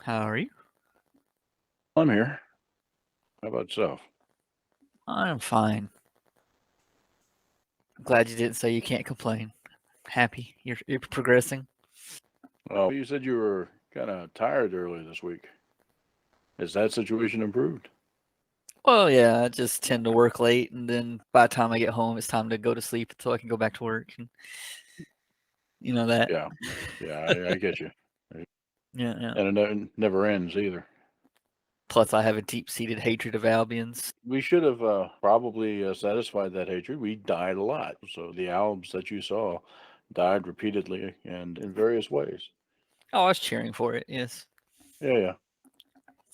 How are you? I'm here. How about yourself? I'm fine. Glad you didn't say you can't complain. Happy you're progressing. Well, you said you were kind of tired earlier this week. Has that situation improved? Well, yeah, I just tend to work late, and then by the time I get home, it's time to go to sleep so I can go back to work. And you know that. Yeah, yeah, I get you. Yeah, yeah. And it never ends either. Plus, I have a deep-seated hatred of Albions. We should have probably satisfied that hatred. We died a lot. So the albums that you saw died repeatedly and in various ways. Oh, I was cheering for it. Yes, Yeah, yeah,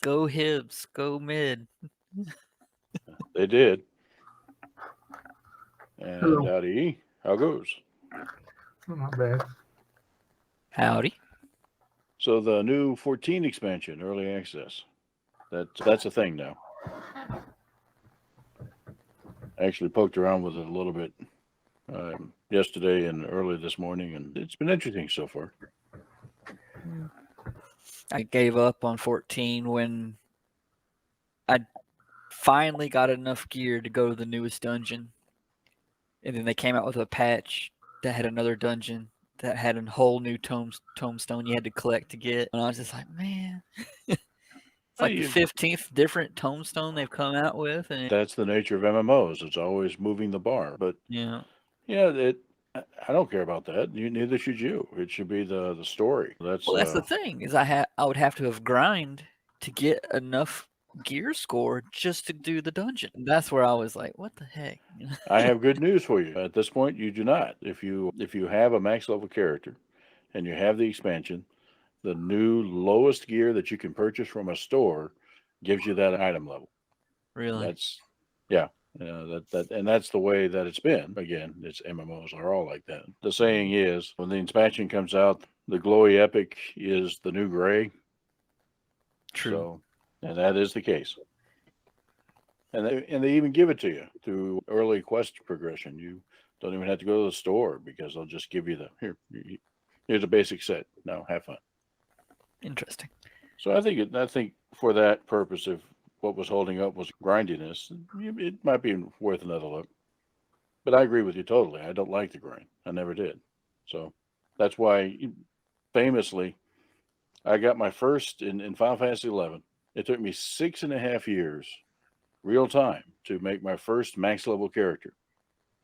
go Hibs, go mid. they did. And Hello. howdy, how goes? Oh, not bad. Howdy. So the new 14 expansion, early access. That's a thing now. I actually poked around with it a little bit yesterday and early this morning, and it's been interesting so far. I gave up on 14 when I finally got enough gear to go to the newest dungeon, and then they came out with a patch that had another dungeon that had a whole new tombstone you had to collect to get. And I was just like, man, it's like the You, 15th different tombstone they've come out with, and that's the nature of MMOs. It's always moving the bar. But yeah. yeah, I don't care about that. Neither should you. It should be the story. That's Well, that's the thing is I would have to have grind to get enough gear score just to do the dungeon. And that's where I was like, what the heck? I have good news for you. At this point, you do not. If you have a max level character and you have the expansion, the new lowest gear that you can purchase from a store gives you that item level. Really? That's yeah. And that's the way that it's been. Again, it's MMOs are all like that. The saying is, when the expansion comes out, the glowy epic is the new gray. True. So, and that is the case. And they even give it to you through early quest progression. You don't even have to go to the store because they'll just give you here's a basic set. Now have fun. Interesting. So I think for that purpose, if what was holding up was grindiness, it might be worth another look. But I agree with you totally. I don't like the grind. I never did. So that's why, famously, I got my first in Final Fantasy 11. It took me 6.5 years, real time, to make my first max level character.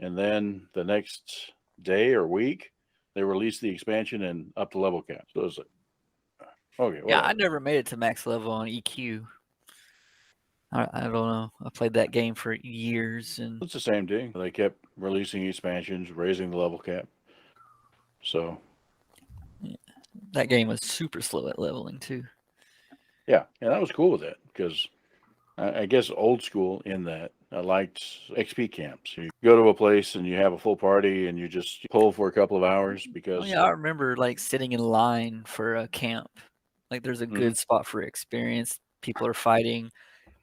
And then the next day or week, they released the expansion and up the level cap. So it was like, okay, Yeah, I whatever. never made it to max level on EQ. I don't know. I played that game for years, and It's the same thing. They kept releasing expansions, raising the level cap. So that game was super slow at leveling too. yeah, and I was cool with that because I guess old school in that I liked XP camps. You go to a place and you have a full party and you just pull for a couple of hours Oh because yeah, I remember like sitting in line for a camp. Like there's a mhm, good spot for experience. People are fighting,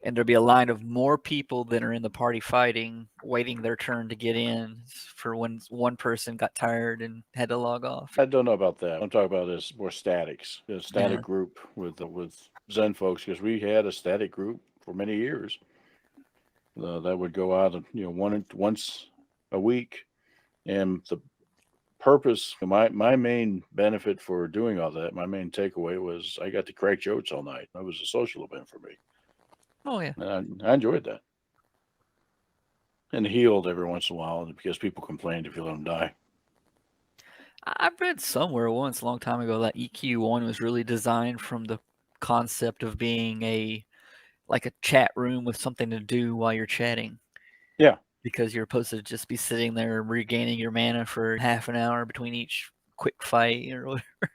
and there'll be a line of more people than are in the party fighting, waiting their turn to get in for when one person got tired and had to log off. I don't know about that. I'm talking about is more statics, a static Yeah. group with Zen folks because we had a static group for many years that would go out and once a week, and the purpose, my main benefit for doing all that, my main takeaway was I got to crack jokes all night. That was a social event for me, Oh yeah. and I enjoyed that. And healed every once in a while because people complained if you let them die. I read somewhere once a long time ago that EQ1 was really designed from the concept of being a like a chat room with something to do while you're chatting. Yeah, Because you're supposed to just be sitting there regaining your mana for half an hour between each quick fight or whatever.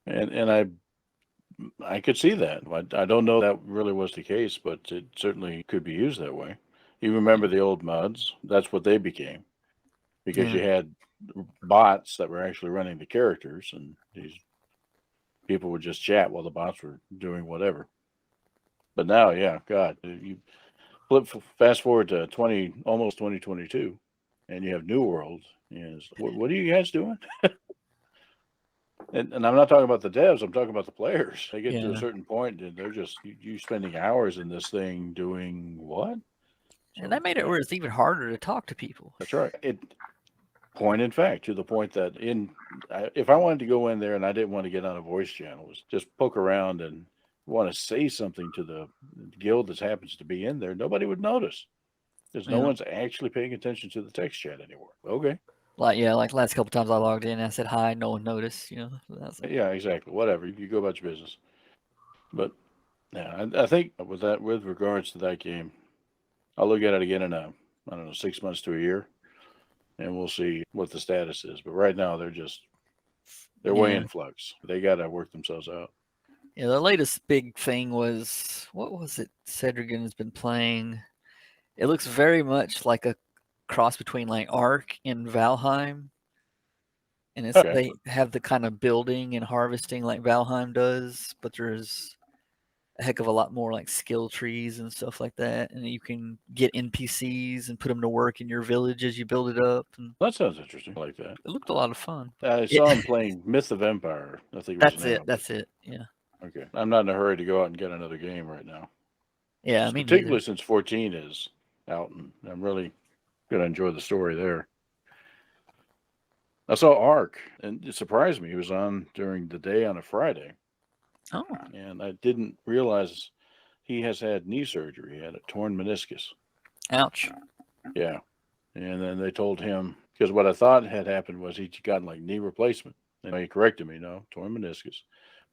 and I could see that. I don't know that really was the case, but it certainly could be used that way. You remember the old mods? That's what they became because Yeah. you had bots that were actually running the characters, and these people would just chat while the bots were doing whatever. But now, yeah, God, you fast forward to almost 2022, and you have New World. What are you guys doing? And I'm not talking about the devs. I'm talking about the players. They get to a Yeah. certain point and they're just you spending hours in this thing doing what? And that made it where it's even harder to talk to people. That's right. Point in fact, to the point that if I wanted to go in there and I didn't want to get on a voice channel, was just poke around and want to say something to the guild that happens to be in there, nobody would notice. Because no Yeah. one's actually paying attention to the text chat anymore. Okay. Like last couple times I logged in and I said hi, no one noticed, That's like, Yeah, exactly. Whatever. You go about your business. But yeah, I think with regards to that game, I'll look at it again in I don't know, 6 months to a year, and we'll see what the status is. But right now they're way Yeah. in flux. They got to work themselves out. Yeah, the latest big thing was, what was it Cedrigan has been playing? It looks very much like a cross between like Ark and Valheim. And Okay. they have the kind of building and harvesting like Valheim does, but there's a heck of a lot more like skill trees and stuff like that. And you can get NPCs and put them to work in your village as you build it up. And That sounds interesting. I like that. it looked a lot of fun. I saw him playing Myth of Empire. I think was That's the name it. of it. That's it. Yeah. Okay. I'm not in a hurry to go out and get another game right now. Yeah, me Particularly neither. since 14 is out, and I'm really going to enjoy the story there. I saw Ark, and it surprised me. He was on during the day on a Friday, Oh, and I didn't realize he has had knee surgery. He had a torn meniscus. ouch. Yeah. And then they told him, because what I thought had happened was he'd gotten like knee replacement. And he corrected me, no, torn meniscus.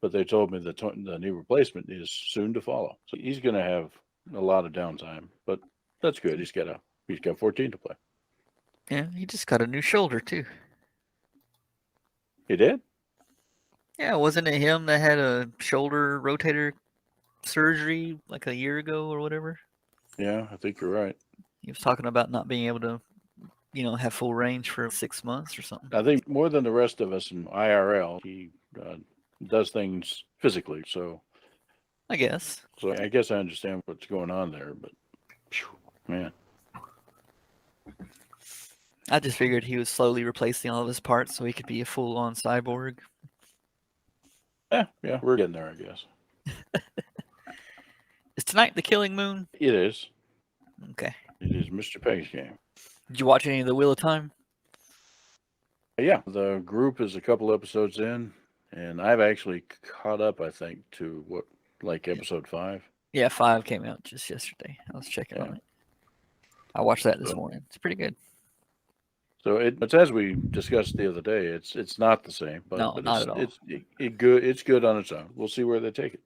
But they told me the knee replacement is soon to follow. So he's going to have a lot of downtime, but that's good. He's got 14 to play. Yeah, he just got a new shoulder too. He did? Yeah, wasn't it him that had a shoulder rotator surgery like a year ago or whatever? Yeah, I think you're right. He was talking about not being able to, have full range for 6 months or something. I think more than the rest of us in IRL, he does things physically. So I guess. I guess I understand what's going on there, but phew, man. I just figured he was slowly replacing all of his parts so he could be a full-on cyborg. Yeah, we're getting there, I guess. Is tonight the Killing Moon? It is. Okay. It is Mr. Pegg's game. Did you watch any of the Wheel of Time? Yeah, the group is a couple episodes in, and I've actually caught up, I think, to episode 5. Yeah, 5 came out just yesterday. I was checking on it. I watched that this morning. It's pretty good. So it's as we discussed the other day. It's not the same, but No, not at all. It's good on its own. We'll see where they take it.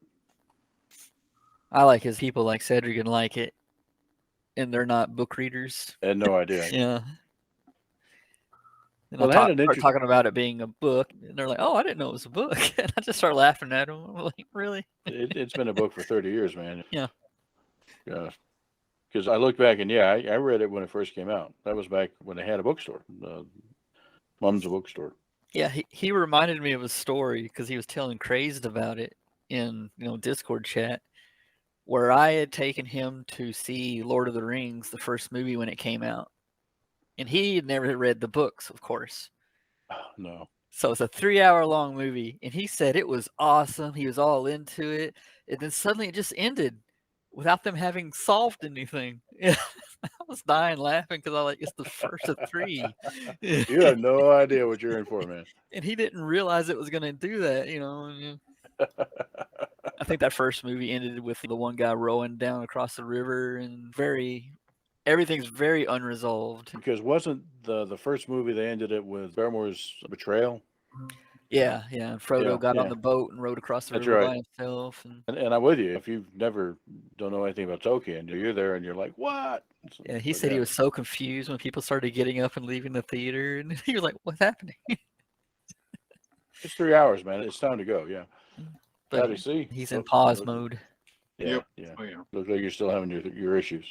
I like his people like Cedric and like it, and they're not book readers. I had no idea. Yeah. And Well, I'll start talking about it being a book, and they're like, "Oh, I didn't know it was a book." And I just start laughing at them. I'm like, "Really?" It's been a book for 30 years, man. Yeah. Yeah. Because I look back and I read it when it first came out. That was back when they had a bookstore. Mom's a bookstore. Yeah, he reminded me of a story because he was telling Crazed about it in Discord chat, where I had taken him to see Lord of the Rings, the first movie when it came out, and he had never read the books, of course. No. So it's a 3-hour long movie, and he said it was awesome. He was all into it, and then suddenly it just ended without them having solved anything. Yeah, I was dying laughing because I was like, it's the first of 3. You have no idea what you're in for, man. And he didn't realize it was going to do that, I think that first movie ended with the one guy rowing down across the river, and everything's very unresolved. Because wasn't the first movie they ended it with Barrymore's betrayal? Yeah. Frodo got on the boat and rowed across the river by himself. And I'm with you. If you've never don't know anything about Tolkien, you're there and you're like, what? Yeah, he said he was so confused when people started getting up and leaving the theater, and he was like, "What's happening?" It's 3 hours, man. It's time to go. Yeah. But How do you see? he's in pause mode. Yeah. Oh, yeah. Looks like you're still having your issues.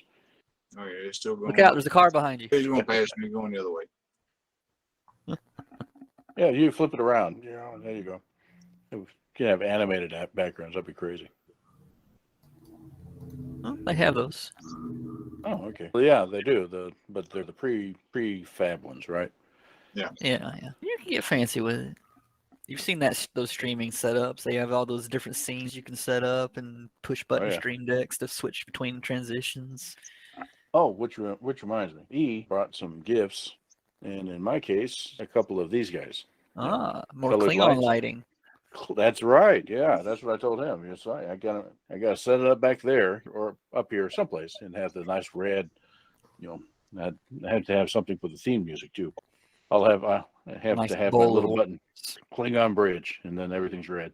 Oh, yeah. It's still going. Look out! There's a car behind you. He's going past me, going the other way. Yeah, you flip it around. Yeah, there you go. You can have animated backgrounds. That'd be crazy. Well, they have those. Oh, okay. Well, yeah, they do. But they're the prefab ones, right? Yeah. Yeah. You can get fancy with it. You've seen those streaming setups. They have all those different scenes you can set up and push button yeah. stream decks to switch between transitions. Oh, which reminds me, E brought some gifts, and in my case, a couple of these guys. More colored Klingon lights. lighting. That's right. Yeah, that's what I told him. Yes, I gotta set it up back there or up here someplace and have the nice red. I have to have something for the theme music too. I have Nice to have my bowl little of button, Klingon bridge, and then everything's red.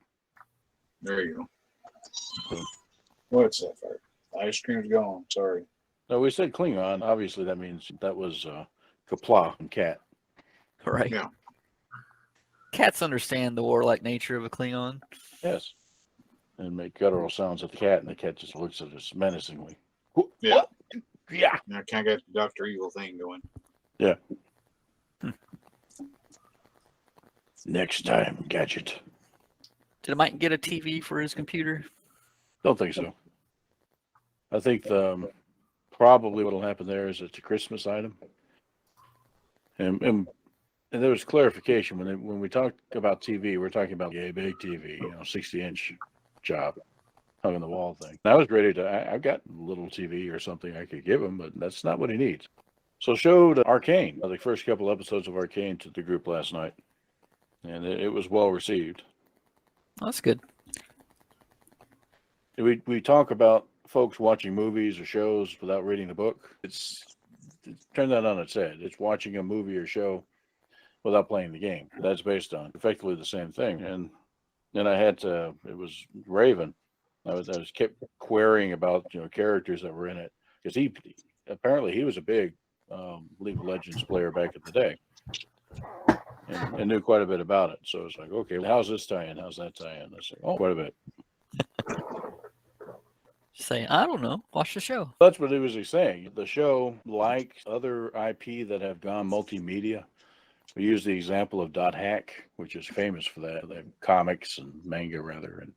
There you go. What's that for? Ice cream's gone. Sorry. No, we said Klingon. Obviously, that means that was Kapla and Cat. right. Yeah. Cats understand the warlike nature of a Klingon. Yes, and make guttural sounds at the cat, and the cat just looks at us menacingly. Yeah. Yeah. I can't get the Dr. Evil thing going. Yeah. Next time, Gadget. Did Mike get a TV for his computer? Don't think so. I think probably what'll happen there is it's a Christmas item, and there was clarification when we talked about TV. We're talking about a big TV, 60-inch job hung on the wall thing. And I was ready to. I've got a little TV or something I could give him, but that's not what he needs. So showed Arcane, the first couple episodes of Arcane to the group last night, and it was well received. Oh, that's good. We talk about folks watching movies or shows without reading the book. It's turn that on its head. It's watching a movie or show without playing the game. That's based on effectively the same thing. And then I had to. It was Raven. I was kept querying about characters that were in it because he was a big League of Legends player back in the day and knew quite a bit about it. So it's like, okay, how's this tie in? How's that tie in? I said, oh, quite a bit. Saying, I don't know. Watch the show. That's what he was saying. The show, like other IP that have gone multimedia, we use the example of .hack, which is famous for that. They have comics and manga, rather, and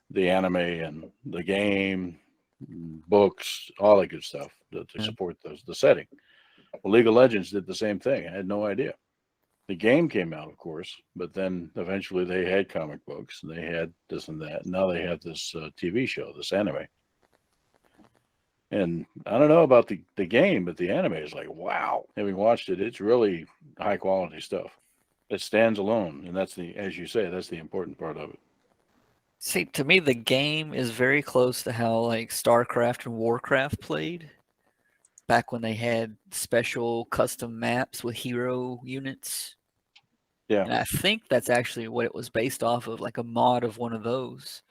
the anime and the game, books, all that good stuff to support the setting. Well, League of Legends did the same thing. I had no idea. The game came out, of course, but then eventually they had comic books, and they had this and that. And now they have this TV show, this anime. And I don't know about the game, but the anime is like, wow. Having watched it, it's really high quality stuff. It stands alone. And that's as you say, that's the important part of it. See, to me, the game is very close to how like StarCraft and Warcraft played back when they had special custom maps with hero units. Yeah. And I think that's actually what it was based off of, like a mod of one of those.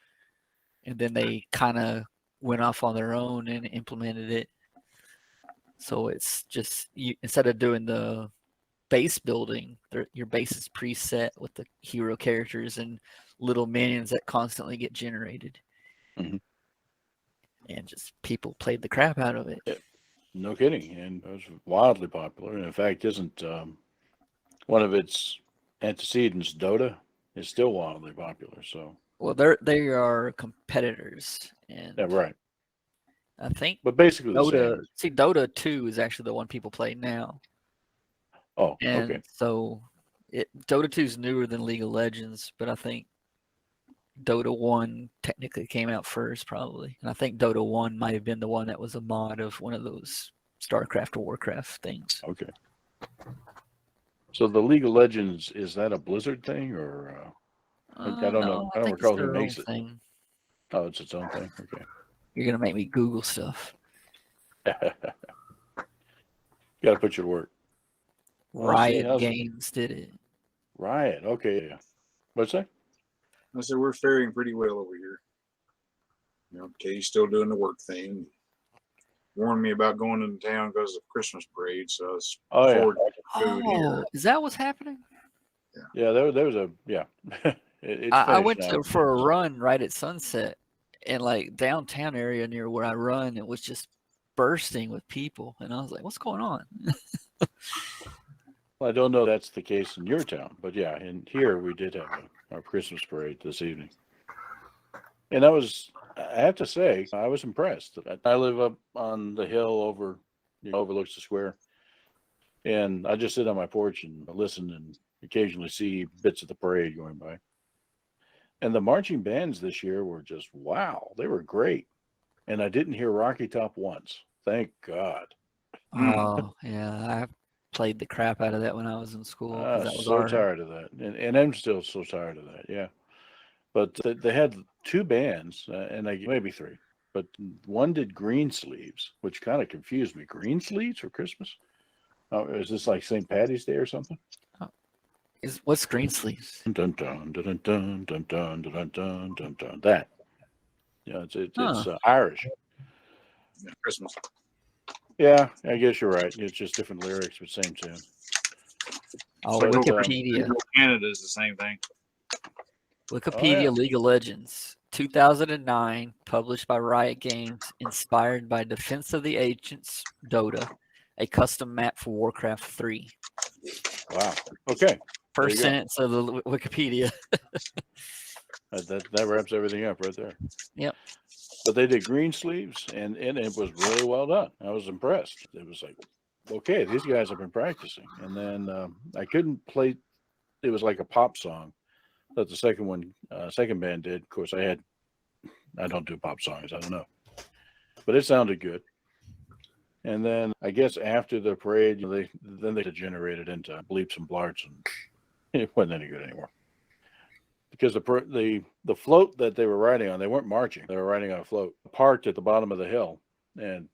And then they kind of went off on their own and implemented it. So it's just instead of doing the base building, your base is preset with the hero characters and little minions that constantly get generated. Mm-hmm. And just people played the crap out of it. Yeah, no kidding. And it was wildly popular. And in fact, isn't one of its antecedents, Dota, is still wildly popular. So well, they are competitors, and yeah, right. I think But basically Dota. the See, Dota 2 is actually the one people play now. Oh, and okay. So Dota 2 is newer than League of Legends, but I think Dota 1 technically came out first, probably. And I think Dota 1 might have been the one that was a mod of one of those StarCraft or Warcraft things. Okay. So the League of Legends, is that a Blizzard thing or? I don't know. I don't think recall it's who their makes own it. thing. Oh, it's its own thing. Okay. You're gonna make me Google stuff. Got to put your work. Riot Games did it. Riot. Okay. Yeah. What's that? I said, we're faring pretty well over here. Katie's still doing the work thing. Warned me about going into town because of Christmas parade, so I was forward to food here. Is that what's happening? Yeah, there was a I went for a run right at sunset, and like downtown area near where I run, it was just bursting with people, and I was like, "What's going on?" Well, I don't know if that's the case in your town, but yeah, in here we did have our Christmas parade this evening, and I have to say, I was impressed. I live up on the hill overlooks the square, and I just sit on my porch and listen, and occasionally see bits of the parade going by. And the marching bands this year were just, wow, they were great. And I didn't hear Rocky Top once. Thank God. Oh, yeah. I played the crap out of that when I was in school because that was So our. tired of that. And I'm still so tired of that, yeah. But they had two bands, and maybe three. But one did green sleeves, which kind of confused me. Green sleeves for Christmas? Oh, is this like St. Patty's Day or something? What's green sleeves? Dun dun dun dun dun dun dun dun dun dun dun. That. Yeah, it's Irish. Yeah, Christmas. Yeah, I guess you're right. It's just different lyrics, but same tune. Oh, But, Wikipedia. Canada is the same thing. Wikipedia yeah. League of Legends, 2009, published by Riot Games, inspired by Defense of the Ancients, Dota, a custom map for Warcraft 3. Wow. Okay. First There you sentence of the Wikipedia. That wraps everything up right there. Yep. But they did green sleeves, and it was really well done. I was impressed. It was like, okay, these guys have been practicing. And then I couldn't play. It was like a pop song that the second band did. Of course, I don't do pop songs. I don't know, but it sounded good. And then I guess after the parade, they degenerated into bleeps and blarts, and it wasn't any good anymore. Because the float that they were riding on, they weren't marching. They were riding on a float, parked at the bottom of the hill, and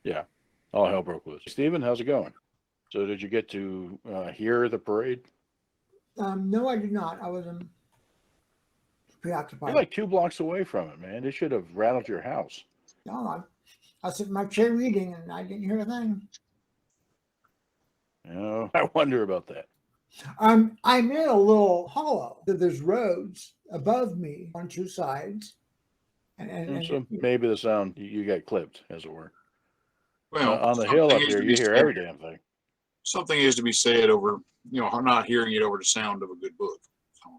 yeah, all hell broke loose. Stephen, how's it going? So did you get to hear the parade? No, I did not. I was preoccupied. You're like 2 blocks away from it, man. It should have rattled your house. No, I was sitting in my chair reading, and I didn't hear a thing. You know, I wonder about that. I'm in a little hollow. There's roads above me on two sides, and So maybe the sound you got clipped, as it were. Well, On the hill up something is here, to be you hear said- every damn thing. Something is to be said over, not hearing it over the sound of a good book. So,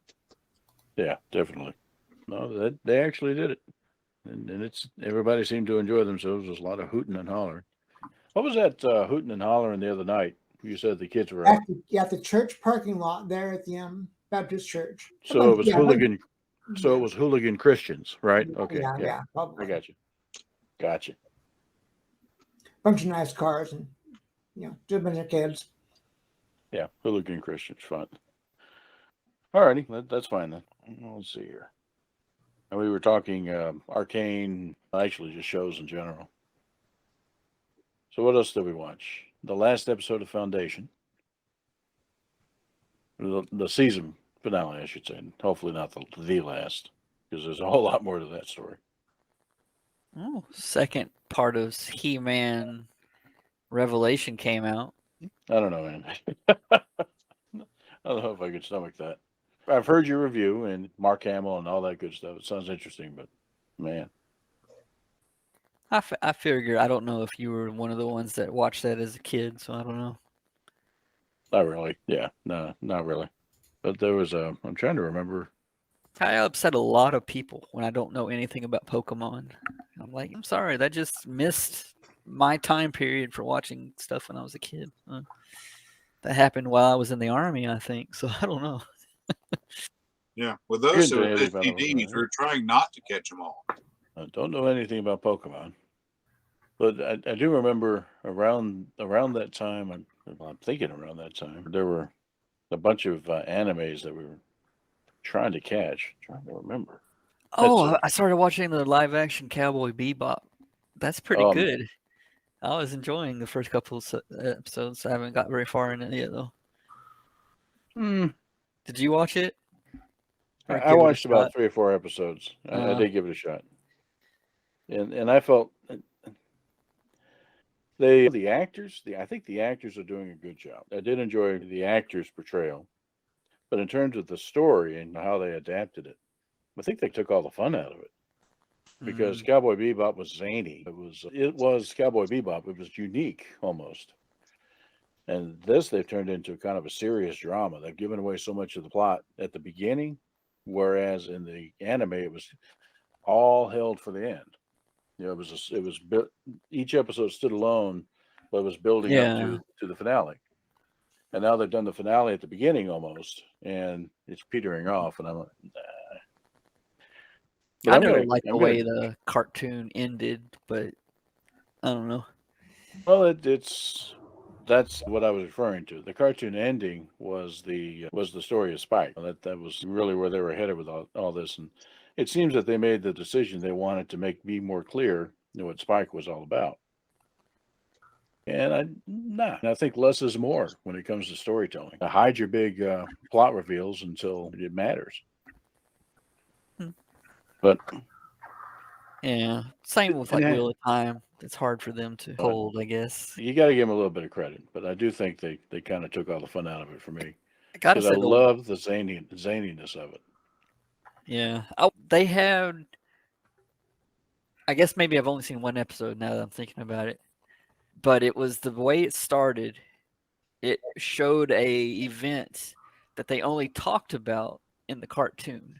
Yeah, definitely. No, they actually did it, and everybody seemed to enjoy themselves. There's a lot of hooting and hollering. What was that hooting and hollering the other night? You said the kids were out. at the church parking lot there at the Baptist church. So it was hooligan. So Yeah. it was hooligan Christians, right? Okay. Yeah, probably. I got you. Gotcha. Bunch of nice cars and just a bunch of kids. Yeah, hooligan Christians, fun. Alrighty, that's fine then. Let's see here. And we were talking arcane, actually just shows in general. So what else did we watch? The last episode of Foundation. The season finale, I should say. Hopefully not the last, because there's a whole lot more to that story. Oh, second part of He-Man Revelation came out. I don't know, man. I don't know if I could stomach that. I've heard your review and Mark Hamill and all that good stuff. It sounds interesting, but man. I figure, I don't know if you were one of the ones that watched that as a kid, so I don't know. Not really. Yeah, no, not really. But there was I'm trying to remember. I upset a lot of people when I don't know anything about Pokemon. I'm like, I'm sorry, that just missed my time period for watching stuff when I was a kid. That happened while I was in the Army, I think, so I don't know. yeah, with us, Good it was to have you, STDs. We're trying not to catch them all. I don't know anything about Pokemon, but I do remember around that time. I'm thinking around that time there were a bunch of animes that we were trying to catch. Trying to remember. Oh, I started watching the live-action Cowboy Bebop. That's pretty good. I was enjoying the first couple of episodes. I haven't got very far in it yet, though. Did you watch it? I watched about 3 or 4 episodes. I did give it a shot, and I felt the actors. I think the actors are doing a good job. I did enjoy the actors' portrayal, but in terms of the story and how they adapted it, I think they took all the fun out of it. Because Cowboy Bebop was zany. It was Cowboy Bebop. It was unique almost. And this they've turned into kind of a serious drama. They've given away so much of the plot at the beginning, whereas in the anime it was all held for the end. It was each episode stood alone, but it was building up to the finale. And now they've done the finale at the beginning almost, and it's petering off. And I'm like, nah. But I I'm never gonna, liked the I'm way gonna. the cartoon ended, but I don't know. Well, that's what I was referring to. The cartoon ending was the story of Spike. That was really where they were headed with all this, and it seems that they made the decision they wanted to be more clear, what Spike was all about. And I think less is more when it comes to storytelling. Hide your big plot reveals until it matters. Hmm. But Yeah, same with and like Wheel of Time. It's hard for them to hold, I guess. you got to give them a little bit of credit, but I do think they kind of took all the fun out of it for me, I gotta because say, I love the zaniness of it. yeah. Oh, they had. I guess maybe I've only seen one episode now that I'm thinking about it, but it was the way it started. It showed a event that they only talked about in the cartoon.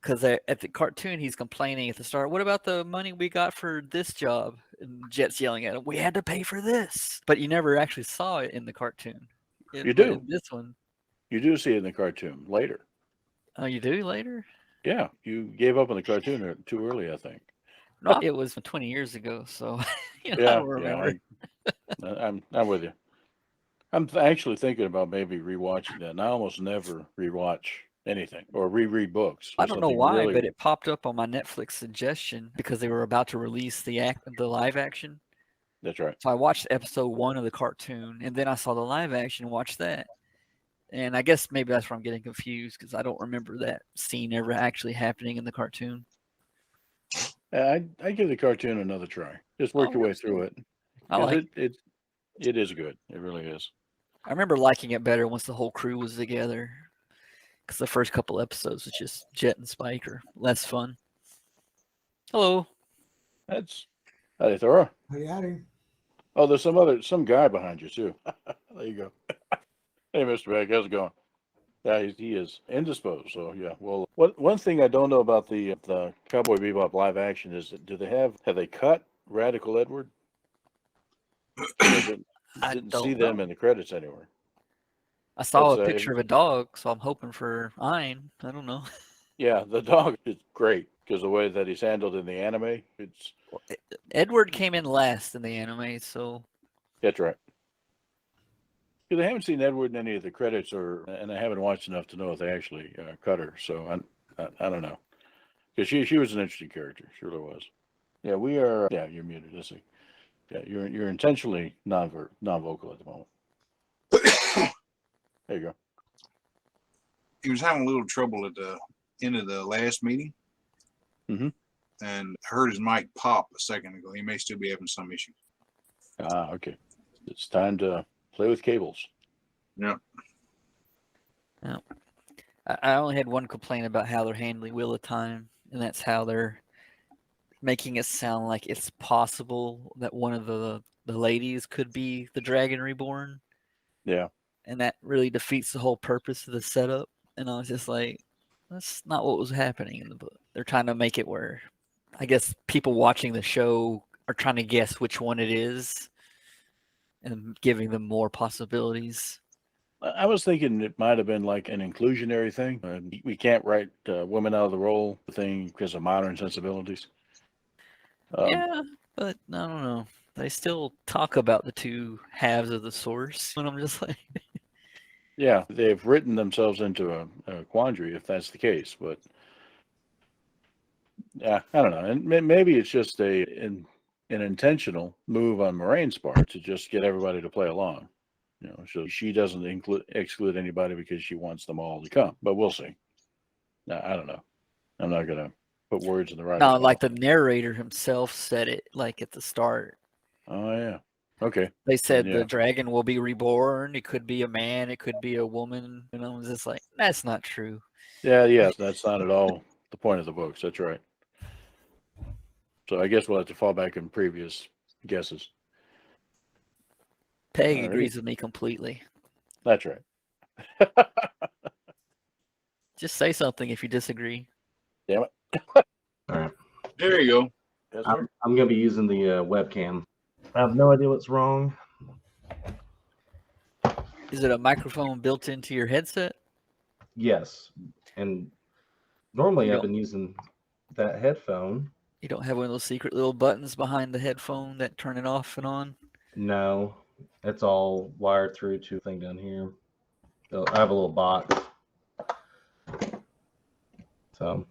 Because at the cartoon, he's complaining at the start, what about the money we got for this job? And Jet's yelling at him, we had to pay for this. But you never actually saw it in the cartoon. You But do. in this one. You do see it in the cartoon later. Oh, you do later? Yeah, you gave up on the cartoon too early, I think. No, it was 20 years ago, so I Yeah, don't remember. I'm with you. I'm actually thinking about maybe rewatching that, and I almost never rewatch anything or reread books. I don't know why, but it popped up on my Netflix suggestion because they were about to release the live action. That's right. So I watched episode 1 of the cartoon, and then I saw the live action and watched that. And I guess maybe that's where I'm getting confused because I don't remember that scene ever actually happening in the cartoon. I give the cartoon another try. Just work your way through it. Because it is good. It really is. I remember liking it better once the whole crew was together. Because the first couple episodes was just Jet and Spike or less fun. Hello. That's howdy, Thora. Howdy. Oh, there's some guy behind you too. There you go. Hey, Mr. Pegg, how's it going? Yeah, he is indisposed. So yeah. Well, one thing I don't know about the Cowboy Bebop live action is have they cut Radical Edward? I Didn't don't see know. them in the credits anywhere. I saw a picture of a dog, so I'm hoping for Ein. I don't know. Yeah, the dog is great because the way that he's handled in the anime, Edward came in last in the anime, so that's right. Because I haven't seen Edward in any of the credits, and I haven't watched enough to know if they actually cut her. So I don't know, because she was an interesting character, she really was. Yeah, we are. Yeah, you're muted. Let's see. Yeah, you're intentionally non-vocal at the moment. There you go. He was having a little trouble at the end of the last meeting. Mm-hmm. And heard his mic pop a second ago. He may still be having some issues. Ah, okay. It's time to play with cables. Yeah. Yeah. I only had one complaint about how they're handling Wheel of Time, and that's how they're making it sound like it's possible that one of the ladies could be the Dragon Reborn. Yeah. And that really defeats the whole purpose of the setup. And I was just like, that's not what was happening in the book. They're trying to make it where, I guess, people watching the show are trying to guess which one it is and giving them more possibilities. I was thinking it might have been like an inclusionary thing. We can't write women out of the role thing because of modern sensibilities. Yeah, but I don't know. They still talk about the two halves of the source, and I'm just like, yeah, they've written themselves into a quandary if that's the case. But yeah, I don't know. And maybe it's just an intentional move on Moraine's part to just get everybody to play along. So she doesn't exclude anybody because she wants them all to come. But we'll see. I don't know. I'm not gonna put words in the writer's mouth. like the narrator himself said it, like at the start. Oh yeah. Okay. They said the dragon will be reborn. It could be a man. It could be a woman. And I was just like, that's not true. Yeah. That's not at all the point of the books. That's right. So I guess we'll have to fall back on previous guesses. Pegg agrees with me completely. That's right. Just say something if you disagree. Damn it. All right. There you go. Yes, I'm going to be using the webcam. I have no idea what's wrong. Is it a microphone built into your headset? Yes. And normally You I've don't- been using that headphone. You don't have one of those secret little buttons behind the headphone that turn it off and on? No, it's all wired through to a thing down here. So I have a little box. So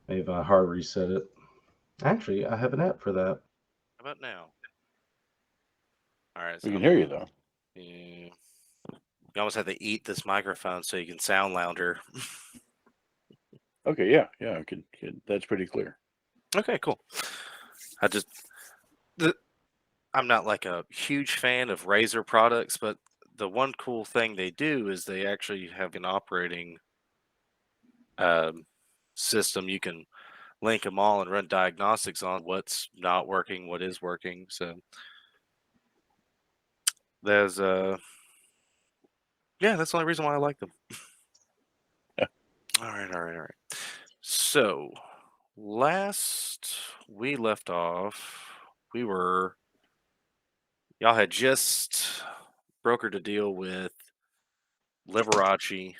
maybe if I hard reset it. Actually, I have an app for that. How about now? All right. We So can hear you though. you almost have to eat this microphone so you can sound louder. Okay, yeah, that's pretty clear. Okay, cool. I'm not like a huge fan of Razer products, but the one cool thing they do is they actually have an operating system. You can link them all and run diagnostics on what's not working, what is working. So there's yeah, that's the only reason why I like them. Yeah. All right. So last we left off, y'all had just brokered a deal with Liberace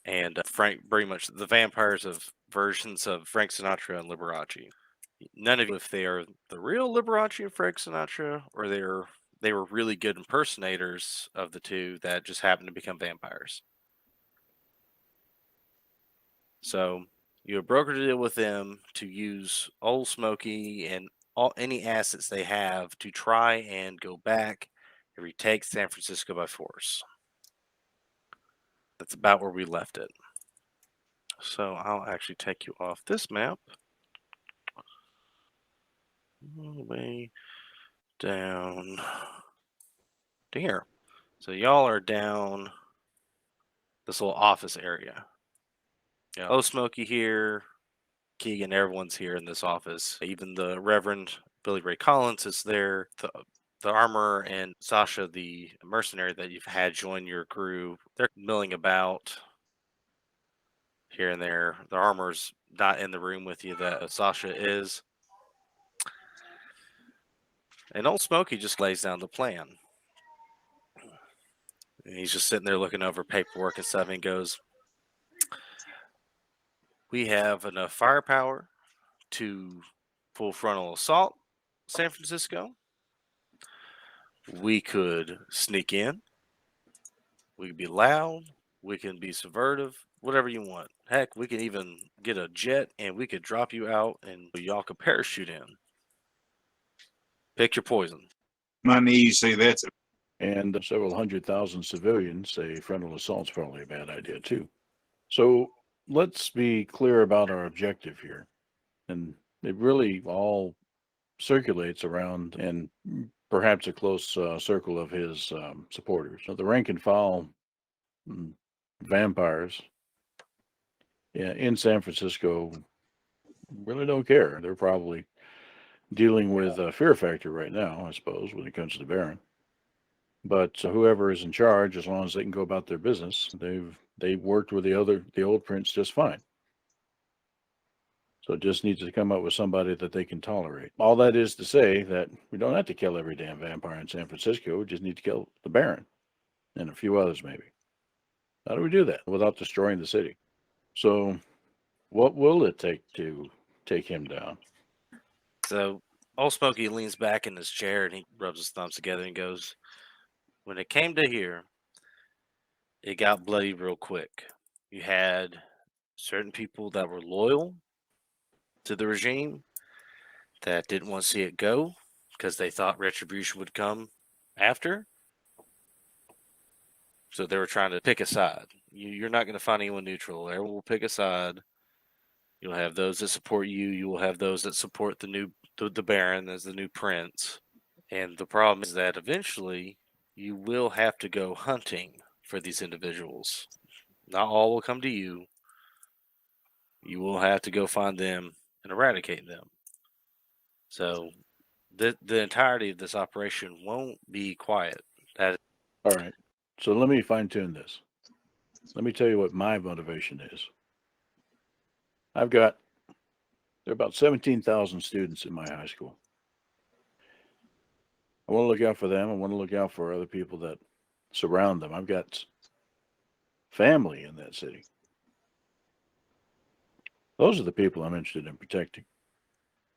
and Frank, pretty much the vampires of versions of Frank Sinatra and Liberace. None of you, if they are the real Liberace and Frank Sinatra, or they were really good impersonators of the two that just happened to become vampires. So you have brokered a deal with them to use Old Smoky and any assets they have to try and go back and retake San Francisco by force. That's about where we left it. So I'll actually take you off this map. All the way down to here. So y'all are down this little office area. Yeah. Oh, Smokey here, Keegan, everyone's here in this office. Even the Reverend Billy Ray Collins is there. The armorer and Sasha, the mercenary that you've had join your crew, they're milling about here and there. The armor's not in the room with you that Sasha is. And old Smokey just lays down the plan. And he's just sitting there looking over paperwork and stuff, and he goes, we have enough firepower to full frontal assault San Francisco. We could sneak in. We could be loud. We can be subversive. Whatever you want. Heck, we can even get a jet and we could drop you out and y'all could parachute in. Pick your poison. My knees say that's it. And several 100,000 civilians say frontal assault's probably a bad idea too. So let's be clear about our objective here. And it really all circulates around and perhaps a close circle of his supporters. So the rank and file vampires in San Francisco really don't care. They're probably dealing with a fear factor right now, I suppose, when it comes to the Baron. But whoever is in charge, as long as they can go about their business, they've worked with the old prince just fine. So it just needs to come up with somebody that they can tolerate. All that is to say that we don't have to kill every damn vampire in San Francisco. We just need to kill the Baron and a few others maybe. How do we do that without destroying the city? So what will it take to take him down? So old Smokey leans back in his chair and he rubs his thumbs together and goes, when it came to here, it got bloody real quick. You had certain people that were loyal to the regime that didn't want to see it go because they thought retribution would come after. So they were trying to pick a side. You're not going to find anyone neutral. Everyone will pick a side. You'll have those that support you. You will have those that support the Baron as the new prince. And the problem is that eventually you will have to go hunting for these individuals. Not all will come to you. You will have to go find them and eradicate them. So the entirety of this operation won't be quiet. All right. So let me fine tune this. Let me tell you what my motivation is. There are about 17,000 students in my high school. I want to look out for them. I want to look out for other people that surround them. I've got family in that city. Those are the people I'm interested in protecting.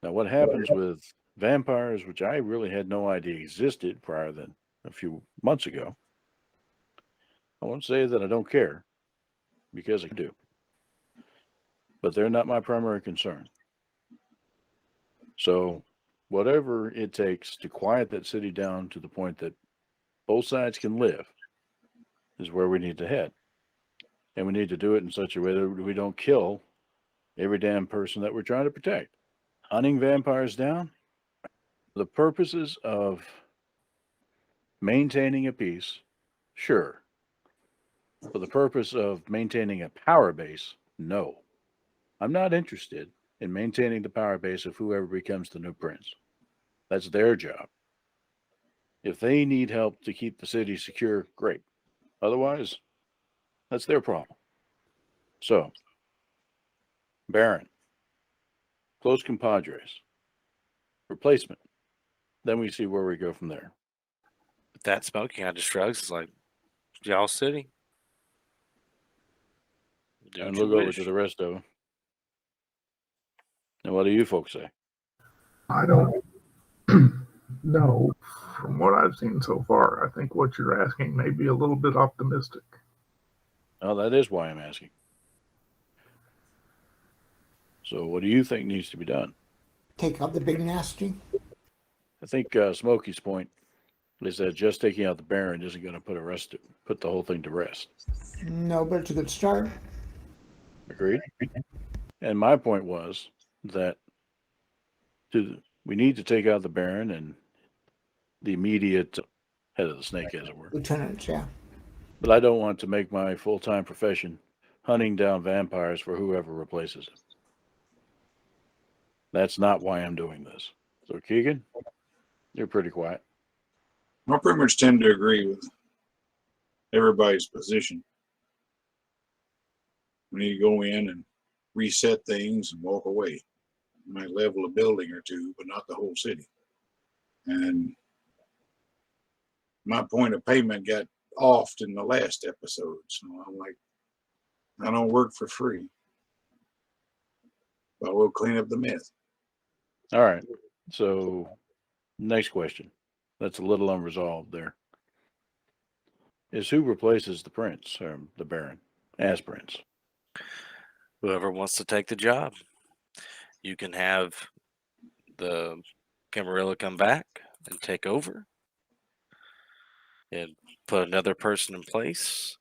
Now, what happens with vampires, which I really had no idea existed prior than a few months ago, I won't say that I don't care, because I do. But they're not my primary concern. So, whatever it takes to quiet that city down to the point that both sides can live is where we need to head. And we need to do it in such a way that we don't kill every damn person that we're trying to protect. Hunting vampires down, the purposes of maintaining a peace, sure. For the purpose of maintaining a power base, no. I'm not interested in maintaining the power base of whoever becomes the new prince. That's their job. If they need help to keep the city secure, great. Otherwise, that's their problem. So, Baron, close compadres, replacement. Then we see where we go from there. That smoking, I just shrugs. It's like, y'all city. Do And what you look over wish. to the rest of them. And what do you folks say? I don't know. From what I've seen so far, I think what you're asking may be a little bit optimistic. Well, that is why I'm asking. So, what do you think needs to be done? Take out the big nasty. I think Smokey's point is that just taking out the Baron isn't going to put the whole thing to rest. No, but it's a good start. Agreed? And my point was that we need to take out the Baron and the immediate head of the snake, as it were. Lieutenants, yeah. But I don't want to make my full-time profession hunting down vampires for whoever replaces him. That's not why I'm doing this. So, Keegan, you're pretty quiet. I pretty much tend to agree with everybody's position. We need to go in and reset things and walk away. We might level a building or two, but not the whole city. And my point of payment got offed in the last episode. So I'm like, I don't work for free. But we'll clean up the myth. All right. So, next question. That's a little unresolved there. Is who replaces the prince, or the Baron, as prince? Whoever wants to take the job. You can have the Camarilla come back and take over and put another person in place.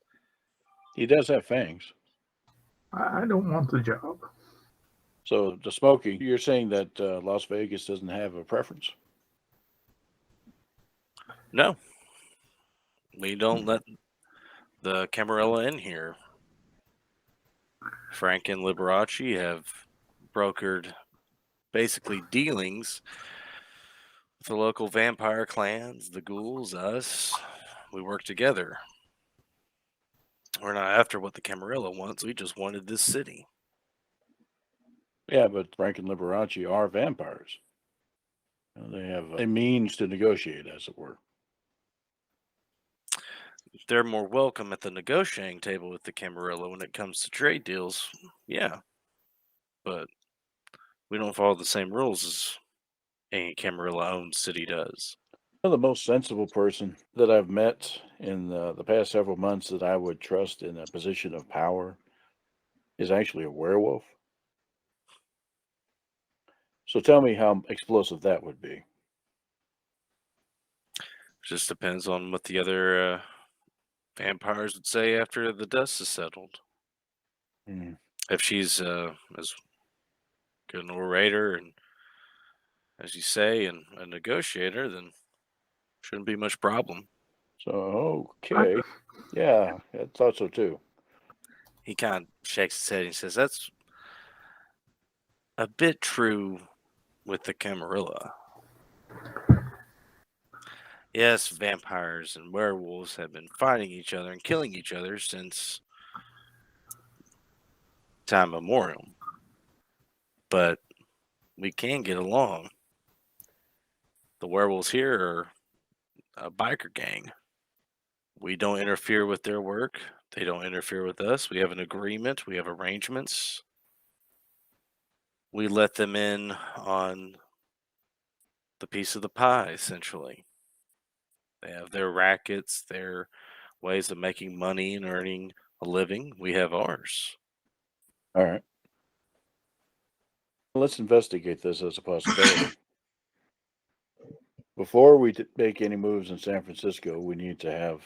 He does have fangs. I don't want the job. So, the Smokey, you're saying that Las Vegas doesn't have a preference? No. We don't let the Camarilla in here. Frank and Liberace have brokered basically dealings with the local vampire clans, the ghouls, us. We work together. We're not after what the Camarilla wants. We just wanted this city. Yeah, but Frank and Liberace are vampires. They have a means to negotiate, as it were. They're more welcome at the negotiating table with the Camarilla when it comes to trade deals. Yeah. But we don't follow the same rules as any Camarilla-owned city does. The most sensible person that I've met in the past several months that I would trust in a position of power is actually a werewolf. So tell me how explosive that would be. Just depends on what the other vampires would say after the dust is settled. If she's as good an orator and, as you say, and a negotiator, then shouldn't be much problem. So, okay. Yeah, I thought so too. He kind of shakes his head and he says, that's a bit true with the Camarilla. Yes, vampires and werewolves have been fighting each other and killing each other since time immemorial. But we can get along. The werewolves here are a biker gang. We don't interfere with their work. They don't interfere with us. We have an agreement. We have arrangements. We let them in on the piece of the pie, essentially. They have their rackets, their ways of making money and earning a living. We have ours. All right. Let's investigate this as a possibility. Before we make any moves in San Francisco, we need to have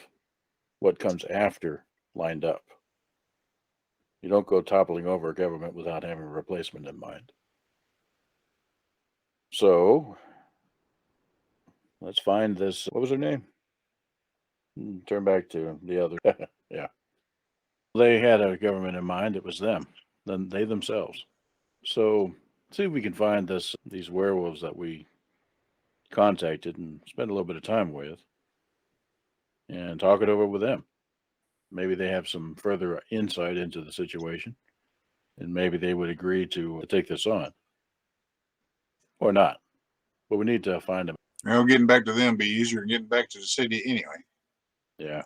what comes after lined up. You don't go toppling over a government without having a replacement in mind. So, let's find this. What was her name? Turn back to the other. Yeah. They had a government in mind. It was them. Then they themselves. So, see if we can find these werewolves that we contacted and spend a little bit of time with and talk it over with them. Maybe they have some further insight into the situation and maybe they would agree to take this on or not. But we need to find them. Well, getting back to them be easier than getting back to the city anyway. Yeah.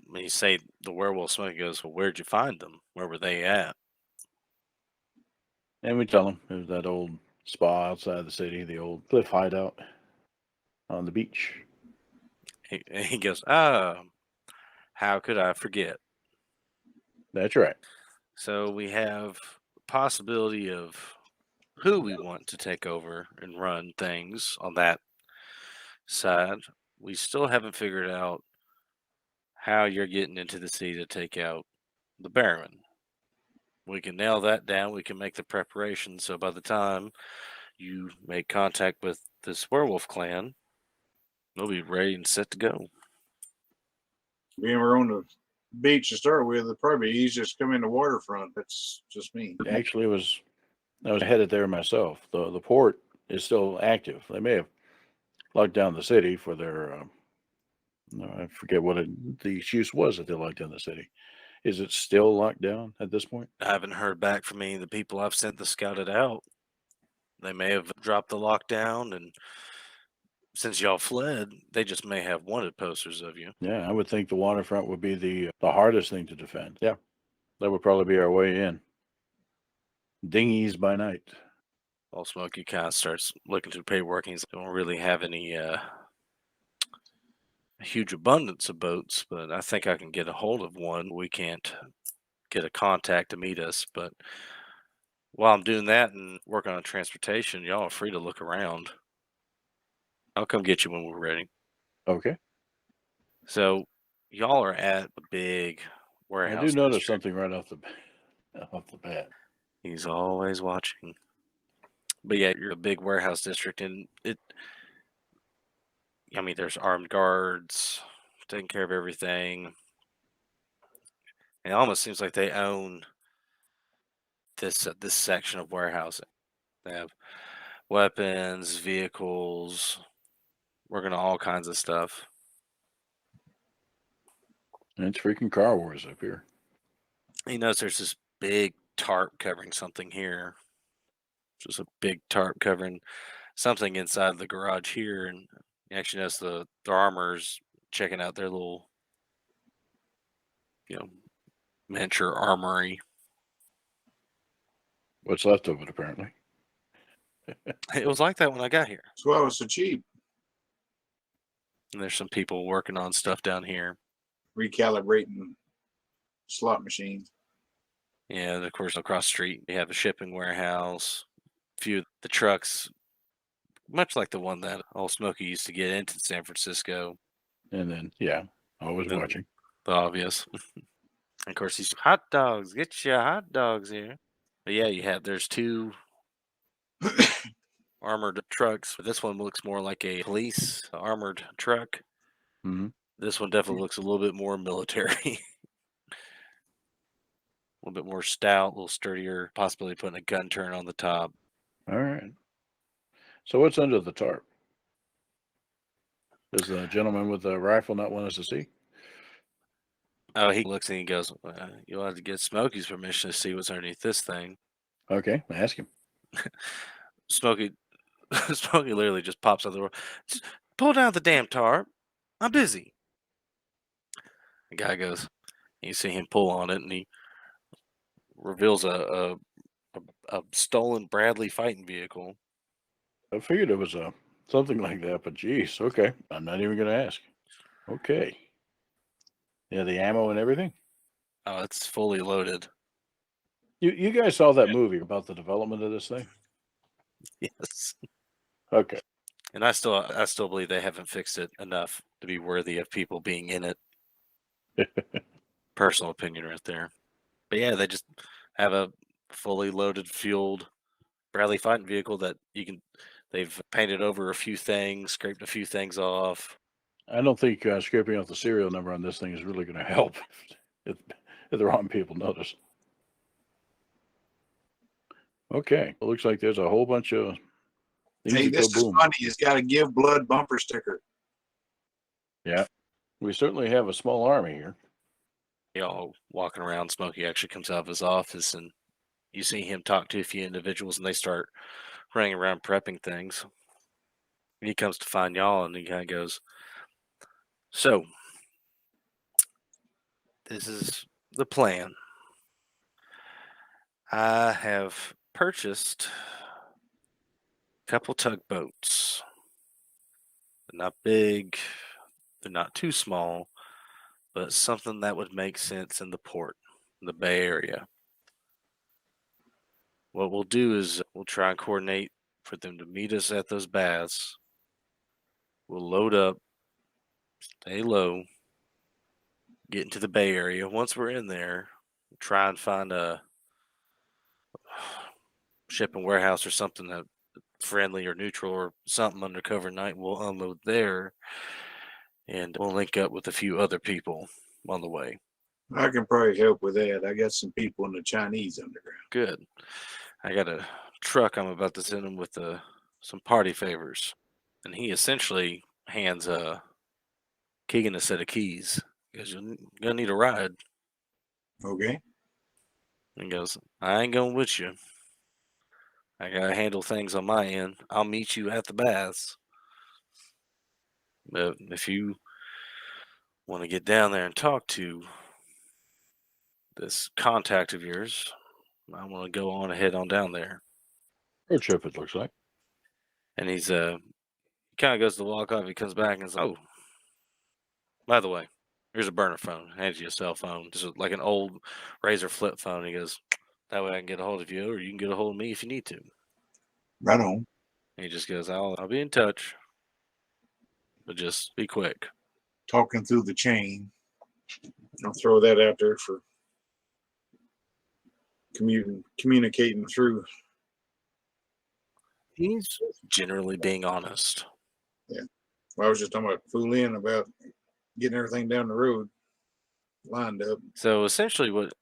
When you say the werewolf, Smokey goes, well, where'd you find them? Where were they at? And we tell them there's that old spa outside the city, the old cliff hideout on the beach. He goes, oh, how could I forget? That's right. So we have possibility of who we want to take over and run things on that side. We still haven't figured out how you're getting into the city to take out the Baron. We can nail that down. We can make the preparation. So by the time you make contact with this werewolf clan, we'll be ready and set to go. Being we're on the beach to start with, it'd probably be easiest to come in the waterfront. That's just me. Actually, I was headed there myself. The port is still active. They may have locked down the city for their. I forget what the excuse was that they locked down the city. Is it still locked down at this point? I haven't heard back from any of the people I've sent to scout it out. They may have dropped the lockdown, and since y'all fled, they just may have wanted posters of you. Yeah, I would think the waterfront would be the hardest thing to defend. Yeah, that would probably be our way in. Dinghies by night. Well, Smokey kind of starts looking through paperwork, and he don't really have any huge abundance of boats, but I think I can get a hold of one. We can't get a contact to meet us, but while I'm doing that and working on transportation, y'all are free to look around. I'll come get you when we're ready. Okay. So y'all are at a big warehouse. I do notice district. something right off the bat. He's always watching. But yeah, you're a big warehouse district, and there's armed guards taking care of everything. It almost seems like they own this section of warehousing. They have weapons, vehicles, working on all kinds of stuff. And it's freaking car wars up here. He knows there's this big tarp covering something here. Just a big tarp covering something inside the garage here, and he actually knows the armor's checking out their little, miniature armory. What's left of it, apparently. It was like that when I got here. That's why it was so cheap. And there's some people working on stuff down here. Recalibrating slot machines. Yeah, and of course, across the street, you have a shipping warehouse. A few of the trucks, much like the one that old Smokey used to get into San Francisco. And then, yeah, always watching. The obvious. Of course, these hot dogs. Get your hot dogs here. But yeah, there's two armored trucks. This one looks more like a police armored truck. Mm-hmm. This one definitely looks a little bit more military. A little bit more stout, a little sturdier, possibly putting a gun turret on the top. All right. So what's under the tarp? Does the gentleman with the rifle not want us to see? Oh, he looks and he goes, you'll have to get Smokey's permission to see what's underneath this thing. Okay, ask him. Smokey literally just pops out the door. pull down the damn tarp. I'm busy. The guy goes, you see him pull on it, and he reveals a stolen Bradley fighting vehicle. I figured it was something like that, but geez, okay. I'm not even going to ask. Okay. Yeah, the ammo and everything. Oh, it's fully loaded. You guys saw that movie about the development of this thing? Yes. Okay. And I still believe they haven't fixed it enough to be worthy of people being in it. Personal opinion right there. But yeah, they just have a fully loaded, fueled Bradley fighting vehicle that they've painted over a few things, scraped a few things off. I don't think scraping off the serial number on this thing is really going to help if the wrong people notice. Okay. It looks like there's a whole bunch of things Hey, that go this is boom. funny. It's got a give blood bumper sticker. Yeah. We certainly have a small army here. Y'all walking around. Smokey actually comes out of his office, and you see him talk to a few individuals, and they start running around prepping things. He comes to find y'all, and he kind of goes, so, this is the plan. I have purchased a couple tugboats. They're not big, they're not too small, but something that would make sense in the port, in the Bay Area. What we'll do is we'll try and coordinate for them to meet us at those baths. We'll load up, stay low, get into the Bay Area. Once we're in there, we'll try and find a shipping warehouse or something that friendly or neutral or something undercover night. We'll unload there, and we'll link up with a few other people on the way. I can probably help with that. I got some people in the Chinese underground. Good. I got a truck I'm about to send him with some party favors, and he essentially hands Keegan a set of keys. He goes, "You're gonna need a ride." Okay. And he goes, "I ain't going with you. I gotta handle things on my end. I'll meet you at the baths. But if you want to get down there and talk to this contact of yours, I want to go on ahead on down there." Road trip, it looks like. And he kind of goes to walk off. He comes back and says, "Oh, by the way, here's a burner phone." Hands you a cell phone, just like an old Razor flip phone. He goes, "That way I can get a hold of you, or you can get a hold of me if you need to." Right on. And he just goes, I'll be in touch, but just be quick." Talking through the chain. I'll throw that out there for communicating through. He's generally being honest. Well, I was just talking about fool in about getting everything down the road lined up. So essentially, what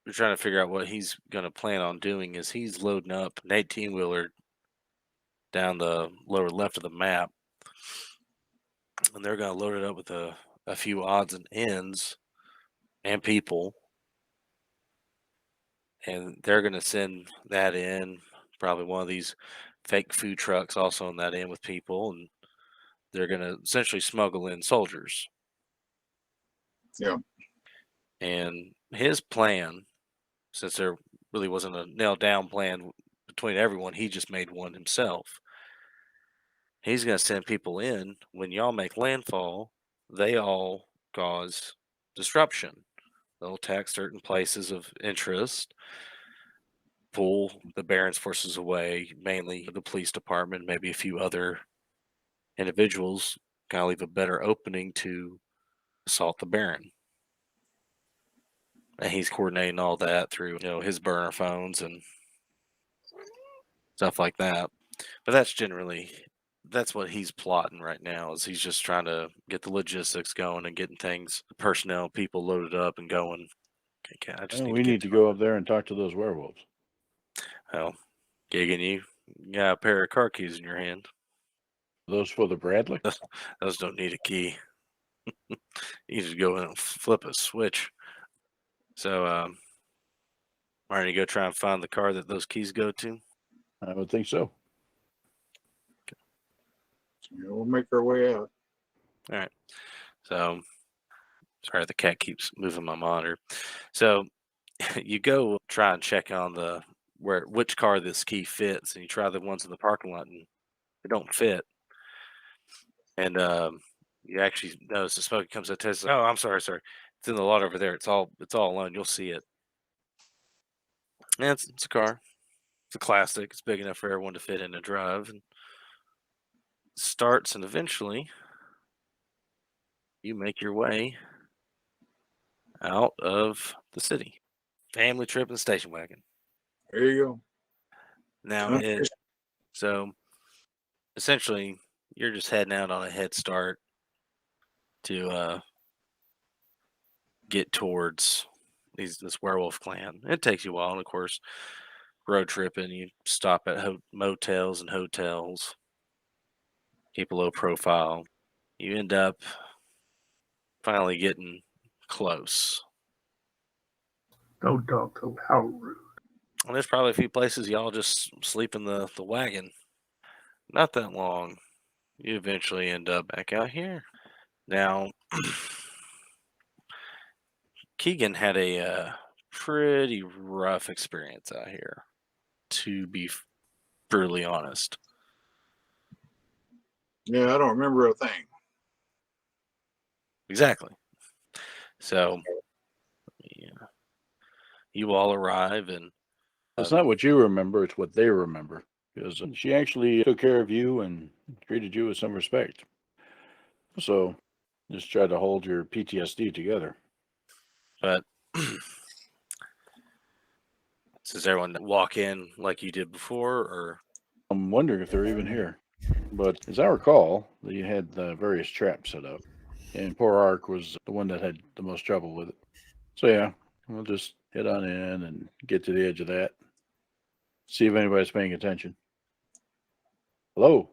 we're trying to figure out what he's going to plan on doing is he's loading up an 18-wheeler down the lower left of the map, and they're going to load it up with a few odds and ends and people, and they're going to send that in, probably one of these fake food trucks also in that in with people, and they're going to essentially smuggle in soldiers. Yeah. And his plan, since there really wasn't a nailed down plan between everyone, he just made one himself. He's going to send people in. When y'all make landfall, they all cause disruption. They'll attack certain places of interest, pull the Baron's forces away, mainly the police department, maybe a few other individuals, kind of leave a better opening to assault the Baron. And he's coordinating all that through, his burner phones and stuff like that. But that's what he's plotting right now, is he's just trying to get the logistics going and getting things, personnel, people loaded up and going. Okay, I just We need to go up there and talk to those werewolves. Well, Gigan, you got a pair of car keys in your hand. Those for the Bradley? Those don't need a key. You just go in and flip a switch. So, Martin, you go try and find the car that those keys go to? I would think so. We'll make our way out. All right. So, sorry, the cat keeps moving my monitor. So, you go try and check on which car this key fits, and you try the ones in the parking lot, and they don't fit. And you actually notice the smoke comes out. Says, "Oh, I'm sorry. It's in the lot over there. It's all alone. You'll see it." And it's a car. It's a classic. It's big enough for everyone to fit in and drive. And starts, and eventually you make your way out of the city. Family trip in the station wagon. There you go. Now, Okay. so essentially, you're just heading out on a head start to get towards this werewolf clan. It takes you a while, and of course, road tripping. You stop at motels and hotels. Keep a low profile. You end up finally getting close. Don't talk so how rude. And there's probably a few places y'all just sleep in the wagon. Not that long. You eventually end up back out here. Now, Keegan had a pretty rough experience out here, to be brutally honest. Yeah, I don't remember a thing. Exactly. So, yeah, you all arrive, and It's not what you remember, it's what they remember. Because she actually took care of you and treated you with some respect. So just try to hold your PTSD together. but does everyone walk in like you did before, or I'm wondering if they're even here. But as I recall, they had various traps set up. And poor Ark was the one that had the most trouble with it. So yeah, we'll just head on in and get to the edge of that. See if anybody's paying attention. Hello?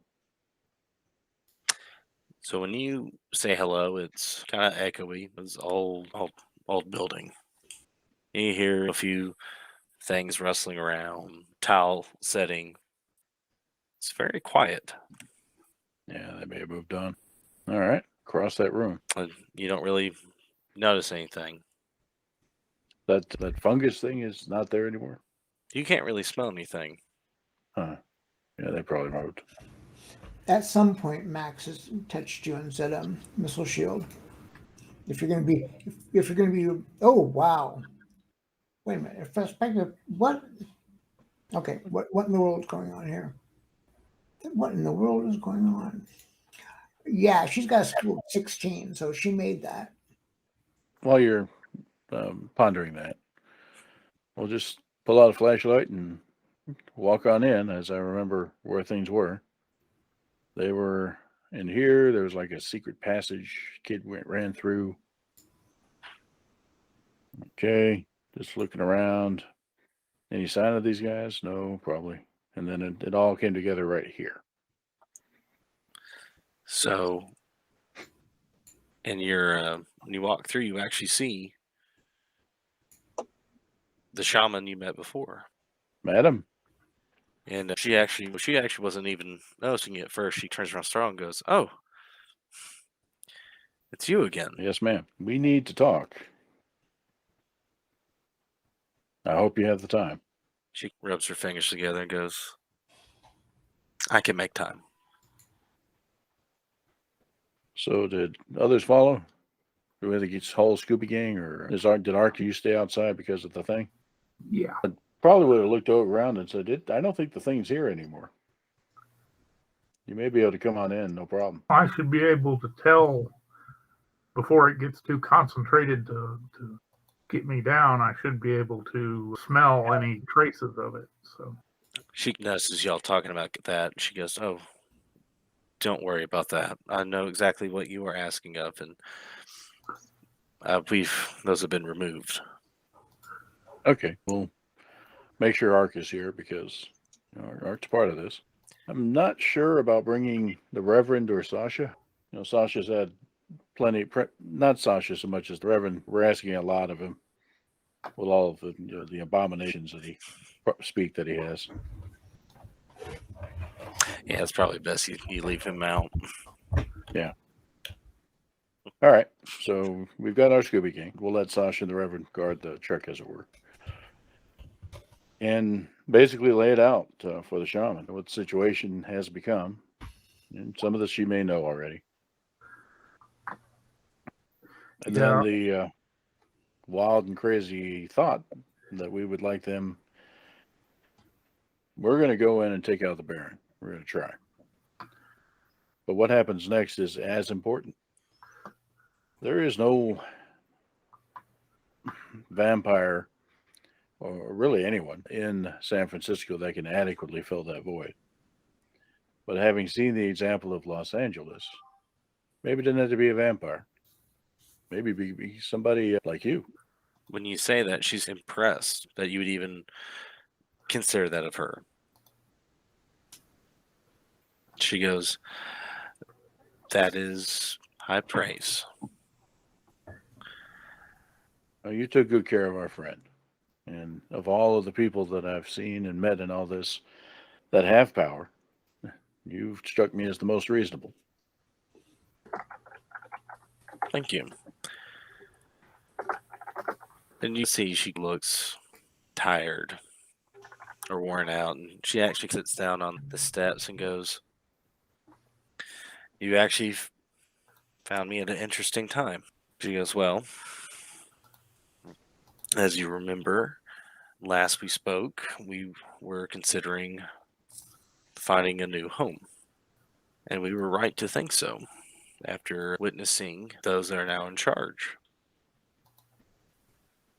so when you say hello, it's kind of echoey. It's old building. You hear a few things rustling around, towel setting. It's very quiet. Yeah, they may have moved on. All right, across that room. You don't really notice anything. That fungus thing is not there anymore? You can't really smell anything. Huh. Yeah, they probably moved. At some point, Max has touched you and said, "Missile shield. If you're going to be, oh wow, wait a minute, perspective. What? Okay, what in the world is going on here? What in the world is going on? Yeah, she's got a school of 16, so she made that. While you're pondering that, we'll just pull out a flashlight and walk on in, as I remember where things were. They were in here. There was like a secret passage kid ran through. Okay, just looking around. Any sign of these guys? No, probably. And then it all came together right here. So, and when you walk through, you actually see the shaman you met before. Madam? And she actually wasn't even noticing it at first. She turns around strong and goes, "Oh, it's you again." Yes, ma'am. We need to talk. I hope you have the time. She rubs her fingers together and goes, "I can make time." So did others follow? Do we think it's whole Scooby Gang, or did Ark you stay outside because of the thing? Yeah. Probably would have looked around and said, I don't think the thing's here anymore. You may be able to come on in, no problem. I should be able to tell before it gets too concentrated to get me down. I should be able to smell any traces of it. So She notices y'all talking about that. She goes, "Oh, don't worry about that. I know exactly what you are asking of, and those have been removed." Okay, we'll make sure Ark is here because Ark's part of this. I'm not sure about bringing the Reverend or Sasha. Sasha's had plenty. Not Sasha so much as the Reverend. We're asking a lot of him with all of the abominations that he has. Yeah, it's probably best you leave him out. All right. So we've got our Scooby Gang. We'll let Sasha and the Reverend guard the truck, as it were, and basically lay it out for the shaman what the situation has become. And some of this you may know already. And then the wild and crazy thought that we would like them. We're going to go in and take out the Baron. We're going to try. But what happens next is as important. There is no vampire, or really anyone, in San Francisco that can adequately fill that void. But having seen the example of Los Angeles, maybe it didn't have to be a vampire. Maybe be somebody like you. When you say that, she's impressed that you would even consider that of her. She goes, "That is high praise." You took good care of our friend. And of all of the people that I've seen and met in all this that have power, you've struck me as the most reasonable. Thank you. And you see she looks tired or worn out, and she actually sits down on the steps and goes, "You actually found me at an interesting time." She goes, "Well, as you remember, last we spoke, we were considering finding a new home. And we were right to think so, after witnessing those that are now in charge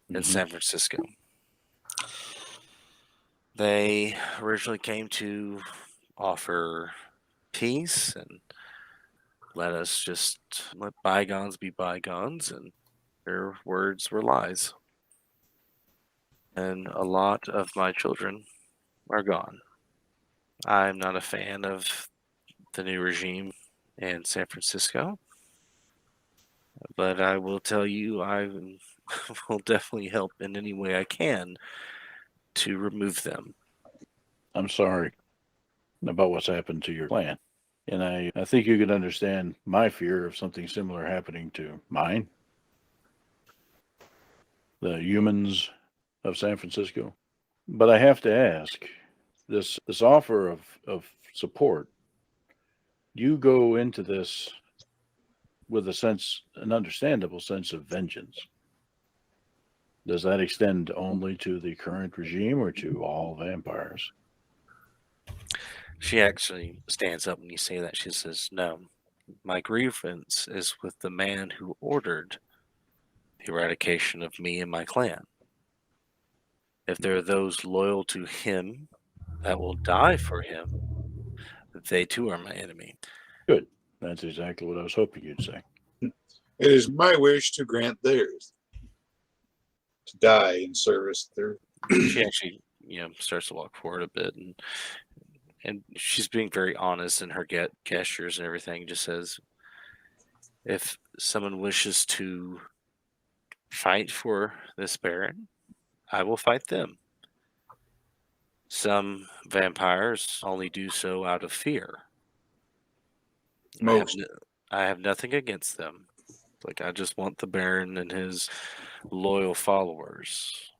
in San Francisco. They originally came to offer peace and let us just let bygones be bygones, and their words were lies. And a lot of my children are gone. I'm not a fan of the new regime in San Francisco, but I will tell you, I will definitely help in any way I can to remove them." I'm sorry about what's happened to your clan. And I think you can understand my fear of something similar happening to mine, the humans of San Francisco. But I have to ask, this offer of support, you go into this with an understandable sense of vengeance. Does that extend only to the current regime or to all vampires? She actually stands up when you say that. She says, "No, my grievance is with the man who ordered the eradication of me and my clan. If there are those loyal to him that will die for him, they too are my enemy." Good. That's exactly what I was hoping you'd say. It is my wish to grant theirs. To die in service there. She actually, starts to walk forward a bit, and she's being very honest in her gestures and everything. Just says, "If someone wishes to fight for this Baron, I will fight them. Some vampires only do so out of fear. Most. I have nothing against them. Like, I just want the Baron and his loyal followers."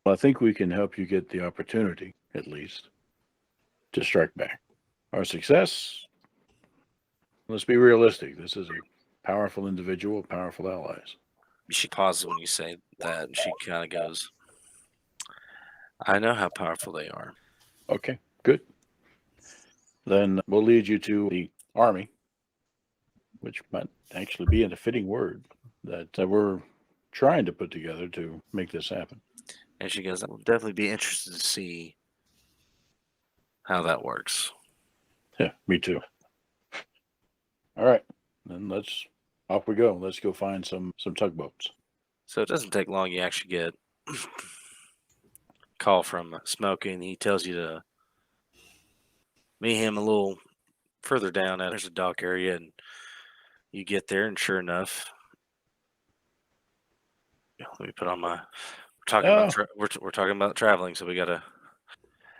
Well, I think we can help you get the opportunity, at least, to strike back. Our success, let's be realistic. This is a powerful individual, powerful allies. She pauses when you say that, and she kind of goes, "I know how powerful they are." Okay, good. Then we'll lead you to the army, which might actually be a fitting word that we're trying to put together to make this happen. And she goes, "I will definitely be interested to see how that works." Yeah, me too. All right, then off we go. Let's go find some tugboats. So it doesn't take long. You actually get a call from Smokey, and he tells you to meet him a little further down. There's a dock area, and you get there, and sure enough, let me put on my. We're talking about traveling, so we gotta.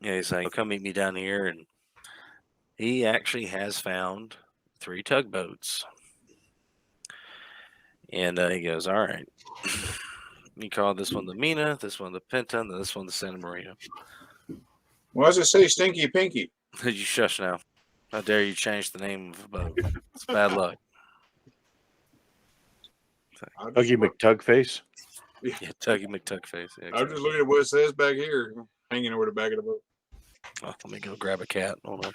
Yeah, he's like, come meet me down here. And he actually has found 3 tugboats. And he goes, all right. You call this one the Mina, this one the Pinta, and this one the Santa Maria. Why does it say Stinky Pinky? You shush now. How dare you change the name of a boat? It's bad luck. Huggy McTugface. Yeah, Tuggy McTuckface. Yeah, I'm just looking at what it says back here, hanging over the back of the boat. Oh, let me go grab a cat. Hold on.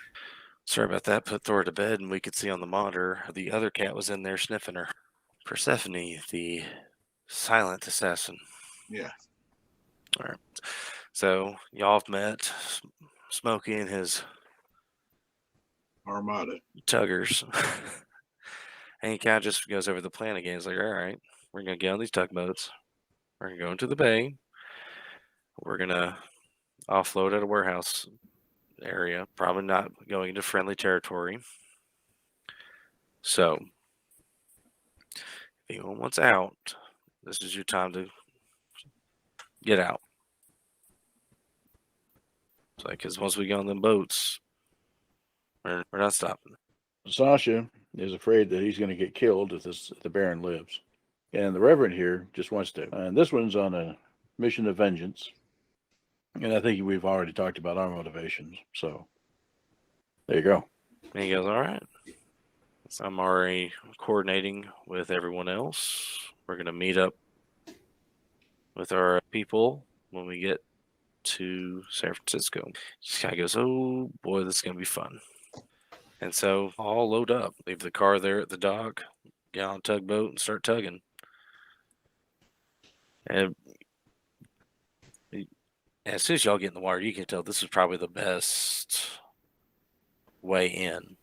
Sorry about that. Put Thor to bed, and we could see on the monitor the other cat was in there sniffing her. Persephone, the silent assassin. Yeah. All right. So y'all have met Smokey and his Armada. tuggers. And he kind of just goes over the plan again. He's like, all right, we're going to get on these tugboats. We're going to go into the bay. We're going to offload at a warehouse area, probably not going into friendly territory. So, if anyone wants out, this is your time to get out. It's like, because once we get on them boats, we're not stopping. Sasha is afraid that he's going to get killed if the Baron lives. And the Reverend here just wants to. And this one's on a mission of vengeance. And I think we've already talked about our motivations. So there you go. And he goes, all right. So I'm already coordinating with everyone else. We're going to meet up with our people when we get to San Francisco. Just kind of goes, oh boy, this is going to be fun. And so I'll load up, leave the car there at the dock, get on a tugboat and start tugging. And as soon as y'all get in the water, you can tell this is probably the best way in.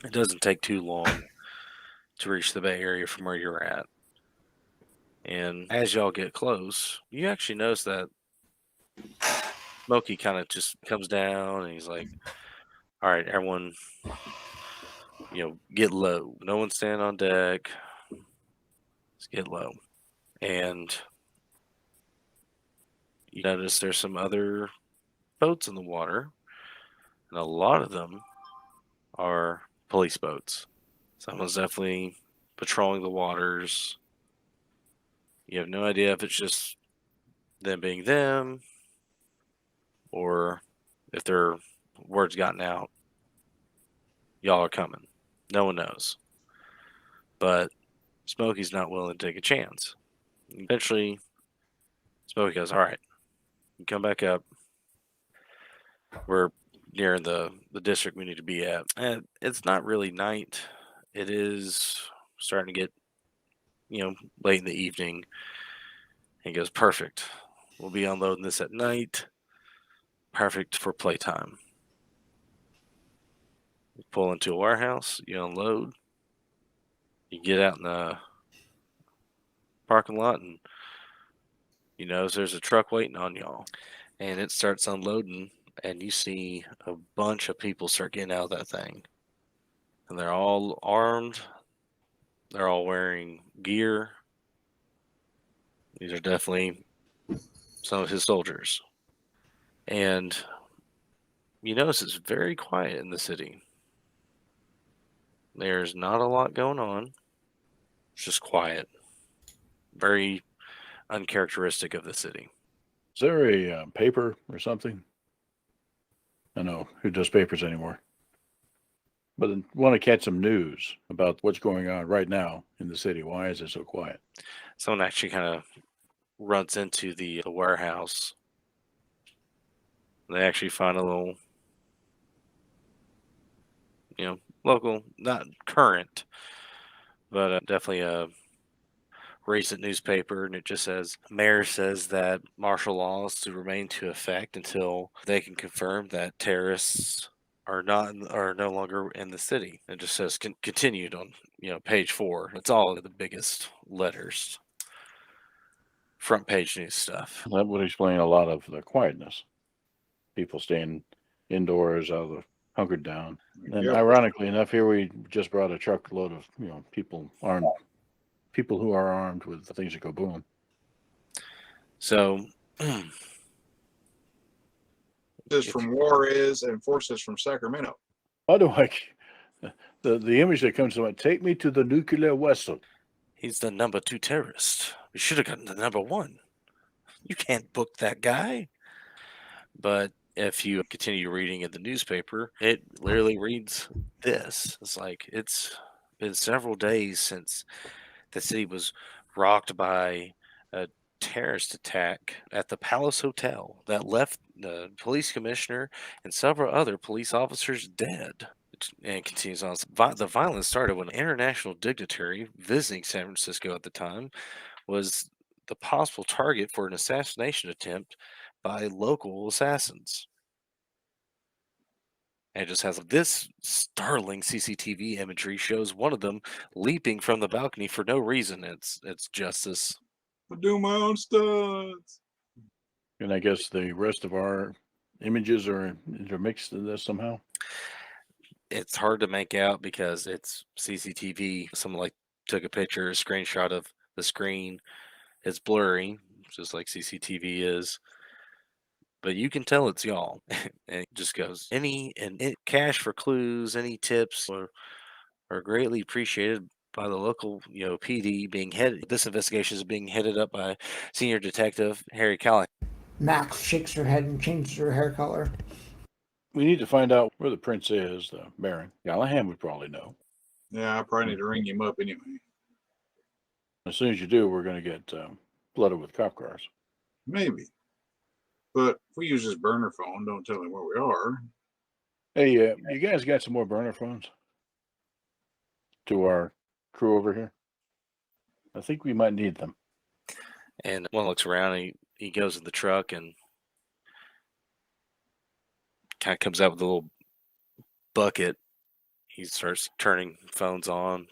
It doesn't take too long to reach the Bay Area from where you're at. And as y'all get close, you actually notice that Smokey kind of just comes down and he's like, all right, everyone, get low. No one stand on deck. Just get low. And you notice there's some other boats in the water, and a lot of them are police boats. Someone's definitely patrolling the waters. You have no idea if it's just them being them or if their word's gotten out. Y'all are coming. No one knows. But Smokey's not willing to take a chance. Eventually, Smokey goes, all right, you come back up. We're near the district we need to be at. And it's not really night. It is starting to get, late in the evening. He goes, perfect. We'll be unloading this at night. Perfect for playtime. You pull into a warehouse, you unload. You get out in the parking lot and you notice there's a truck waiting on y'all. And it starts unloading and you see a bunch of people start getting out of that thing. And they're all armed. They're all wearing gear. These are definitely some of his soldiers. And you notice it's very quiet in the city. There's not a lot going on. It's just quiet. Very uncharacteristic of the city. Is there a paper or something? I don't know who does papers anymore. But I want to catch some news about what's going on right now in the city. Why is it so quiet? Someone actually kind of runs into the warehouse. They actually find a little, local, not current, but definitely a recent newspaper, and it just says, Mayor says that martial law is to remain to effect until they can confirm that terrorists are no longer in the city. It just says continued on page 4. It's all the biggest letters, front page news stuff. That would explain a lot of the quietness. People staying indoors, hunkered down. And Yep. ironically enough, here we just brought a truckload of people armed. People who are armed with things that go boom. So This from Juarez and forces from Sacramento. How do I? The image that comes to mind, take me to the nuclear vessel. He's the number 2 terrorist. We should have gotten the number 1. You can't book that guy. But if you continue reading in the newspaper, it literally reads this. It's like, it's been several days since the city was rocked by a terrorist attack at the Palace Hotel that left the police commissioner and several other police officers dead. And continues on. The violence started when an international dignitary visiting San Francisco at the time was the possible target for an assassination attempt by local assassins. And it just has this startling CCTV imagery shows one of them leaping from the balcony for no reason. It's justice. I do my own stunts. And I guess the rest of our images are intermixed in this somehow. It's hard to make out because it's CCTV. Someone like took a picture, a screenshot of the screen. It's blurry, just like CCTV is. But you can tell it's y'all. And it just goes, cash for clues, any tips are greatly appreciated by the local, PD being headed. This investigation is being headed up by Senior Detective Harry Callahan. Max shakes her head and changes her hair color. We need to find out where the prince is, the Baron. Callahan would probably know. Yeah, I probably need to ring him up anyway. As soon as you do, we're going to get flooded with cop cars. Maybe. But if we use his burner phone, don't tell him where we are. Hey, you guys got some more burner phones? To our crew over here? I think we might need them. And one looks around and he goes in the truck and kind of comes out with a little bucket. He starts turning phones on.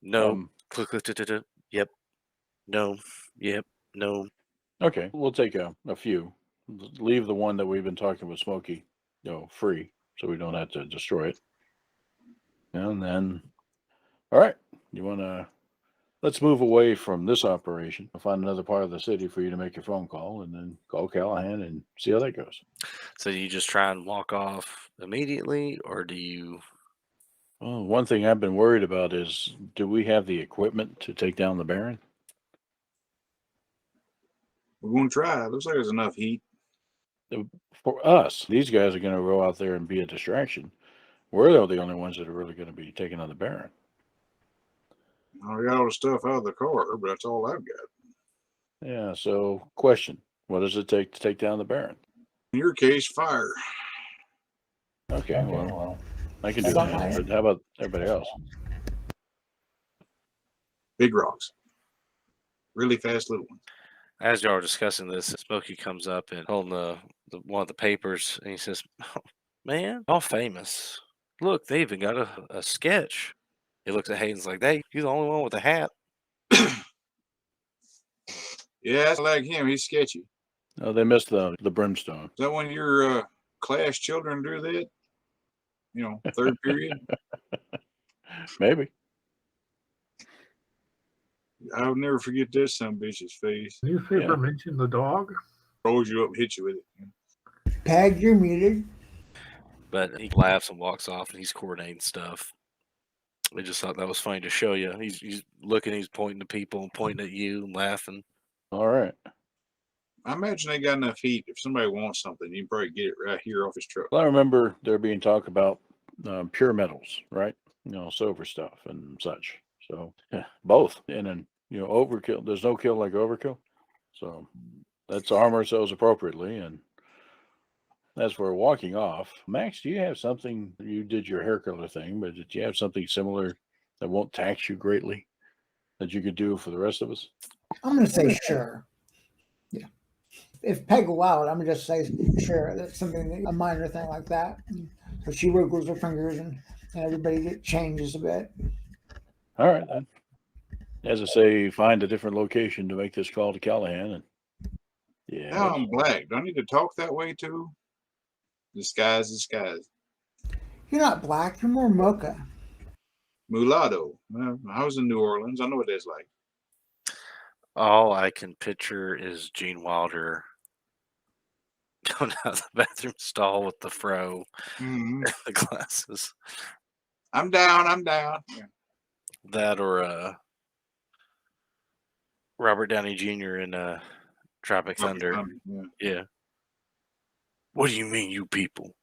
No. Click. Yep. No. Yep. No. Okay, we'll take a few. Leave the one that we've been talking with Smokey, free, so we don't have to destroy it. And then, all right, let's move away from this operation. I'll find another part of the city for you to make your phone call, and then call Callahan and see how that goes. So you just try and walk off immediately, or do you? Well, one thing I've been worried about is, do we have the equipment to take down the Baron? We're going to try. Looks like there's enough heat. For us, these guys are going to go out there and be a distraction. We're the only ones that are really going to be taking on the Baron. I got all the stuff out of the car, but that's all I've got. Yeah, so question, what does it take to take down the Baron? In your case, fire. Okay, well, I can do that, but how about everybody else? Big rocks. Really fast little ones. As y'all are discussing this, Smokey comes up and holding the one of the papers, and he says, oh, "Man, all famous. Look, they even got a sketch." He looks at Hayden's like, "Hey, he's the only one with a hat." Yeah, that's like him. He's sketchy. Oh, they missed the brimstone. Is that when your class children do that? Third period? Maybe. I'll never forget this son of a bitch's face. Newspaper mentioned the dog. Rolls you up, hits you with it. Pegg, you're muted. But he laughs and walks off, and he's coordinating stuff. I just thought that was funny to show you. He's looking, he's pointing to people, and pointing at you, and laughing. All right. I imagine they got enough heat. If somebody wants something, you can probably get it right here off his truck. Well, I remember there being talk about pure metals, right? Silver stuff and such. So both. And then, overkill. There's no kill like overkill. So let's arm ourselves appropriately. And as for walking off, Max, do you have something? You did your hair color thing, but did you have something similar that won't tax you greatly that you could do for the rest of us? I'm going to say sure. Yeah. If Peg allowed, I'm going to just say sure. That's something, a minor thing like that. So she wiggles her fingers and everybody changes a bit. All right, then. As I say, find a different location to make this call to Callahan. And Now I'm black. Do I need to talk that way too? Disguise. You're not black. You're more mocha. Mulatto. Well, I was in New Orleans. I know what that's like. All I can picture is Gene Wilder Going out the bathroom stall with the fro, Mhm. the glasses. I'm down. I'm down. Yeah. That or Robert Downey Jr. in Tropic Thunder. Yeah. Yeah. What do you mean, you people?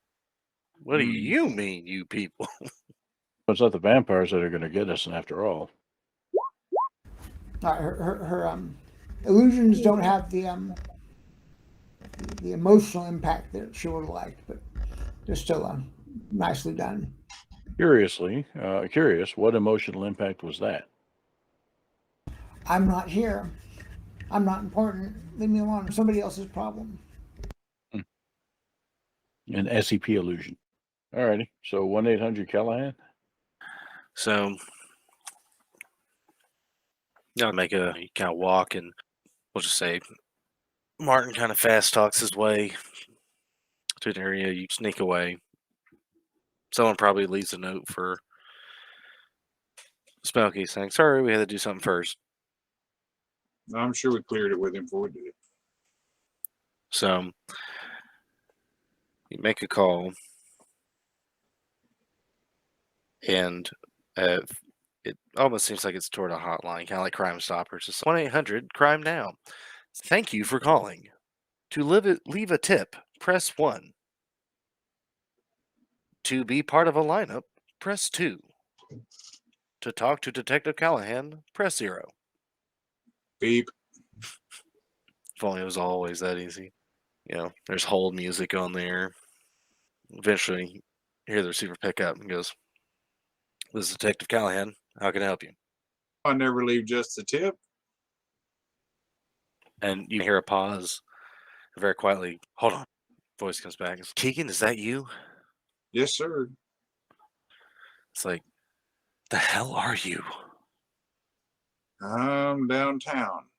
What do you mean, you people? It's not the vampires that are going to get us, after all. Her illusions don't have the emotional impact that she would have liked, but they're still nicely done. Curious, what emotional impact was that? I'm not here. I'm not important. Leave me alone. Somebody else's problem. An SCP illusion. Alrighty. So 1-800-Callahan? So, you kind of walk, and we'll just say Martin kind of fast talks his way to an area. You sneak away. Someone probably leaves a note for Smokey saying, "Sorry, we had to do something first." I'm sure we cleared it with him before we did it. So you make a call, and it almost seems like it's toward a hotline, kind of like Crime Stoppers. It's 1-800-CRIME NOW. Thank you for calling. To leave a tip, press 1. To be part of a lineup, press 2. To talk to Detective Callahan, press 0. Beep. If only it was always that easy. You know, there's hold music on there. Eventually, you hear the receiver pick up and goes, "This is Detective Callahan. How can I help you?" I never leave just a tip. And you hear a pause. Very quietly, "Hold on." Voice comes back. It's, "Keegan, is that you?" Yes, sir. It's like, "The hell are you?" I'm downtown.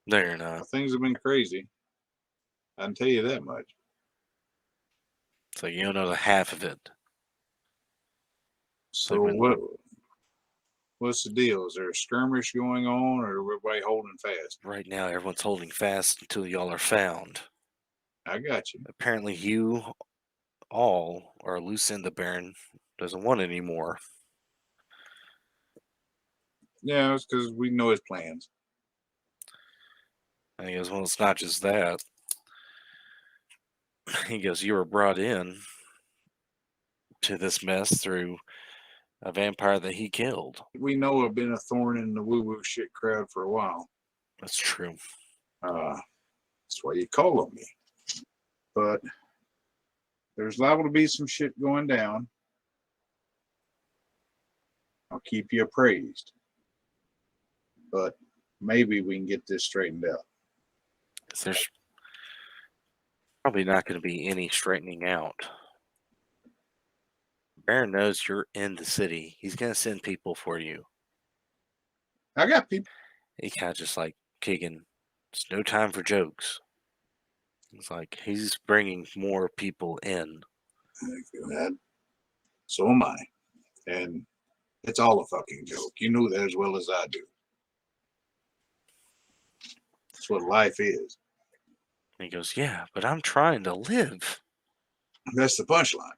No, you're not. Things have been crazy. I can tell you that much. It's like, you don't know the half of it. So what's the deal? Is there a skirmish going on, or everybody holding fast? Right now, everyone's holding fast until y'all are found. I got you. Apparently, you all are loose in the Baron doesn't want anymore. Yeah, it's because we know his plans. And he goes, "Well, it's not just that." He goes, "You were brought in to this mess through a vampire that he killed." We know I've been a thorn in the woo-woo shit crowd for a while. That's true. That's why you call on me. But there's liable to be some shit going down. I'll keep you appraised. But maybe we can get this straightened out. There's probably not going to be any straightening out. Baron knows you're in the city. He's going to send people for you. I got people. He kind of just like, "Keegan, it's no time for jokes." It's like he's bringing more people in. So am I. And it's all a fucking joke. You know that as well as I do. That's what life is. And he goes, "Yeah, but I'm trying to live." That's the punchline.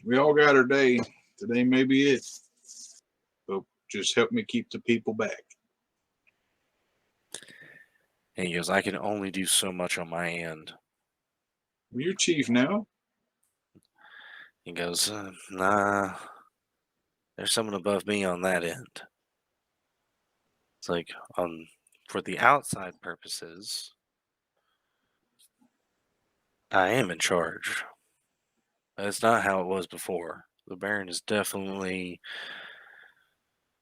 We all got our day. Today may be it. So just help me keep the people back. And he goes, "I can only do so much on my end." Well, you're chief now. He goes, "Nah, there's someone above me on that end." It's like, for the outside purposes, I am in charge. That's not how it was before. The Baron is definitely,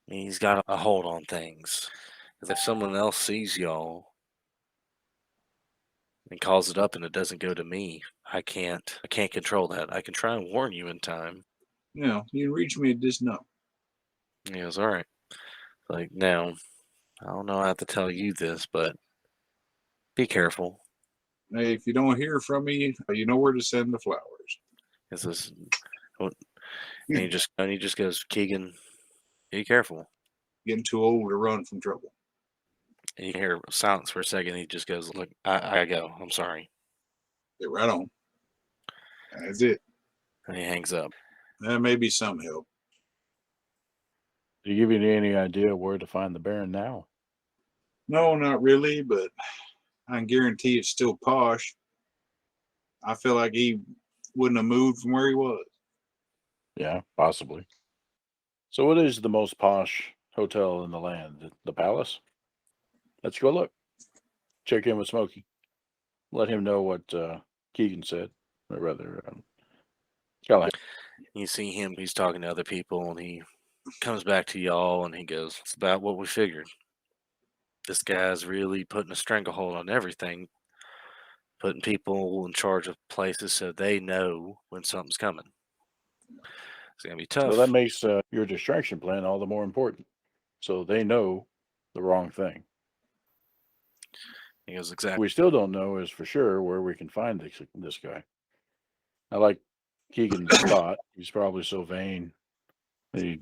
he's got a hold on things. If someone else sees y'all and calls it up and it doesn't go to me, I can't control that. I can try and warn you in time. You know, you can reach me at this number. He goes, "All right." Like, now, I don't know how to tell you this, but be careful. Hey, if you don't hear from me, you know where to send the flowers. This is, and he just goes, "Keegan, be careful." Getting too old to run from trouble. And you hear silence for a second. He just goes, "Look, I go. I'm sorry." Get right on. That's it. And he hangs up. That may be some help. Do you give you any idea where to find the Baron now? No, not really, but I can guarantee it's still posh. I feel like he wouldn't have moved from where he was. Yeah, possibly. So what is the most posh hotel in the land? The Palace? Let's go look. Check in with Smokey. Let him know what Keegan said. Or rather, Callahan. You see him. He's talking to other people, and he comes back to y'all, and he goes, "It's about what we figured. This guy's really putting a stranglehold on everything, putting people in charge of places so they know when something's coming. It's gonna be tough." Well, that makes your distraction plan all the more important. So they know the wrong thing. He goes, "Exactly." We still don't know is for sure where we can find this guy. I like Keegan's thought. He's probably so vain. He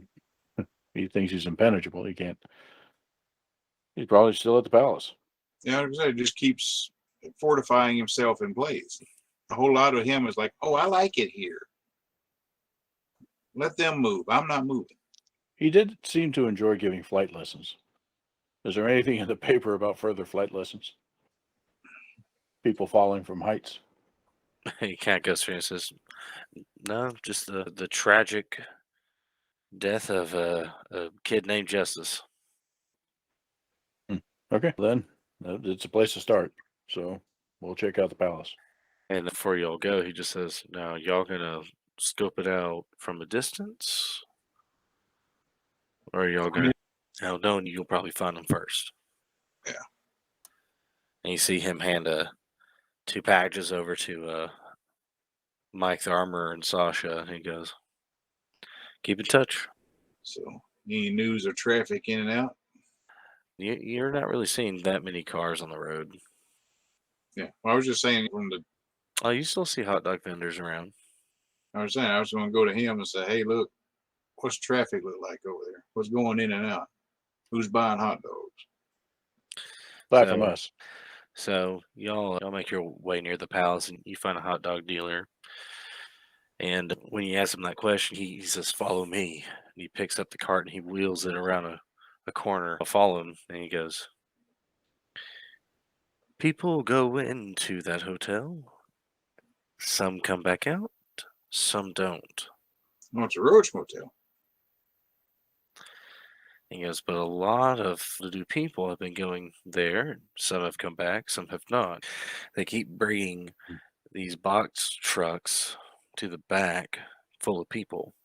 thinks he's impenetrable. He can't. He's probably still at the palace. Yeah, like I said, just keeps fortifying himself in place. A whole lot of him is like, "Oh, I like it here. Let them move. I'm not moving." He did seem to enjoy giving flight lessons. Is there anything in the paper about further flight lessons? People falling from heights? He kind of goes through and says, "No, just the tragic death of a kid named Justice." Okay, then it's a place to start. So we'll check out the palace. And before y'all go, he just says, "Now, y'all gonna scope it out from a distance? Or are y'all gonna, now knowing you'll probably find them first?" Yeah. And you see him hand 2 packages over to Mike the armorer and Sasha, and he goes, "Keep in touch." So, any news of traffic in and out? You're not really seeing that many cars on the road. Yeah. Well, I was just saying from the. Oh, you still see hot dog vendors around. I was saying I was going to go to him and say, "Hey, look, what's traffic look like over there? What's going in and out? Who's buying hot dogs?" Bye from us. So y'all make your way near the palace, and you find a hot dog dealer. And when you ask him that question, he says, "Follow me." And he picks up the cart and he wheels it around a corner. I'll follow him, and he goes, "People go into that hotel. Some come back out, some don't." No, it's a Roach Motel. He goes, "But a lot of voodoo people have been going there. Some have come back, some have not. They keep bringing these box trucks to the back full of people."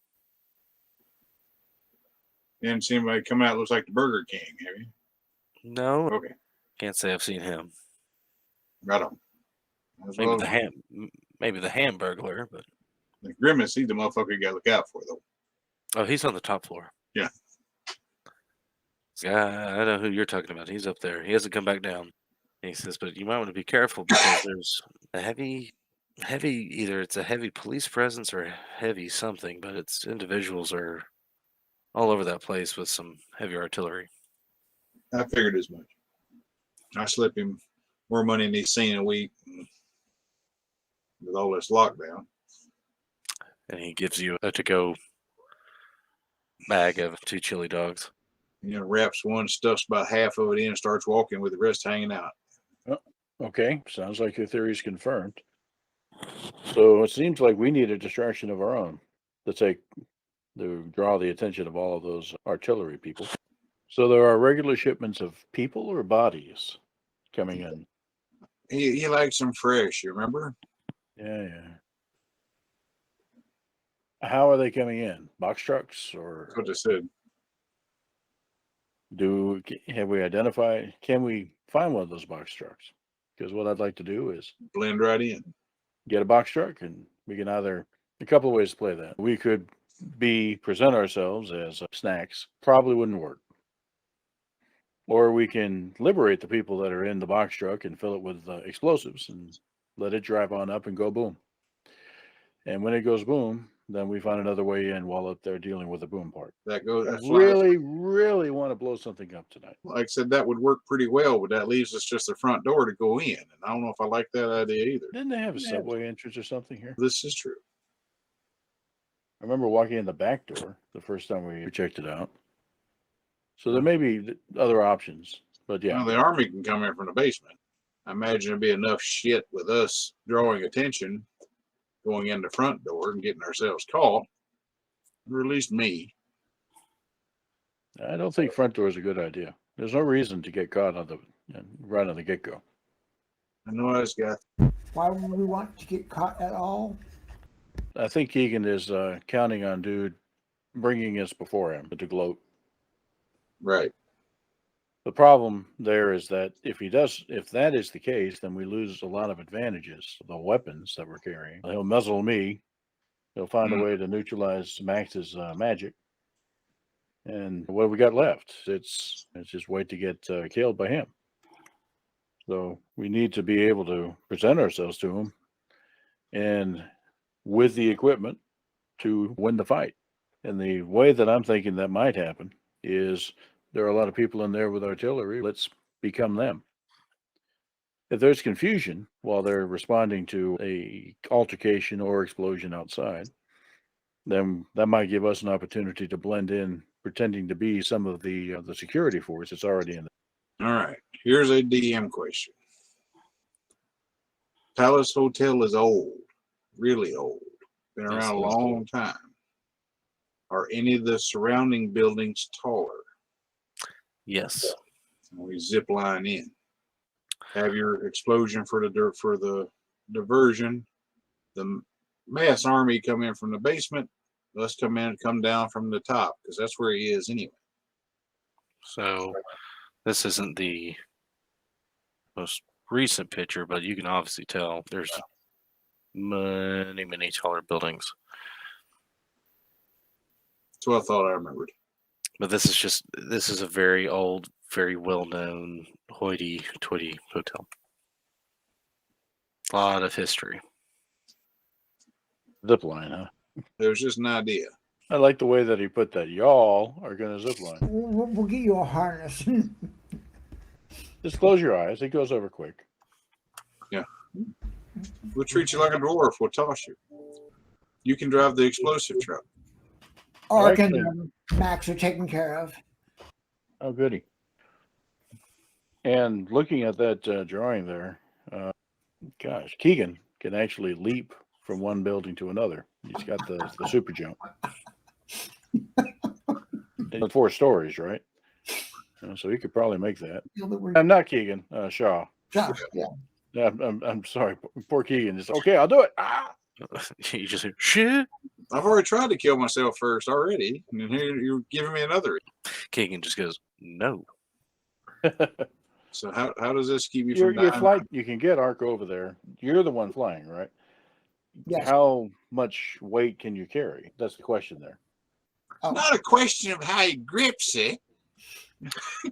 You haven't seen anybody come out looks like the Burger King, have you? No, Okay, can't say I've seen him. right on. As Maybe well, maybe the Hamburglar, but the Grimace, he's the motherfucker you got to look out for, though. oh, he's on the top floor. Yeah. I know who you're talking about. He's up there. He hasn't come back down. And he says, "But you might want to be careful because there's a heavy, either it's a heavy police presence or heavy something, but it's individuals are all over that place with some heavy artillery." I figured as much. I slip him more money than he's seen in a week with all this lockdown. And he gives you a to-go bag of 2 chili dogs. You know, wraps one, stuffs about half of it in, and starts walking with the rest hanging out. Okay, sounds like your theory's confirmed. So it seems like we need a distraction of our own to draw the attention of all of those artillery people. So there are regular shipments of people or bodies coming in. He likes them fresh, you remember? Yeah. How are they coming in? Box trucks or That's what they said. have we identified? Can we find one of those box trucks? Because what I'd like to do is Blend right in. get a box truck, and we can a couple of ways to play that. We could present ourselves as snacks. Probably wouldn't work. Or we can liberate the people that are in the box truck and fill it with explosives and let it drive on up and go boom. And when it goes boom, then we find another way in while up there dealing with the boom part. That goes. I That flies. really want to blow something up tonight. Like I said, that would work pretty well, but that leaves us just the front door to go in, and I don't know if I like that idea either. Didn't they have a subway entrance or something here? This is true. I remember walking in the back door the first time we checked it out. So there may be other options, but yeah. Well, the army can come in from the basement. I imagine there'd be enough shit with us drawing attention, going in the front door and getting ourselves caught, or at least me. I don't think front door is a good idea. There's no reason to get caught right on the get-go. I know I just got. Why would we want to get caught at all? I think Keegan is counting on dude bringing us before him to gloat. Right. The problem there is that if that is the case, then we lose a lot of advantages. The weapons that we're carrying. He'll muzzle me. He'll find a way to neutralize Max's magic. And what have we got left? It's just wait to get killed by him. So we need to be able to present ourselves to him and with the equipment to win the fight. And the way that I'm thinking that might happen is there are a lot of people in there with artillery. Let's become them. If there's confusion while they're responding to a altercation or explosion outside, then that might give us an opportunity to blend in, pretending to be some of the security force that's already in there. All right. Here's a DM question. Palace Hotel is old, really old. Been around a long time. Are any of the surrounding buildings taller? Yes. We zip line in. Have your explosion for the diversion. The mass army come in from the basement. Let's come down from the top because that's where he is anyway. So this isn't the most recent picture, but you can obviously tell there's many taller buildings. That's what I thought I remembered. But this is a very old, very well-known hoity-toity hotel. A lot of history. Zip line, huh? It was just an idea. I like the way that he put that. Y'all are going to zip line. We'll get you a harness. Just close your eyes. It goes over quick. Yeah. We'll treat you like a dwarf. We'll toss you. You can drive the explosive truck. Ark and Max are taken care of. Oh, goody. And looking at that drawing there, gosh, Keegan can actually leap from one building to another. He's got the super jump. It's 4 stories, right? So he could probably make that. I'm not Keegan, Shaw. Shaw, yeah. I'm sorry. Poor Keegan. Just okay, I'll do it. Ah! You just say, shit. I've already tried to kill myself first already, and here you're giving me another. Keegan just goes, no. So how does this keep you your from dying? flight? You can get Ark over there. You're the one flying, right? Yes. How much weight can you carry? That's the question there. It's not a question of how he grips it.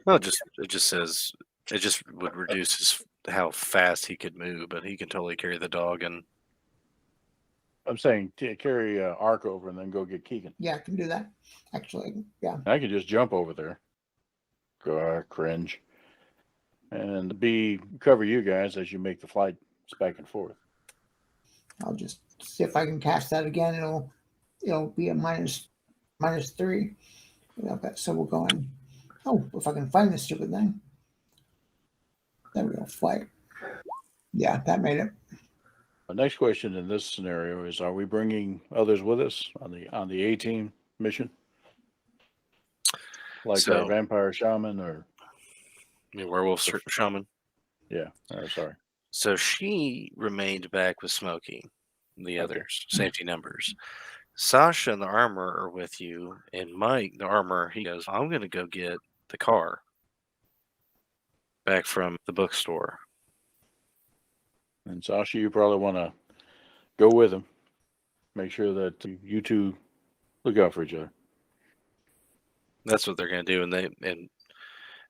Well, it just says it just would reduce how fast he could move, but he can totally carry the dog. And I'm saying carry Ark over and then go get Keegan. Yeah, I can do that. Actually, yeah. I could just jump over there. Go cringe. And cover you guys as you make the flights back and forth. I'll just see if I can cast that again. It'll be a -3. Okay, so we'll go in. Oh, if I can find this stupid thing. There we go. Flight. Yeah, that made it. The next question in this scenario is: are we bringing others with us on the A-team mission, like our vampire shaman or werewolf shaman? Yeah. Sorry. So she remained back with Smokey, the others, safety numbers. Sasha and the armor are with you, and Mike, the armor, he goes, I'm going to go get the car back from the bookstore. And Sasha, you probably want to go with him. Make sure that you two look out for each other. That's what they're going to do. And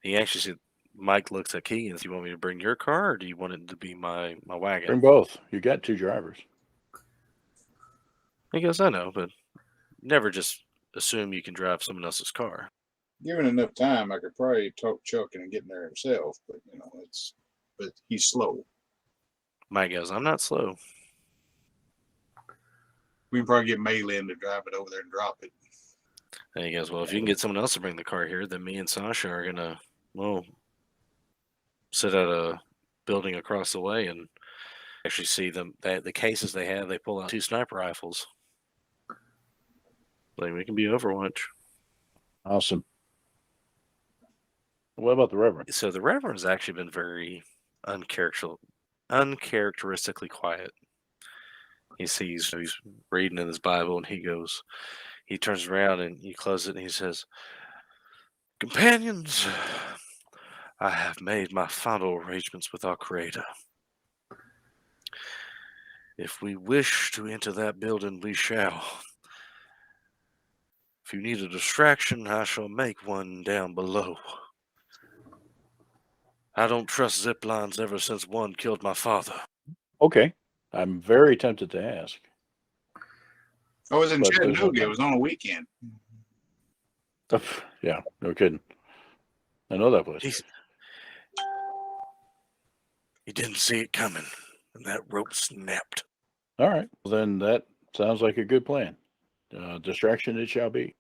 he actually said, Mike looks at Keegan. Do you want me to bring your car, or do you want it to be my wagon? Bring both. You got 2 drivers. He goes, I know, but never just assume you can drive someone else's car. Given enough time, I could probably talk Chuck into getting there himself, but but he's slow. Mike goes, I'm not slow. We can probably get Maylin to drive it over there and drop it. And he goes, well, if you can get someone else to bring the car here, then me and Sasha are gonna, well, sit at a building across the way and actually see them. The cases they have, they pull out 2 sniper rifles. Like, we can be Overwatch. Awesome. What about the Reverend? So the Reverend's actually been very uncharacteristically quiet. He's reading in his Bible, and he turns around and he closes it and he says, companions, I have made my final arrangements with our Creator. If we wish to enter that building, we shall. If you need a distraction, I shall make one down below. I don't trust zip lines ever since one killed my father. Okay. I'm very tempted to ask. I was in But there's Chattanooga. no- It was on a weekend. Yeah, no kidding. I know that place. He didn't see it coming, and that rope snapped. All right. Well, then that sounds like a good plan. Distraction it shall be.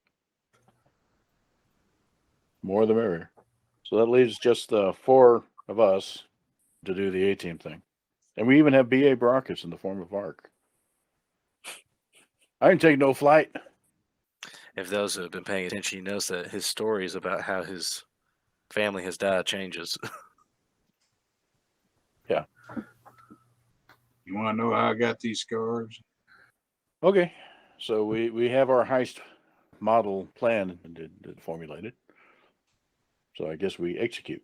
More the merrier. So that leaves just 4 of us to do the A-team thing. And we even have B.A. Baracus in the form of Ark. I can take no flight. If those who have been paying attention, you notice that his stories about how his family has died changes. You want to know how I got these scars? Okay. So we have our heist model plan formulated. So I guess we execute.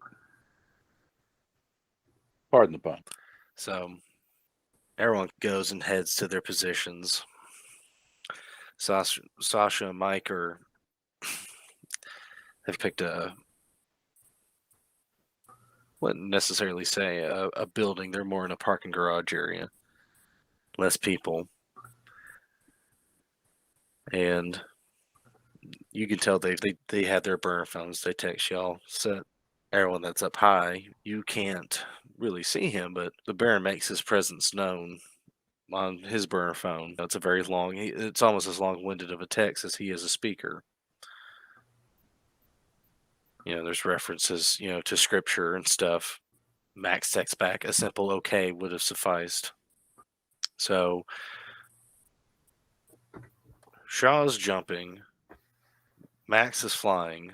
Pardon the pun. So everyone goes and heads to their positions. Sasha and Mike have picked wouldn't necessarily say a building. They're more in a parking garage area. Less people. And you can tell they have their burner phones. They text y'all. Set everyone that's up high. You can't really see him, but the Baron makes his presence known on his burner phone. It's a very long. It's almost as long-winded of a text as he is a speaker. There's references, to scripture and stuff. Max texts back, a simple okay would have sufficed. So Shaw's jumping, Max is flying,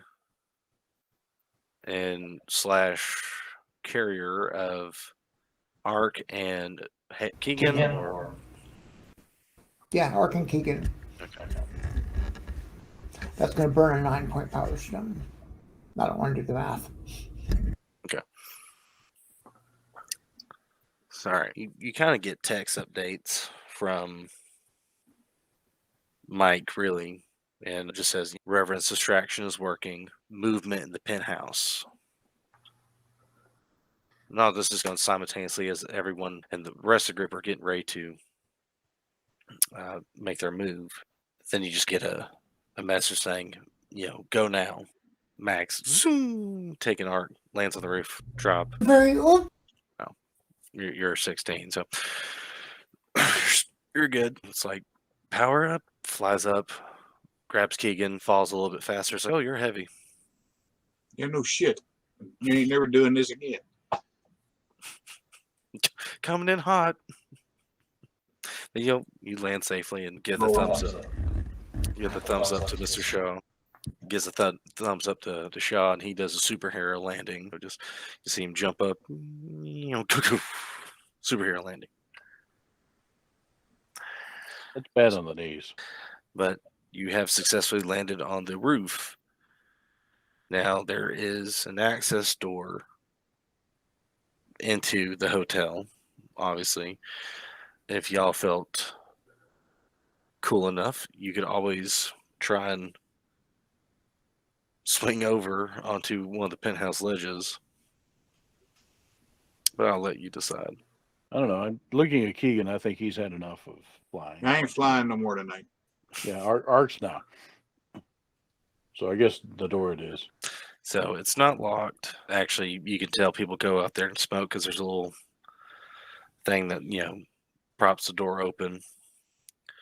and / carrier of Ark and Keegan or Yeah, Ark and Keegan. okay. That's going to burn a 9-point power stone. I don't want to do the math. Okay. Sorry, you kind of get text updates from Mike, really, and it just says Reverend's distraction is working. Movement in the penthouse. No, this is going simultaneously as everyone and the rest of the group are getting ready to make their move. Then you just get a message saying, go now. Max, zoom, taking Ark, lands on the roof, drop. Very old. You're 16, so you're good. It's like power up, flies up, grabs Keegan, falls a little bit faster. It's like, oh, you're heavy. Yeah, no shit. You ain't never doing this again. Coming in hot. You land safely and give the thumbs up. Give the thumbs up to Mr. Shaw. Gives a thumbs up to Shaw, and he does a superhero landing. You see him jump up. Superhero landing. It's bad on the knees. But you have successfully landed on the roof. Now there is an access door into the hotel, obviously. If y'all felt cool enough, you could always try and swing over onto one of the penthouse ledges. But I'll let you decide. I don't know. I'm looking at Keegan. I think he's had enough of flying. I ain't flying no more tonight. Yeah, Art's now. So I guess the door it is. So it's not locked. Actually, you can tell people go out there and smoke because there's a little thing that, props the door open.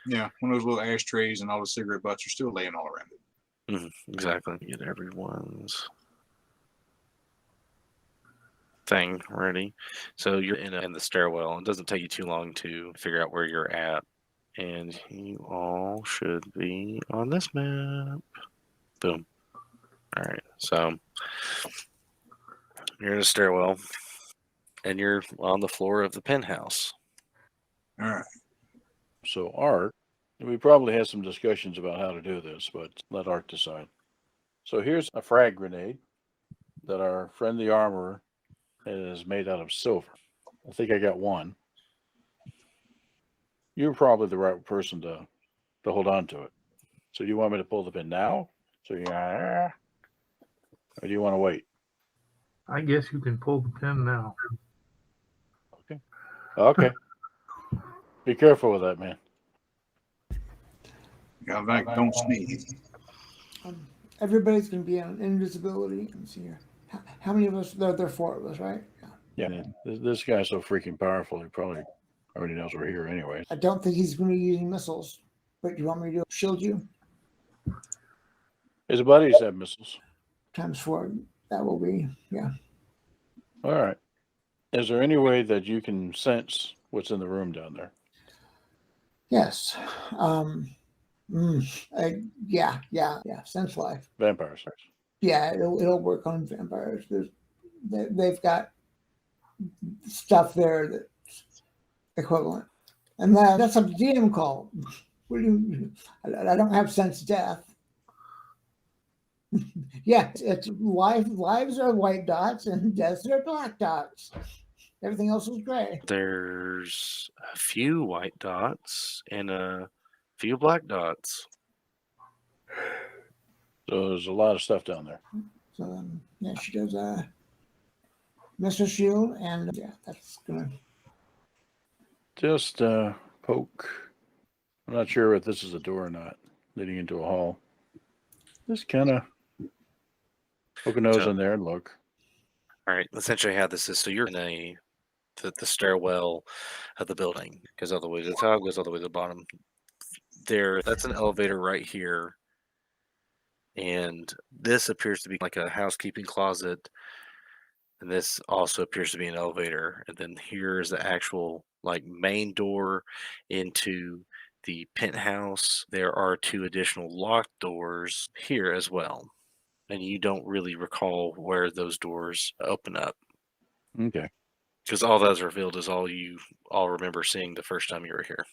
Yeah, one of those little ashtrays and all the cigarette butts are still laying all around it. Exactly. Get everyone's thing ready. So you're in the stairwell. It doesn't take you too long to figure out where you're at. And you all should be on this map. Boom. All right. So you're in a stairwell and you're on the floor of the penthouse. All right. So Art, we probably had some discussions about how to do this, but let Art decide. So here's a frag grenade that our friend the armorer is made out of silver. I think I got one. You're probably the right person to hold on to it. So do you want me to pull the pin now? So or do you want to wait? I guess you can pull the pin now. Okay. Be careful with that, man. Yeah, like, don't sneeze. Everybody's going to be on invisibility. Let's see here. How many of us? There are 4 of us, right? Yeah. This guy's so freaking powerful. He probably already knows we're here anyway. I don't think he's going to be using missiles. But do you want me to shield you? His buddies have missiles. Times 4. That will be, yeah. All right. Is there any way that you can sense what's in the room down there? Yes. Yeah. Sense life. Vampires. Yeah, it'll work on vampires. They've got stuff there that's equivalent, and that's a DM call. What do you? I don't have sense death. Yeah, it's lives are white dots and deaths are black dots. Everything else is gray. There's a few white dots and a few black dots. So there's a lot of stuff down there. So yeah, she does Mr. Shield, and yeah, that's gonna Just poke. I'm not sure if this is a door or not, leading into a hall. Just kind of poke a nose in there and look. All right. Essentially, how this is, so you're in the stairwell of the building. Goes all the way to the top, goes all the way to the bottom. That's an elevator right here. And this appears to be like a housekeeping closet. And this also appears to be an elevator. And then here's the actual main door into the penthouse. There are 2 additional locked doors here as well. And you don't really recall where those doors open up. Okay. Because all that's revealed is all you all remember seeing the first time you were here.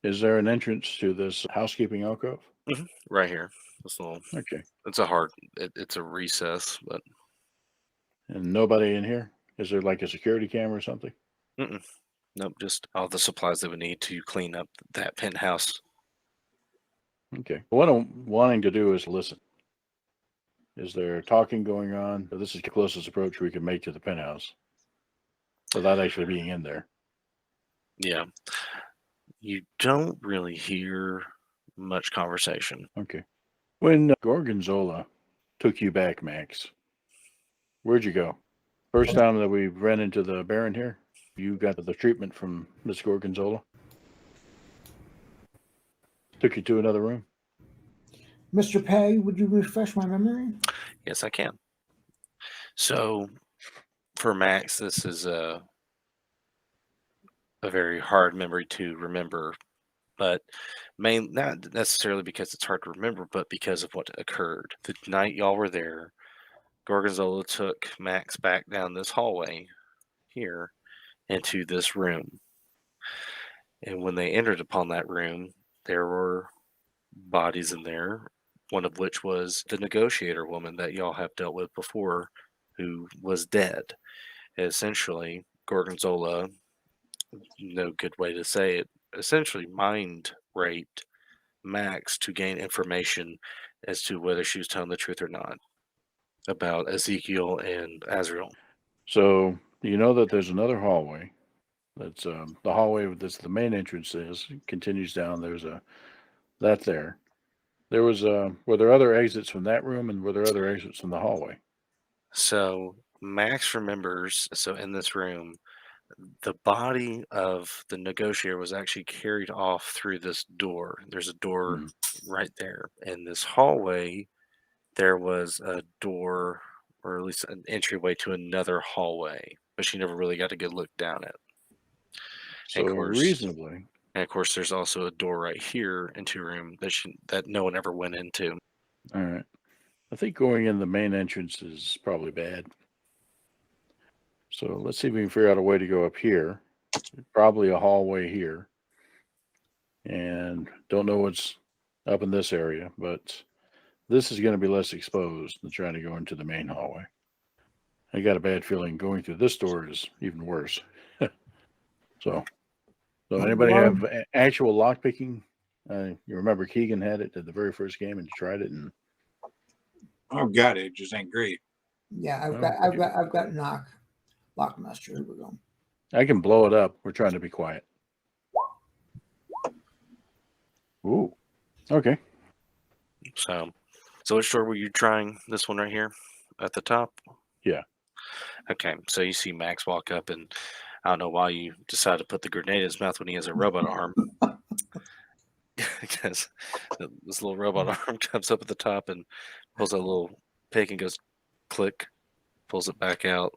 Is there an entrance to this housekeeping alcove? Right here. Okay. It's a recess, but. And nobody in here? Is there like a security camera or something? Nope, just all the supplies that we need to clean up that penthouse. Okay. What I'm wanting to do is listen. Is there talking going on? This is the closest approach we can make to the penthouse without actually being in there. Yeah. You don't really hear much conversation. Okay. When Gorgonzola took you back, Max, where'd you go? First time that we ran into the Baron here, you got the treatment from Miss Gorgonzola? Took you to another room? Mr. Pegg, would you refresh my memory? Yes, I can. So, for Max, this is a very hard memory to remember, but not necessarily because it's hard to remember, but because of what occurred. The night y'all were there, Gorgonzola took Max back down this hallway here into this room. And when they entered upon that room, there were bodies in there, one of which was the negotiator woman that y'all have dealt with before, who was dead. Essentially, Gorgonzola, no good way to say it, essentially mind raped Max to gain information as to whether she was telling the truth or not about Ezekiel and Azrael. So you know that there's another hallway That's the hallway. That's the main entrance is. It continues down. There's that there. There was were there other exits from that room, and were there other exits from the hallway? So Max remembers. So in this room, the body of the negotiator was actually carried off through this door. There's a door right there. In this hallway, there was a door, or at least an entryway to another hallway, but she never really got a good look down it. So And of course, reasonably, there's also a door right here into a room that no one ever went into. all right. I think going in the main entrance is probably bad. So let's see if we can figure out a way to go up here. Probably a hallway here. And don't know what's up in this area, but this is going to be less exposed than trying to go into the main hallway. I got a bad feeling going through this door is even worse. So anybody have actual lock picking? You remember Keegan had it at the very first game and tried it, and I've got it. It just ain't great. Yeah, I've got Lockmaster. Here we go. I can blow it up. We're trying to be quiet. Ooh. Okay. So which door were you trying? This one right here at the top? Yeah. Okay, so you see Max walk up, and I don't know why you decided to put the grenade in his mouth when he has a robot arm. Because this little robot arm comes up at the top and pulls a little pick and goes click, pulls it back out,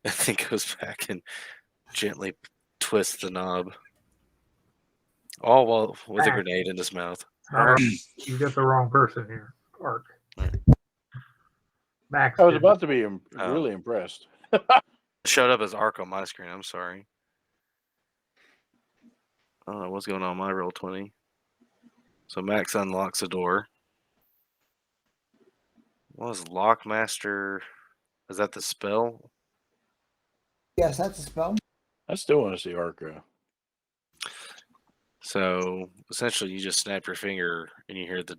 and then goes back and gently twists the knob. All while with a grenade in his mouth. All right, you got the wrong person here, Ark. Max. I was about to be really impressed. Showed up as Ark on my screen. I'm sorry. I don't know what's going on my roll 20. So Max unlocks the door. What was Lockmaster? Is that the spell? Yes, that's a spell. I still want to see Arca. So essentially, you just snap your finger and you hear the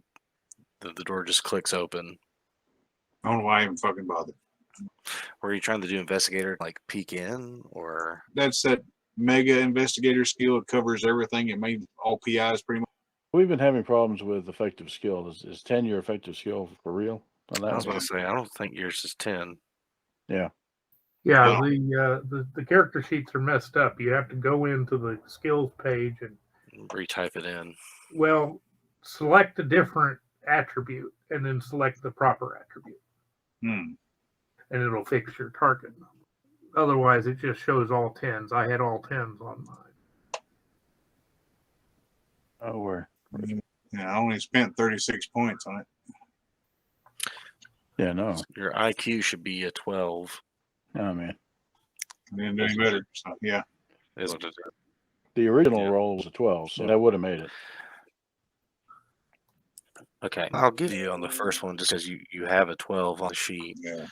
door just clicks open. I don't know why I even fucking bothered. Were you trying to do investigator, like peek in, or? That's that mega investigator skill. It covers everything. It made all PIs pretty much. We've been having problems with effective skill. Is 10 your effective skill for real on that I was one? going to say, I don't think yours is 10. Yeah. Yeah, the character sheets are messed up. You have to go into the skills page and Retype it in. well, select a different attribute and then select the proper attribute. And it'll fix your target. Otherwise, it just shows all 10s. I had all 10s on mine. Oh, where? Yeah, I only spent 36 points on it. Yeah, no. Your IQ should be a 12. Oh, man. I didn't do any better. So, yeah. Isn't it? The original roll was a 12, so that would have made it. Okay, I'll give you on the first one just because you have a 12 on the sheet. Yeah.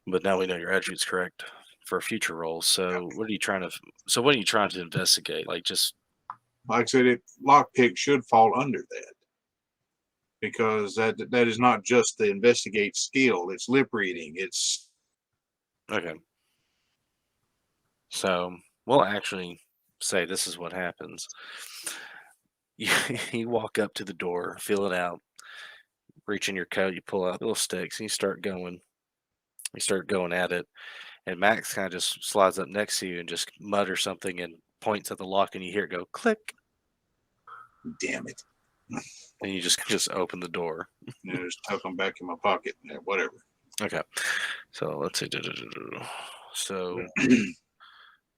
But now we know your attribute's correct for future rolls. So what are you trying to investigate? Like just Like I said, lockpick should fall under that. Because that is not just the investigate skill. It's lip reading. It's okay. So we'll actually say this is what happens. You walk up to the door, feel it out, reach in your coat, you pull out little sticks, and you start going. You start going at it, and Max kind of just slides up next to you and just mutters something and points at the lock, and you hear it go click. damn it. And you just open the door. You know, just tuck them back in my pocket. Yeah, whatever. Okay, so let's see. So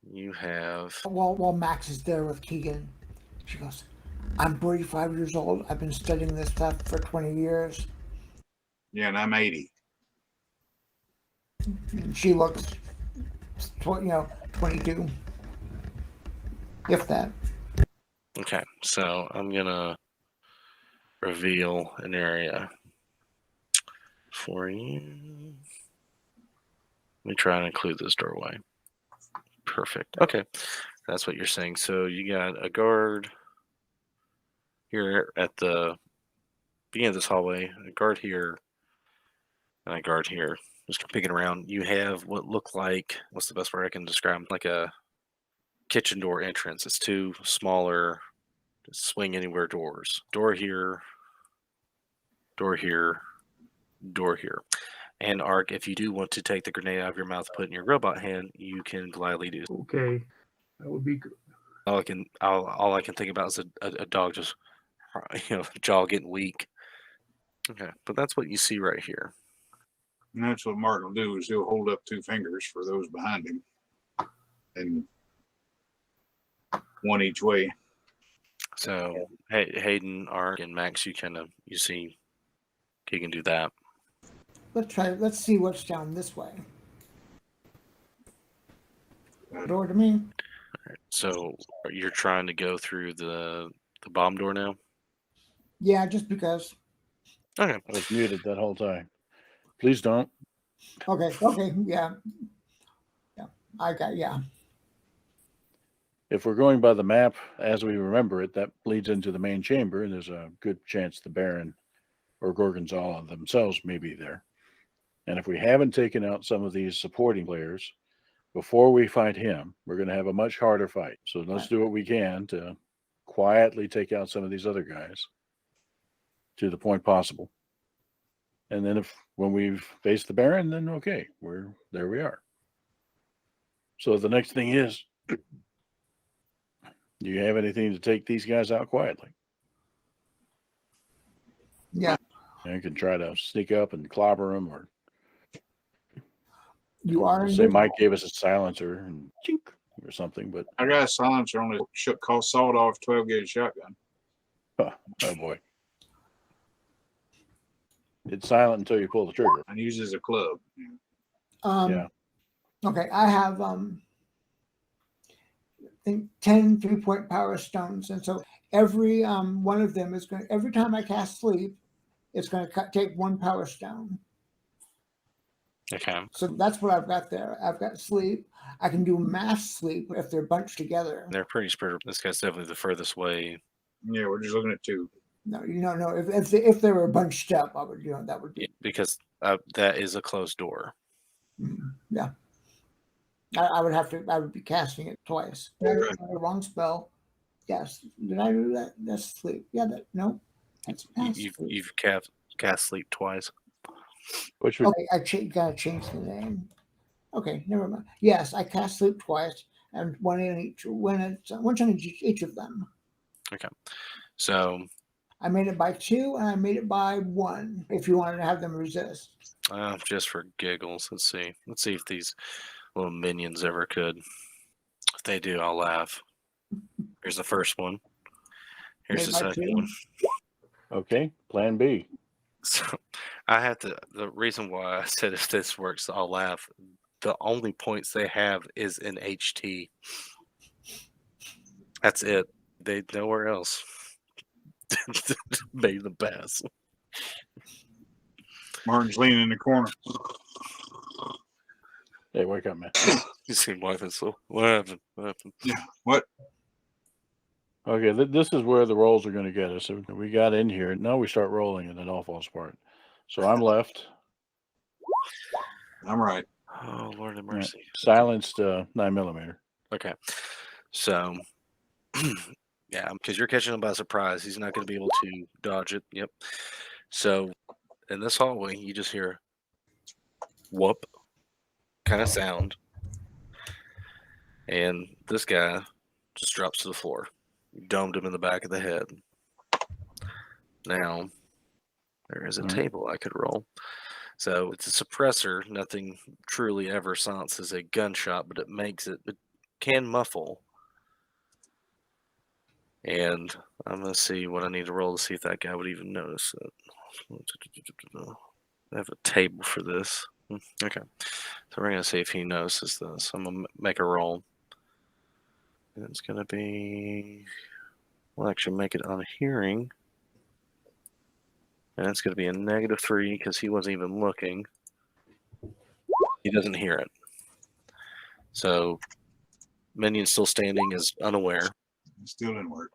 you have. While Max is there with Keegan, she goes, I'm 45 years old. I've been studying this stuff for 20 years. Yeah, and I'm 80. And she looks, 22. If that. Okay, so I'm gonna reveal an area for you. Let me try and include this doorway. Perfect. Okay, that's what you're saying. So you got a guard here at the beginning of this hallway, a guard here, and a guard here. Just picking around. You have what look like, what's the best word I can describe? Like a kitchen door entrance. It's 2 smaller swing anywhere doors. Door here, door here, door here. And Ark, if you do want to take the grenade out of your mouth, put it in your robot hand, you can gladly do so. Okay, that would be good. All I can think about is a dog just, jaw getting weak. Okay, but that's what you see right here. And that's what Martin will do, is he'll hold up 2 fingers for those behind him, and one each way. So Hayden, Ark, and Max, you see he can do that. Let's see what's down this way. Door to me. So you're trying to go through the bomb door now? Yeah, just because. Okay. I was muted that whole time. Please don't. Okay, yeah. Yeah. If we're going by the map as we remember it, that leads into the main chamber, and there's a good chance the Baron or Gorgonzola themselves may be there. And if we haven't taken out some of these supporting players before we fight him, we're going to have a much harder fight. So let's do what we can to quietly take out some of these other guys to the point possible. And then when we've faced the Baron, then okay, there we are. So the next thing is, do you have anything to take these guys out quietly? Yeah. You can try to sneak up and clobber them, or You are say Mike gave us a silencer and chink or something, but I got a silencer on a sawed-off 12-gauge shotgun. oh boy. It's silent until you pull the trigger. I use it as a club. Yeah. Okay, I have I think 10 3-point power stones, and so every one of them is going. Every time I cast sleep, it's going to take 1 power stone. Okay. So that's what I've got there. I've got sleep. I can do mass sleep if they're bunched together. They're pretty spread. This guy's definitely the furthest way. Yeah, we're just looking at 2. No. If they were bunched up, I would. That would be because that is a closed door. Yeah. I would have to. I would be casting it twice. Right. Wrong spell. Yes. Did I do that? That's sleep. Yeah. No. That's mass sleep. You've cast sleep twice. Which would, Okay, I gotta change the name. Okay, never mind. Yes, I cast sleep twice, and one in each. Once on each of them. Okay, so I made it by 2, and I made it by 1. If you wanted to have them resist. just for giggles, let's see if these little minions ever could. If they do, I'll laugh. Here's the first one. Here's the second one. okay, plan B. So I have to. The reason why I said if this works, I'll laugh. The only points they have is in HT. That's it. They nowhere else. Made the pass. Martin's leaning in the corner. Hey, wake up, man. You see Martin, so what happened? What happened? Yeah. What? Okay, this is where the rolls are going to get us. So we got in here. Now we start rolling, and it all falls apart. So I'm left. I'm right. Oh, Lord have mercy. Right. Silenced 9mm. Okay. So, yeah, because you're catching him by surprise. He's not going to be able to dodge it. Yep. So, in this hallway, you just hear whoop kind of sound. And this guy just drops to the floor. You domed him in the back of the head. Now, there is a table I could roll. So it's a suppressor. Nothing truly ever silences a gunshot, but it can muffle. And I'm going to see what I need to roll to see if that guy would even notice it. I have a table for this. Okay. So we're going to see if he notices this. I'm going to make a roll. And it's going to be, we'll actually make it on hearing. And it's going to be a -3 because he wasn't even looking. He doesn't hear it. So, minion still standing is unaware. It still didn't work.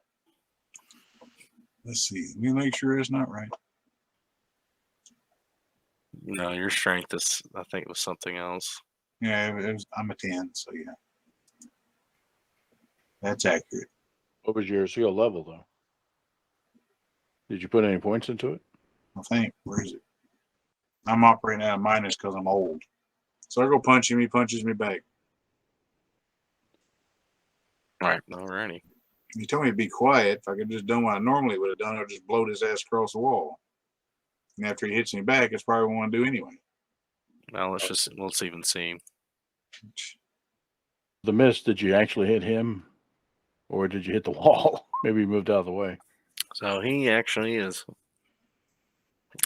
Let's see. Let me make sure it's not right. No, your strength is, I think it was something else. Yeah, I'm a 10, so yeah. That's accurate. What was your seal level, though? Did you put any points into it? I think. Where is it? I'm operating at a minus because I'm old. So I go punch him. He punches me back. All right, alrighty. He told me to be quiet. If I could just done what I normally would have done, I'd just blowed his ass across the wall. And after he hits me back, it's probably what I want to do anyway. Now let's even see. The miss, did you actually hit him? Or did you hit the wall? Maybe he moved out of the way. So he actually is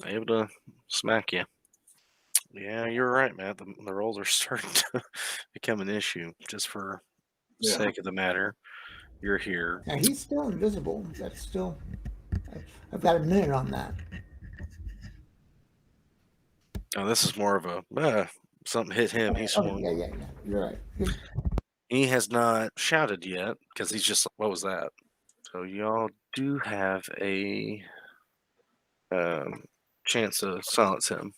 able to smack you. Yeah, you're right, Matt. The rolls are starting to become an issue just for the sake of the matter. You're here. Now he's still invisible. That's still. I've got a minute on that. Oh, this is more of a something hit him. He swung. Yeah. You're right. Good. He has not shouted yet because he's just. What was that? So y'all do have a chance to silence him.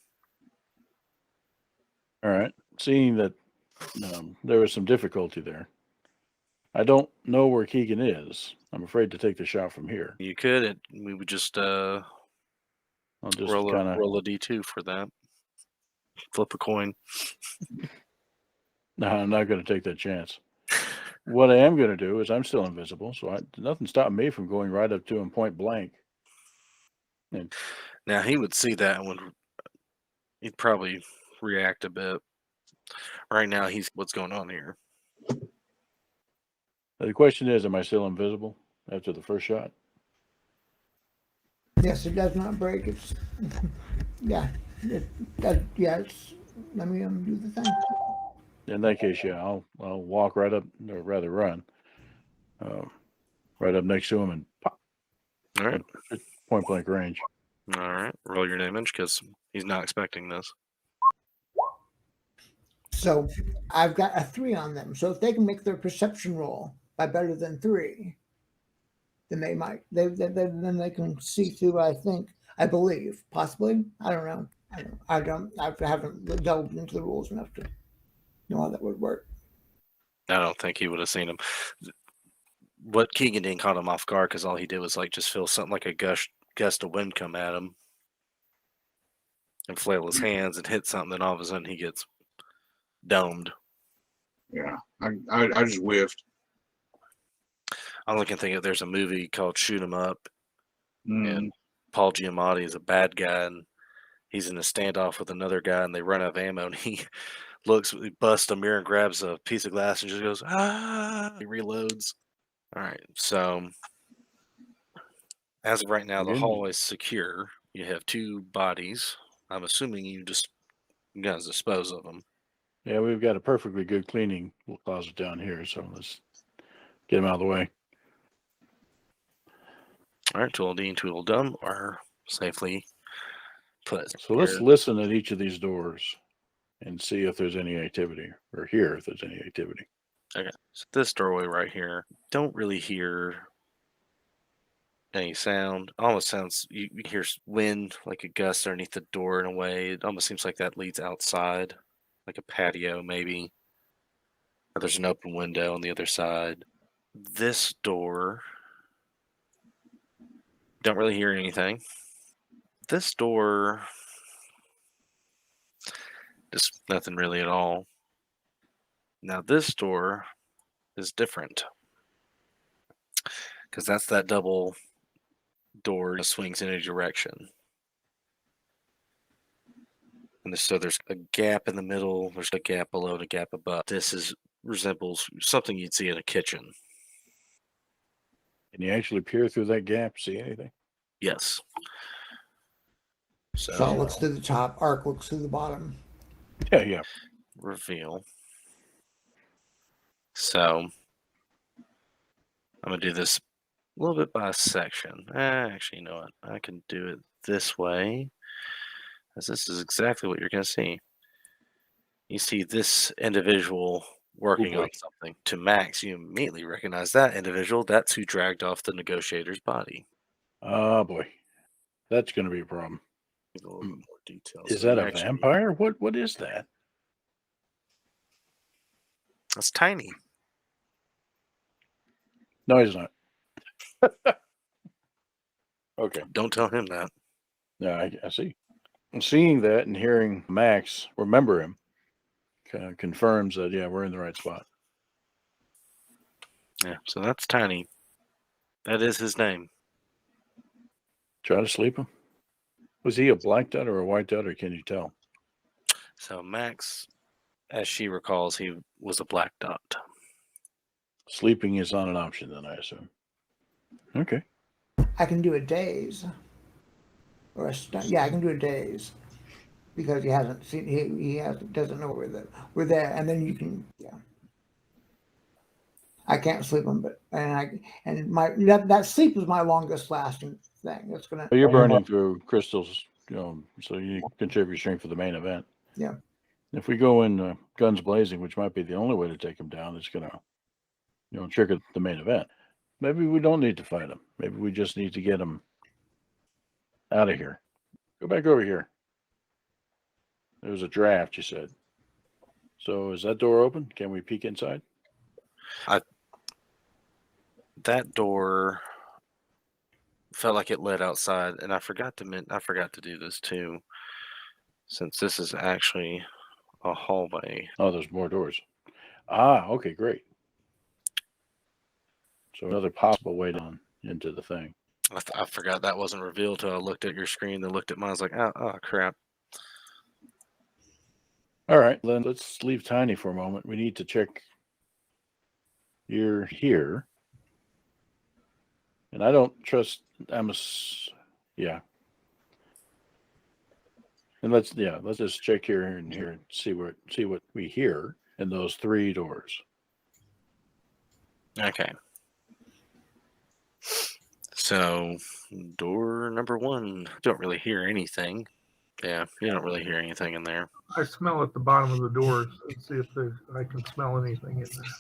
All right. Seeing that there was some difficulty there. I don't know where Keegan is. I'm afraid to take the shot from here. You could. We would just I'll just roll kind a d2 for that. Flip a coin. No, I'm not going to take that chance. What I am going to do is I'm still invisible, so nothing stopped me from going right up to him point blank. And Now he would see that and he'd probably react a bit. Right now, what's going on here? the question is, am I still invisible after the first shot? Yes, it does not break. It's yeah. It's, let me do the thing. In that case, yeah, I'll walk right up, or rather run, right up next to him and pop. All right. Point blank range. All right. Roll your damage because he's not expecting this. So I've got a 3 on them. So if they can make their perception roll by better than 3, then they might. Then they can see through. I believe, possibly. I don't know. I haven't delved into the rules enough to know how that would work. I don't think he would have seen him. What Keegan didn't caught him off guard because all he did was just feel something like a gust of wind come at him and flail his hands and hit something. Then all of a sudden he gets domed. Yeah, I just whiffed. All I can think of, there's a movie called Shoot 'Em Up, and Paul Giamatti is a bad guy, and he's in a standoff with another guy, and they run out of ammo, and he busts a mirror and grabs a piece of glass and just goes, ah! He reloads. All right, so as of right now, the hallway's secure. You have 2 bodies. I'm assuming you guys dispose of them. Yeah, we've got a perfectly good cleaning closet down here, so let's get him out of the way. All right, Tweedledee and Tweedledum are safely put. So let's listen at each of these doors and see if there's any activity, or hear if there's any activity. Okay, so this doorway right here, don't really hear any sound. Almost sounds, you hear wind, like a gust underneath the door in a way. It almost seems like that leads outside, like a patio maybe. Or there's an open window on the other side. This door, don't really hear anything. This door, just nothing really at all. Now this door is different because that's that double door that swings in a direction. And so there's a gap in the middle, there's a gap below and a gap above. This resembles something you'd see in a kitchen. Can you actually peer through that gap, see anything? Yes. Shaw looks to the top, Ark looks to the bottom. Yeah. Reveal. So I'm going to do this a little bit by section. Actually, you know what? I can do it this way, as this is exactly what you're going to see. You see this individual working on something. To Max, you immediately recognize that individual. That's who dragged off the negotiator's body. Oh, boy. That's going to be a problem. A little bit more details. Is that a vampire? What is that? That's tiny. No, he's not. Okay. Don't tell him that. Yeah, I see. Seeing that and hearing Max remember him kind of confirms that, yeah, we're in the right spot. Yeah, so that's Tiny. That is his name. Try to sleep him. Was he a black dot or a white dot, or can you tell? So Max, as she recalls, he was a black dot. Sleeping is not an option, then, I assume. Okay. I can do a daze. Or a stun. Yeah, I can do a daze. Because he hasn't seen, doesn't know we're there. And then you can, yeah. I can't sleep him, but, that sleep is my longest lasting thing. It's going to. Well, you're burning through crystals, so you contribute strength for the main event. Yeah. If we go in guns blazing, which might be the only way to take him down, it's going to, trigger the main event. Maybe we don't need to fight him. Maybe we just need to get him out of here. Go back over here. There was a draft, you said. So is that door open? Can we peek inside? That door felt like it led outside, and I forgot to do this too, since this is actually a hallway. Oh, there's more doors. Ah, okay, great. So another possible way down into the thing. I forgot that wasn't revealed till I looked at your screen, then looked at mine. I was like, oh crap. All right, then let's leave Tiny for a moment. We need to check. You're here. And I don't trust Amos. Yeah. And let's just check here and here and see what we hear in those 3 doors. Okay. So door number 1, don't really hear anything. Yeah, you don't really hear anything in there. I smell at the bottom of the doors and see if I can smell anything in there.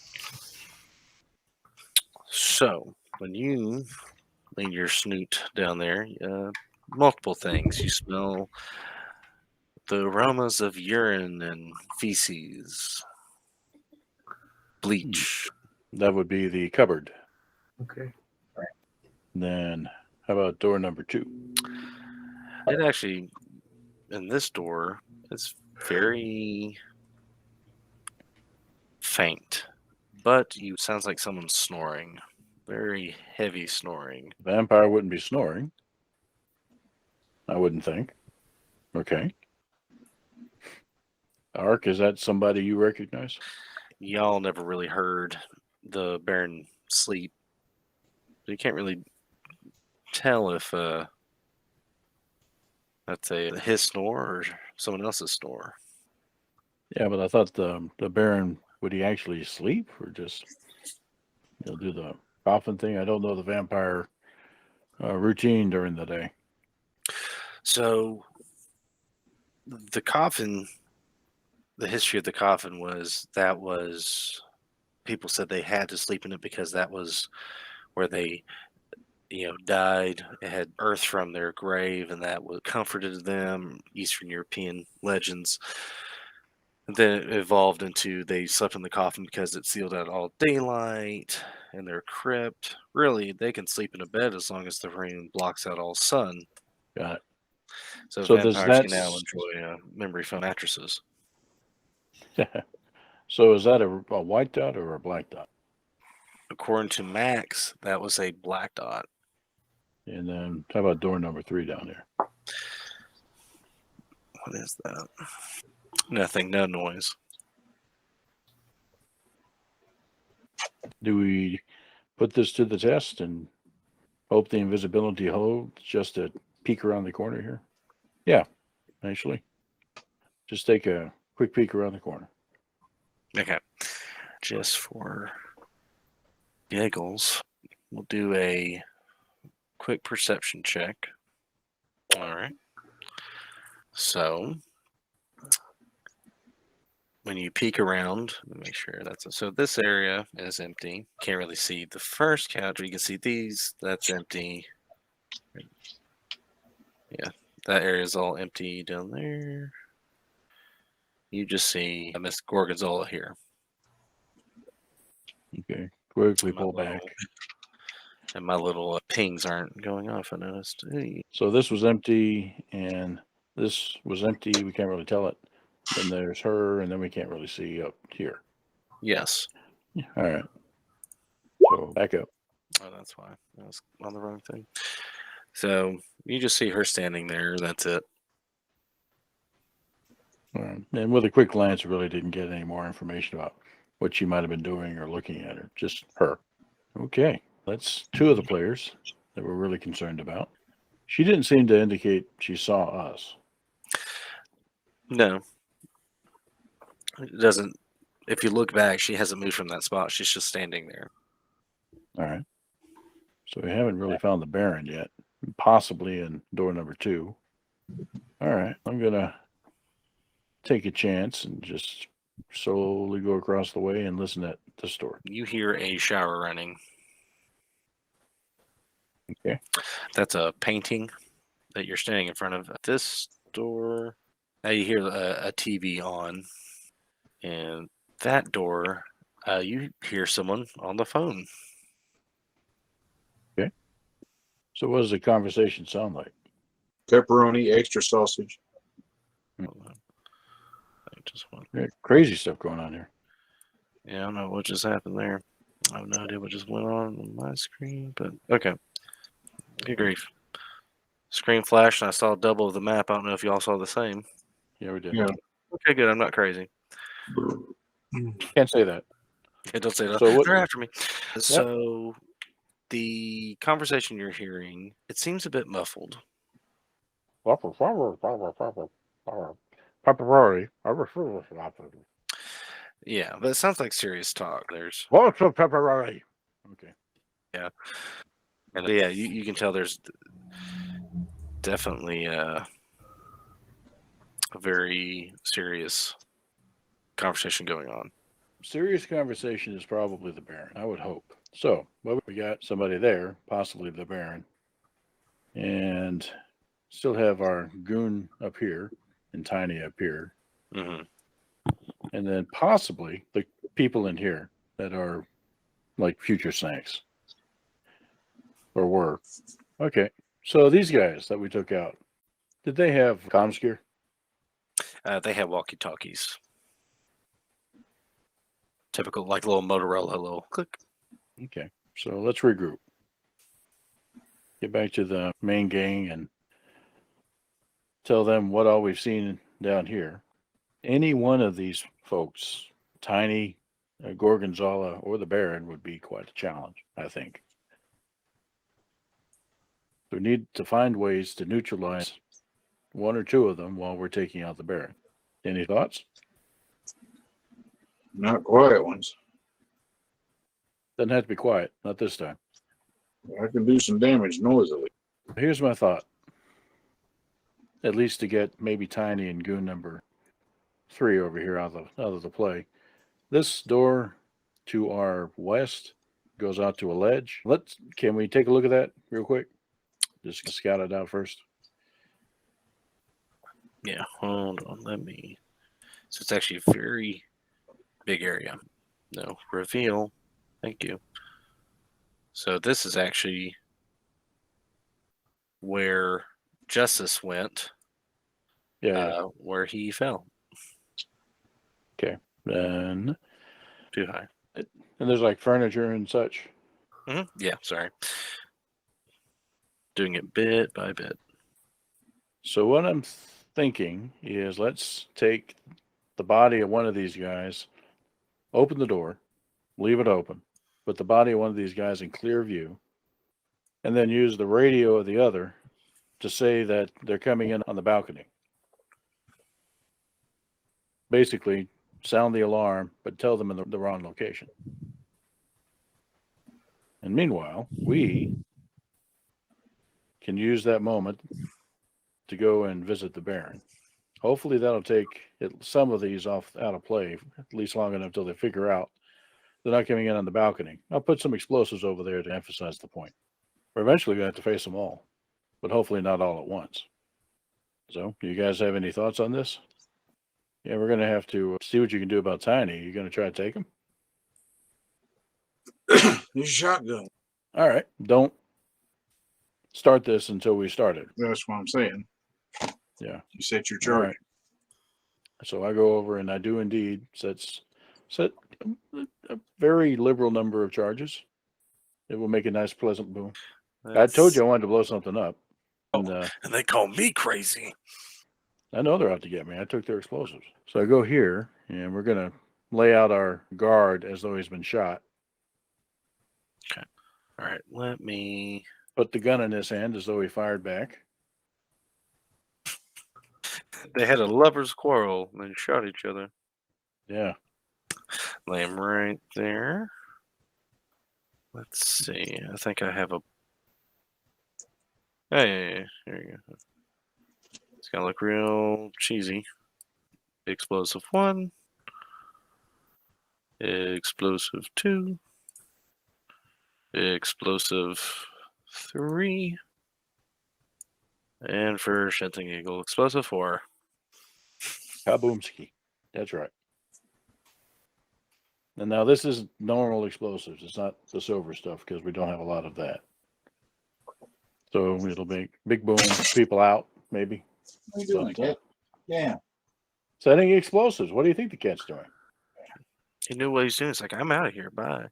So when you lean your snoot down there, multiple things. You smell the aromas of urine and feces, bleach. That would be the cupboard. Okay. Then how about door number 2? It actually, in this door, it's very faint, but sounds like someone's snoring. Very heavy snoring. Vampire wouldn't be snoring. I wouldn't think. Okay. Ark, is that somebody you recognize? Y'all never really heard the Baron sleep. You can't really tell if that's his snore or someone else's snore. Yeah, but I thought the Baron, would he actually sleep or just do the coffin thing? I don't know the vampire routine during the day. So the coffin, the history of the coffin was people said they had to sleep in it because that was where they died. It had earth from their grave, and that comforted them. Eastern European legends. And then it evolved into they slept in the coffin because it sealed out all daylight in their crypt. Really, they can sleep in a bed as long as the rain blocks out all sun. Got it. So does vampires can now enjoy memory foam mattresses. So is that a white dot or a black dot? According to Max, that was a black dot. And then how about door number 3 down there? What is that? Nothing, no noise. Do we put this to the test and hope the invisibility holds just to peek around the corner here? Yeah, actually. Just take a quick peek around the corner. Okay. Just for giggles, we'll do a quick perception check. All right. So when you peek around, make sure so this area is empty. Can't really see the first couch. You can see these. That's empty. Yeah, that area is all empty down there. You just see Miss Gorgonzola here. Okay, quickly pull back. And my little pings aren't going off, I noticed. Hey. So this was empty, and this was empty. We can't really tell it. Then there's her, and then we can't really see up here. Yes. All right. So back up. Oh, that's why. I was on the wrong thing. So you just see her standing there. That's it. All right. And with a quick glance, we really didn't get any more information about what she might have been doing or looking at her. Just her. Okay. That's two of the players that we're really concerned about. She didn't seem to indicate she saw us. No. It doesn't. If you look back, she hasn't moved from that spot. She's just standing there. All right. So we haven't really found the Baron yet. Possibly in door number 2. All right. I'm going to take a chance and just slowly go across the way and listen at this door. You hear a shower running. Okay. That's a painting that you're standing in front of. This door. Now you hear a TV on. And that door, you hear someone on the phone. Okay. So what does the conversation sound like? Pepperoni, extra sausage. Yeah, crazy stuff going on here. Yeah, I don't know what just happened there. I have no idea what just went on my screen, but okay. Good grief. Screen flashed and I saw double of the map. I don't know if y'all saw the same. Yeah, we did. Yeah. Okay, good. I'm not crazy. Can't say that. Yeah, don't say that. So what- They're after me. So the conversation you're hearing, it seems a bit muffled. Pepperoni. Yeah, but it sounds like serious talk. There's Lots of pepperoni. Okay. and yeah, you can tell there's definitely a very serious conversation going on. Serious conversation is probably the Baron, I would hope. So, well, we got somebody there, possibly the Baron, and still have our goon up here and Tiny up here, Mm-hmm. and then possibly the people in here that are like future snakes or were. Okay, so these guys that we took out, did they have comms gear? They have walkie-talkies. Typical, like little Motorola, little click. Okay, so let's regroup. Get back to the main gang and tell them what all we've seen down here. Any one of these folks, Tiny, Gorgonzola, or the Baron, would be quite a challenge, I think. We need to find ways to neutralize one or two of them while we're taking out the Baron. Any thoughts? Not quiet ones. Doesn't have to be quiet, not this time. I can do some damage noisily. Here's my thought. At least to get maybe Tiny and goon number 3 over here out of the play. This door to our west goes out to a ledge. Can we take a look at that real quick? Just scout it out first. Yeah, hold on. So it's actually a very big area. No, reveal. Thank you. So this is actually where Justice went. Yeah. Where he fell. Okay. Then Too high. and there's like furniture and such. Mm-hmm. Yeah, sorry. Doing it bit by bit. So what I'm thinking is let's take the body of one of these guys, open the door, leave it open, put the body of one of these guys in clear view, and then use the radio of the other to say that they're coming in on the balcony. Basically, sound the alarm, but tell them in the wrong location. And meanwhile, we can use that moment to go and visit the Baron. Hopefully that'll take some of these out of play, at least long enough until they figure out they're not coming in on the balcony. I'll put some explosives over there to emphasize the point. We're eventually going to have to face them all, but hopefully not all at once. So, do you guys have any thoughts on this? Yeah, we're going to have to see what you can do about Tiny. You going to try to take him? Use a shotgun. All right. Don't start this until we start it. That's what I'm saying. Yeah. You set your All charge. right. So I go over and I do indeed set a very liberal number of charges. It will make a nice, pleasant boom. I told you I wanted to blow something up. And, And they call me crazy. I know they're out to get me. I took their explosives. So I go here, and we're going to lay out our guard as though he's been shot. Okay. All right. Let me Put the gun in his hand as though he fired back. They had a lover's quarrel and shot each other. Yeah. Lay him right there. Let's see. I think I have a. Hey, there you go. It's gonna look real cheesy. Explosive 1. Explosive 2. Explosive 3. And for shits and giggle, explosive 4. Kaboomski. That's right. And now this is normal explosives. It's not the silver stuff because we don't have a lot of that. So it'll be big boom, people out, maybe. What are you doing, Cat? Yeah. Setting explosives. What do you think the cat's doing? He knew what he's doing. It's like, I'm out of here. Bye.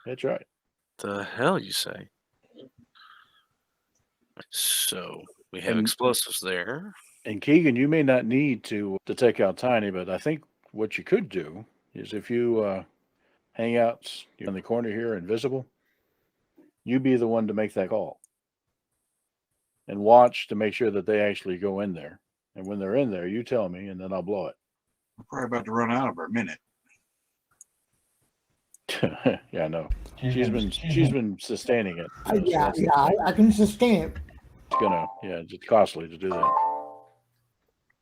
That's right. The hell you say? So we have And- explosives there. And Keegan, you may not need to take out Tiny, but I think what you could do is if you hang out in the corner here, invisible, you be the one to make that call. And watch to make sure that they actually go in there. And when they're in there, you tell me, and then I'll blow it. We're probably about to run out of our minute. Yeah, I know. She's been sustaining it. I can sustain it. It's costly to do that.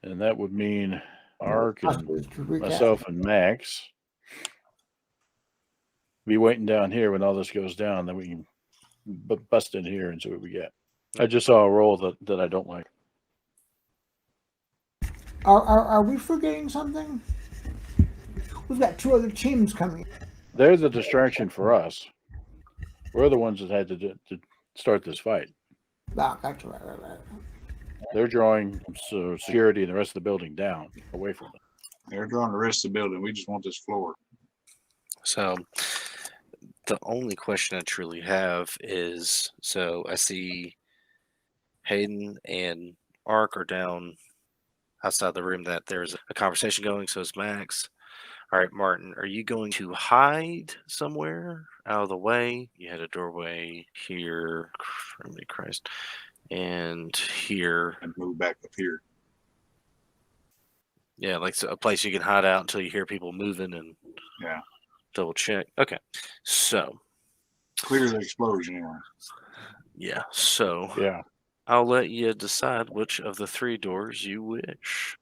And that would mean Ark and myself and Max be waiting down here when all this goes down. Then we can bust in here and see what we get. I just saw a roll that I don't like. Are we forgetting something? We've got 2 other teams coming. They're the distraction for us. We're the ones that had to start this fight. Ah, gotcha, right. They're drawing security and the rest of the building down, away from it. They're drawing the rest of the building. We just want this floor. So the only question I truly have is, so I see Hayden and Ark are down outside the room that there's a conversation going. So is Max. All right, Martin, are you going to hide somewhere out of the way? You had a doorway here, holy Christ, and here. And move back up here. Yeah, like a place you can hide out until you hear people moving and double check. Okay, so clear the explosion anyway. Yeah, so I'll let you decide which of the 3 doors you wish.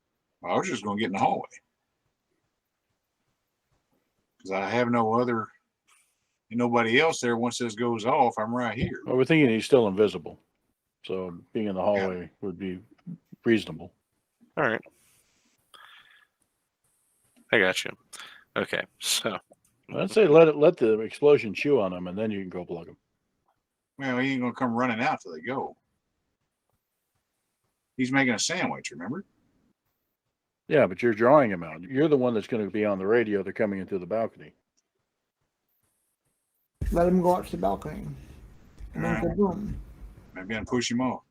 I was just going to get in the hallway. Because I have nobody else there. Once this goes off, I'm right here. Well, we're thinking he's still invisible. So being in the hallway would be reasonable. All right. I got you. Okay, so I'd say let the explosion chew on him, and then you can go plug him. Well, he ain't going to come running out till they go. He's making a sandwich, remember? Yeah, but you're drawing him out. You're the one that's going to be on the radio. They're coming in through the balcony. Let him go out to the balcony. And then go boom. Maybe I'll push him off.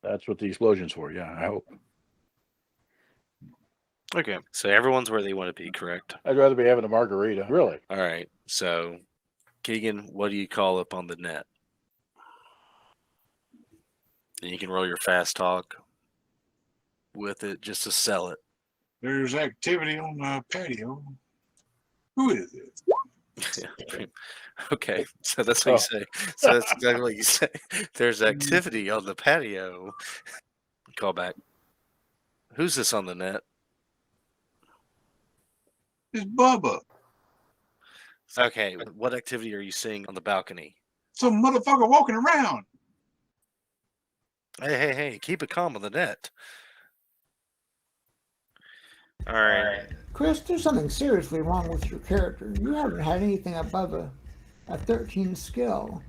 That's what the explosion's for. Yeah, I hope. Okay, so everyone's where they want to be, correct? I'd rather be having a margarita. Really? All right, so Keegan, what do you call up on the net? And you can roll your fast talk with it just to sell it. There's activity on the patio. Who is it? Yeah. Okay, so that's what you say. So that's exactly what you say. There's activity on the patio. Call back. Who's this on the net? It's Bubba. Okay, what activity are you seeing on the balcony? Some motherfucker walking around. Hey, keep it calm on the net. All right. Chris, there's something seriously wrong with your character. You haven't had anything above a a 13 skill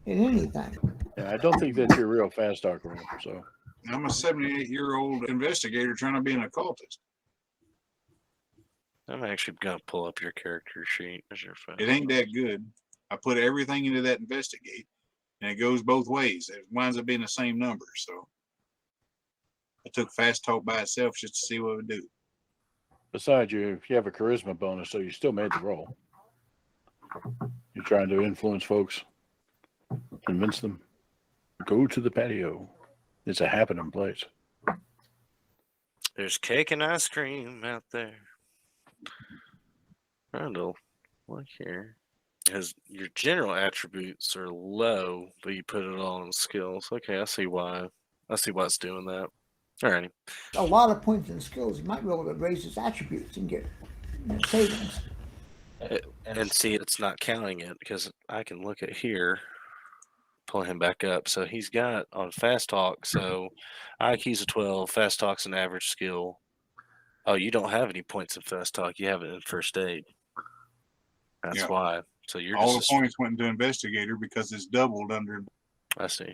in anything. Yeah, I don't think that's your real fast talk roll. So I'm a 78-year-old investigator trying to be an occultist. I'm actually gonna pull up your character sheet as your phone. It ain't that good. I put everything into that investigate, and it goes both ways. It winds up being the same number. So I took fast talk by itself just to see what it would do. besides, you have a charisma bonus, so you still made the roll. You're trying to influence folks, convince them, go to the patio. It's a happening place. There's cake and ice cream out there. Randall, look here. Because your general attributes are low, but you put it all in skills. Okay, I see why. I see why it's doing that. Alrighty. A lot of points and skills. You might be able to raise his attributes and get savings. And see, it's not counting it because I can look at here, pull him back up. So he's got on fast talk. So IQ's a 12, fast talk's an average skill. Oh, you don't have any points in fast talk. You have it in first aid. That's Yeah. why. So you're All just the points went into investigator because it's doubled under I see.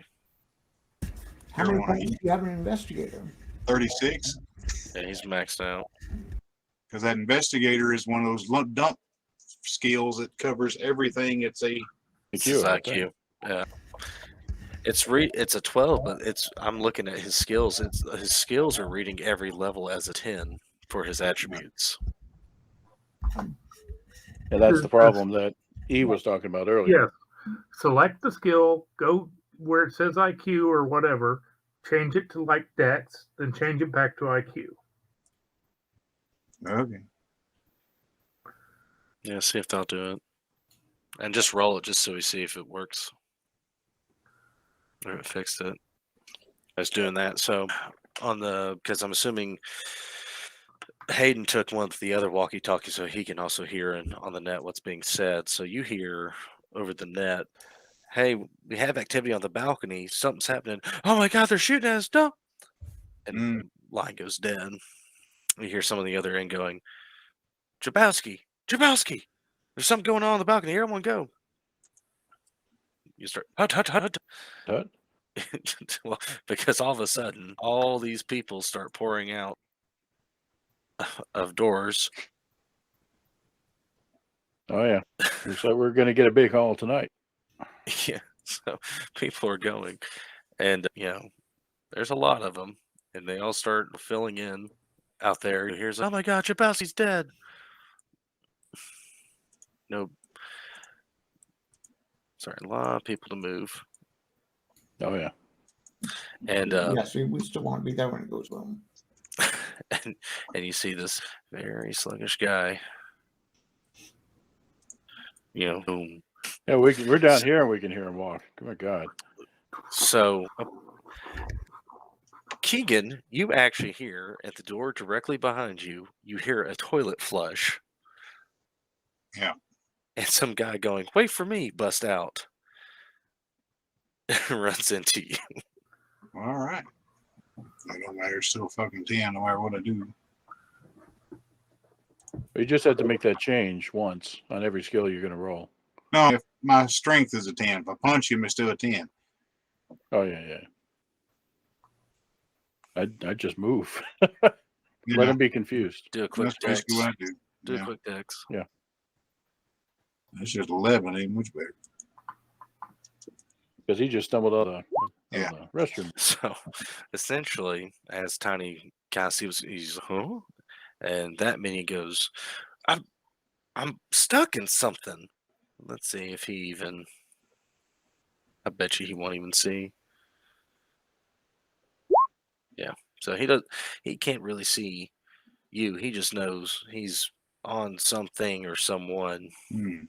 How many points do you have an investigator? 36. Yeah, he's maxed out. Because that investigator is one of those lump dump skills that covers everything. It's a It's his IQ. Yeah. It's a 12, but I'm looking at his skills. His skills are reading every level as a 10 for his attributes. And that's the problem that E was talking about earlier. Yes. Select the skill, go where it says IQ or whatever, change it to like Dex, then change it back to IQ. okay. Yeah, see if they'll do it. And just roll it just so we see if it works. Or it fixed it. I was doing that. So because I'm assuming Hayden took one of the other walkie-talkies so he can also hear on the net what's being said. So you hear over the net, hey, we have activity on the balcony. Something's happening. Oh my God, they're shooting at us. No. And the line goes dead. You hear some of the other end going, Jabowski, there's something going on the balcony. Everyone go. You start, hut. Well, because all of a sudden, all these people start pouring out of doors. Oh, yeah. Looks like we're going to get a big haul tonight. Yeah. So people are going. And, there's a lot of them. And they all start filling in out there. Here's, oh my God, Jabowski's dead. No. Sorry, a lot of people to move. Oh, yeah. And yes, we still want to be there when it goes well. and you see this very sluggish guy. Boom. Yeah, we're down here and we can hear him walk. Oh, my God. So, Keegan, you actually hear at the door directly behind you, you hear a toilet flush. Yeah. And some guy going, wait for me, bust out. Runs into you. All right. I don't matter. It's still fucking 10 no matter what I do. You just have to make that change once on every skill you're going to roll. No, if my strength is a 10, if I punch him, it's still a 10. Oh, yeah. I'd just move. You Let know, him be confused. Do a quick that's dex. basically what I do. Do Yeah. a quick dex. Yeah. That's just 11, ain't much better. Because he just stumbled out of Yeah. the restroom. So, essentially, as Tiny kind of sees, he's, huh? And that minion goes, I'm stuck in something. Let's see if he even. I bet you he won't even see. Yeah. So he can't really see you. He just knows he's on something or someone. Hmm.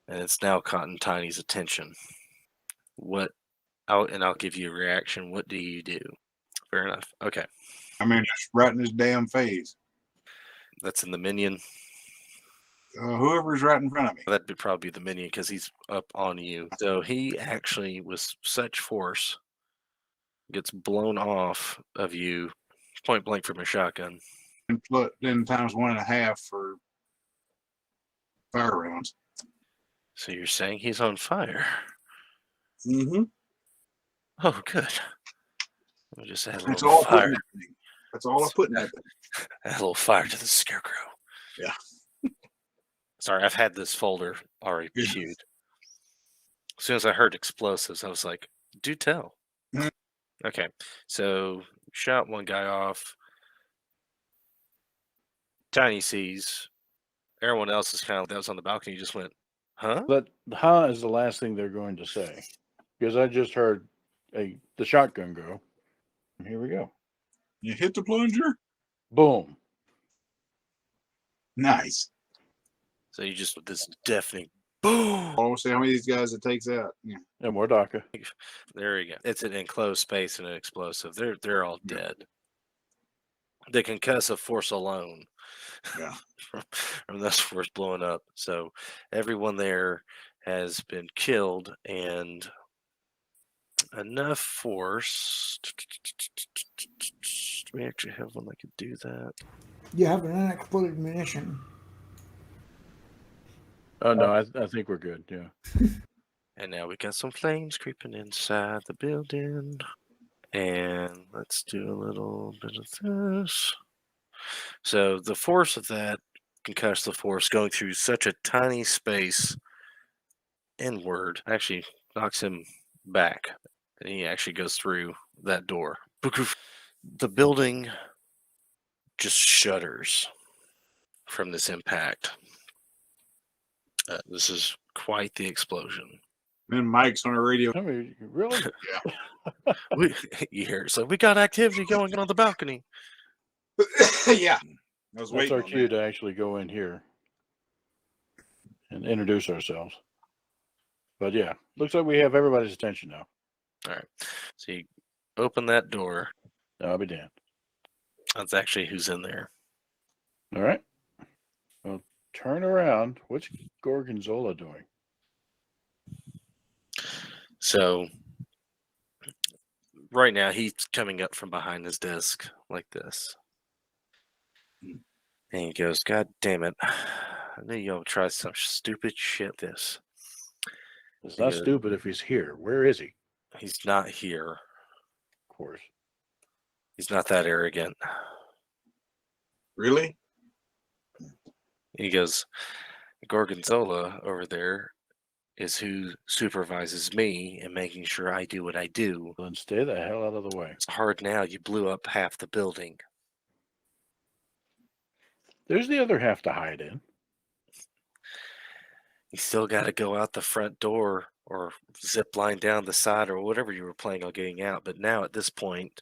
And it's now caught in Tiny's attention. I'll give you a reaction. What do you do? Fair enough. Okay. I mean, just right in his damn face. That's in the minion. Whoever's right in front of me. That would probably be the minion because he's up on you. So he actually, with such force, gets blown off of you point blank from a shotgun. And then times 1.5 for fire rounds. So you're saying he's on fire? Mm-hmm. Oh, good. Let me just add a That's little all I put in fire. that thing. That's all I put in that thing. Add a little fire to the scarecrow. Yeah. Sorry, I've had this folder already Yeah. queued. As soon as I heard explosives, I was like, do tell. Mhm. Okay, so shot one guy off. Tiny sees. Everyone else is kind of that was on the balcony just went, huh? But "huh" is the last thing they're going to say, because I just heard the shotgun go. Here we go. You hit the plunger? Boom. Nice. So you just with this deafening boom. I want to see how many of these guys it takes out. Yeah. And more DACA. There you go. It's an enclosed space and an explosive. They're all dead. The concussive force alone. Yeah. From this force blowing up. So everyone there has been killed, and enough force. Do we actually have one that could do that? You have an unexploded munition. Oh no, I think we're good. Yeah. And now we got some flames creeping inside the building. And let's do a little bit of this. So the force of that concussive force going through such a tiny space inward actually knocks him back. And he actually goes through that door. The building just shudders from this impact. This is quite the explosion. Then Mike's on the radio. I mean, really? You hear it. So we got activity going on the balcony. Yeah. I was That's waiting our on cue that. to actually go in here and introduce ourselves. But yeah, looks like we have everybody's attention now. All right. So you open that door. I'll be damned. That's actually who's in there. All right. Well, turn around. What's Gorgonzola doing? So right now he's coming up from behind his desk like this. And he goes, God damn it. I knew y'all would try some stupid shit this. It's not stupid if he's here. Where is he? He's not here. Of course. He's not that arrogant. Really? He goes, Gorgonzola over there is who supervises me and making sure I do what I do. Then stay the hell out of the way. It's hard now. You blew up half the building. There's the other half to hide in. You still got to go out the front door or zip line down the side or whatever you were planning on getting out. But now at this point,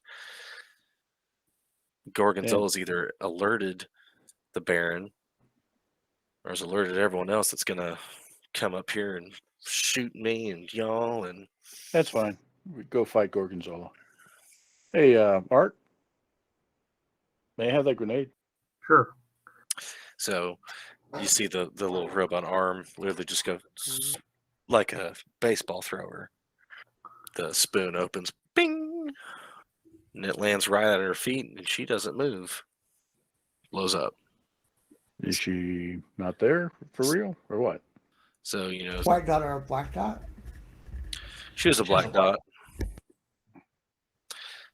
Gorgonzola's either alerted the Baron or has alerted everyone else that's going to come up here and shoot me and y'all. And That's fine. We go fight Gorgonzola. Hey, Art, may I have that grenade? Sure. so you see the little robot arm literally just go like a baseball thrower. The spoon opens, bing, and it lands right at her feet, and she doesn't move. Blows up. Is she not there for real or what? So, you know, White dot or a black dot? she was a black dot.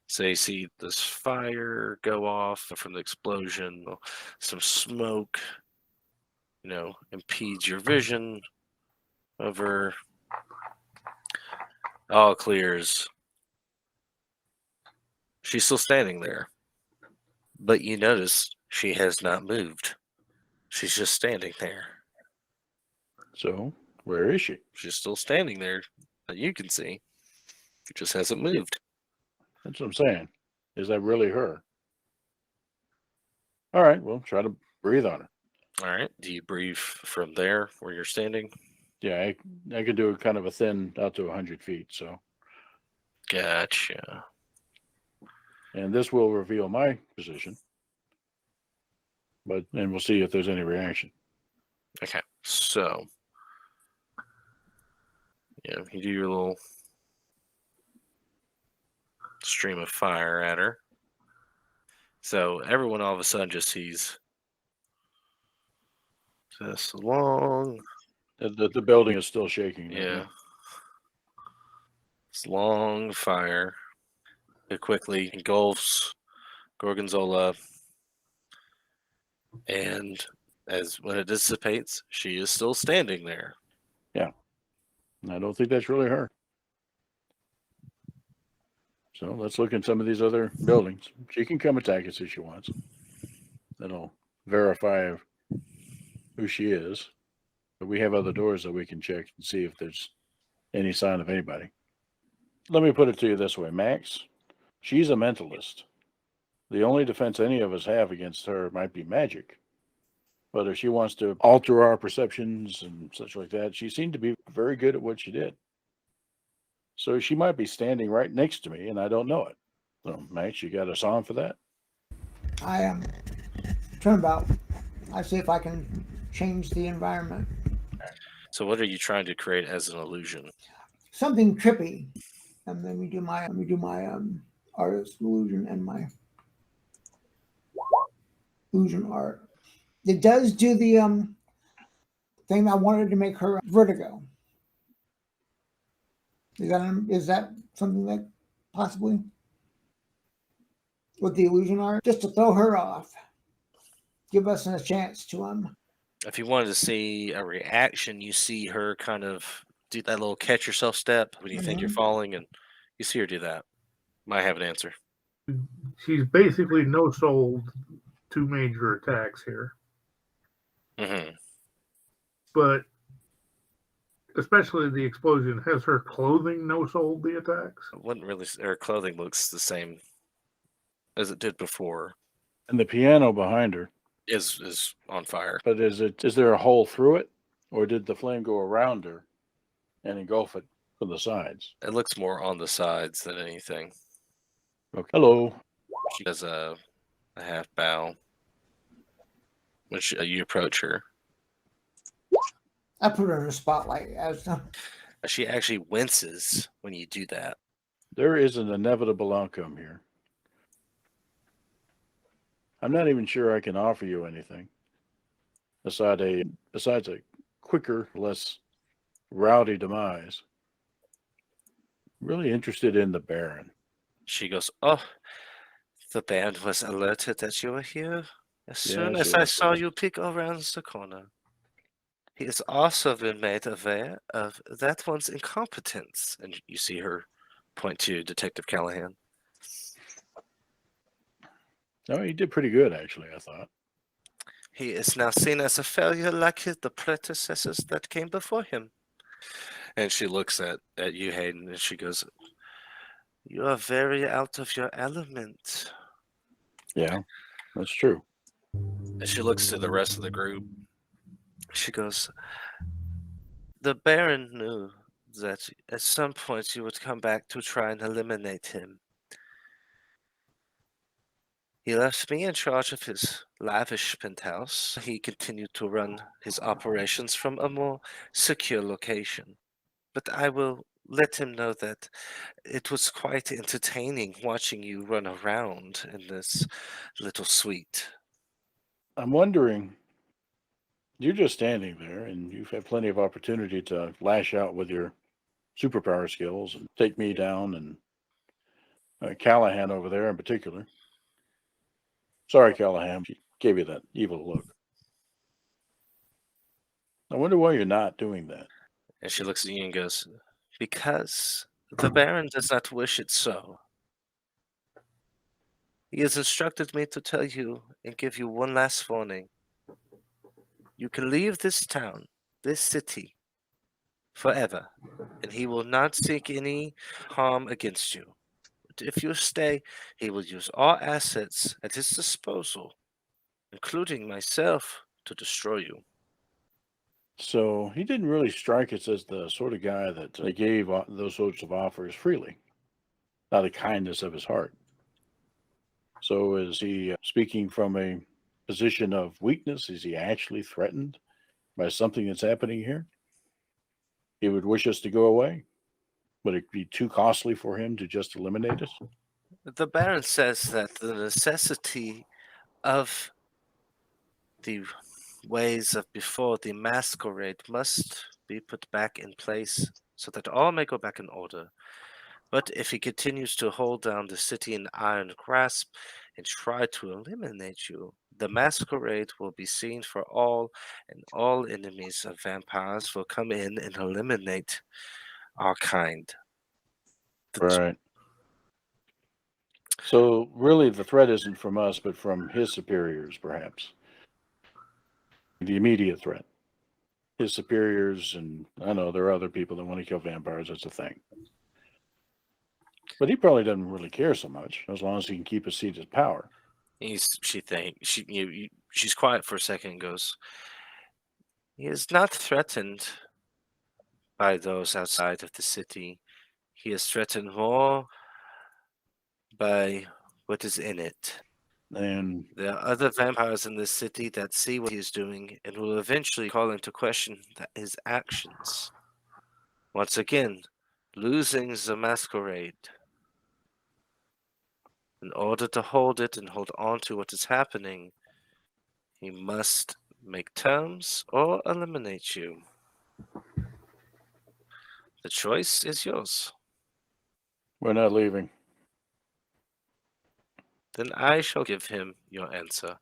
So you see this fire go off from the explosion, some smoke, you know, impedes your vision over. All clears. She's still standing there. But you notice she has not moved. She's just standing there. So, where is she? She's still standing there that you can see. It just hasn't moved. That's what I'm saying. Is that really her? All right, well, try to breathe on her. All right. Do you breathe from there where you're standing? Yeah, I could do a kind of a thin out to 100 feet. So, Gotcha. and this will reveal my position. And we'll see if there's any reaction. Okay. So, yeah, you do your little stream of fire at her. So everyone all of a sudden just sees this long The building is still shaking. Yeah. This long fire. It quickly engulfs Gorgonzola. And when it dissipates, she is still standing there. Yeah. I don't think that's really her. So let's look at some of these other buildings. She can come attack us if she wants. That'll verify who she is. But we have other doors that we can check and see if there's any sign of anybody. Let me put it to you this way, Max. She's a mentalist. The only defense any of us have against her might be magic. But if she wants to alter our perceptions and such like that, she seemed to be very good at what she did. So she might be standing right next to me, and I don't know it. So, Max, you got a song for that? I am turnabout. I see if I can change the environment. So what are you trying to create as an illusion? Something trippy, and then we do my artist illusion and my illusion art. It does do the thing I wanted to make her vertigo. Is that something that possibly with the illusion art, just to throw her off, give us a chance to If you wanted to see a reaction, you see her kind of do that little catch yourself step when you think you're falling, and you see her do that. Might have an answer. She's basically no-sold 2 major attacks here. Mm-hmm. But especially the explosion, has her clothing no-sold the attacks? Wouldn't really. Her clothing looks the same as it did before. And the piano behind her Is on fire. But is there a hole through it, or did the flame go around her and engulf it from the sides? It looks more on the sides than anything. Okay. Hello. She does a half bow when you approach her. I put her in a spotlight as She actually winces when you do that. There is an inevitable outcome here. I'm not even sure I can offer you anything besides a quicker, less rowdy demise. Really interested in the Baron. She goes, "Oh, the band was alerted that you were here as soon as sure, I saw sure. you peek around the corner. He has also been made aware of that one's incompetence." And you see her point to Detective Callahan. Oh, he did pretty good, actually, I thought. He is now seen as a failure like the predecessors that came before him. And she looks at you, Hayden, and she goes, "You are very out of your element." Yeah, that's true. And she looks to the rest of the group. She goes, "The Baron knew that at some point you would come back to try and eliminate him. He left me in charge of his lavish penthouse. He continued to run his operations from a more secure location. But I will let him know that it was quite entertaining watching you run around in this little suite." I'm wondering, you're just standing there, and you've had plenty of opportunity to lash out with your superpower skills and take me down, and Callahan over there in particular. Sorry, Callahan, she gave you that evil look. I wonder why you're not doing that. And she looks at you and goes, "Because the Baron does not wish it so. He has instructed me to tell you and give you one last warning. You can leave this town, this city, forever, and he will not seek any harm against you. But if you stay, he will use all assets at his disposal, including myself, to destroy you." So he didn't really strike us as the sort of guy that gave those sorts of offers freely, out of the kindness of his heart. So is he speaking from a position of weakness? Is he actually threatened by something that's happening here? He would wish us to go away? Would it be too costly for him to just eliminate us? The Baron says that the necessity of the ways of before the masquerade must be put back in place so that all may go back in order. But if he continues to hold down the city in iron grasp and try to eliminate you, the masquerade will be seen for all, and all enemies of vampires will come in and eliminate our kind. Right. So really the threat isn't from us, but from his superiors, perhaps. The immediate threat. His superiors, and I know there are other people that want to kill vampires, that's a thing. But he probably doesn't really care so much, as long as he can keep his seat of power. She's quiet for a second and goes, he is not threatened by those outside of the city. He is threatened more by what is in it. And there are other vampires in this city that see what he is doing and will eventually call into question his actions. Once again, losing the masquerade. In order to hold it and hold on to what is happening, he must make terms or eliminate you. The choice is yours. we're not leaving. Then I shall give him your answer.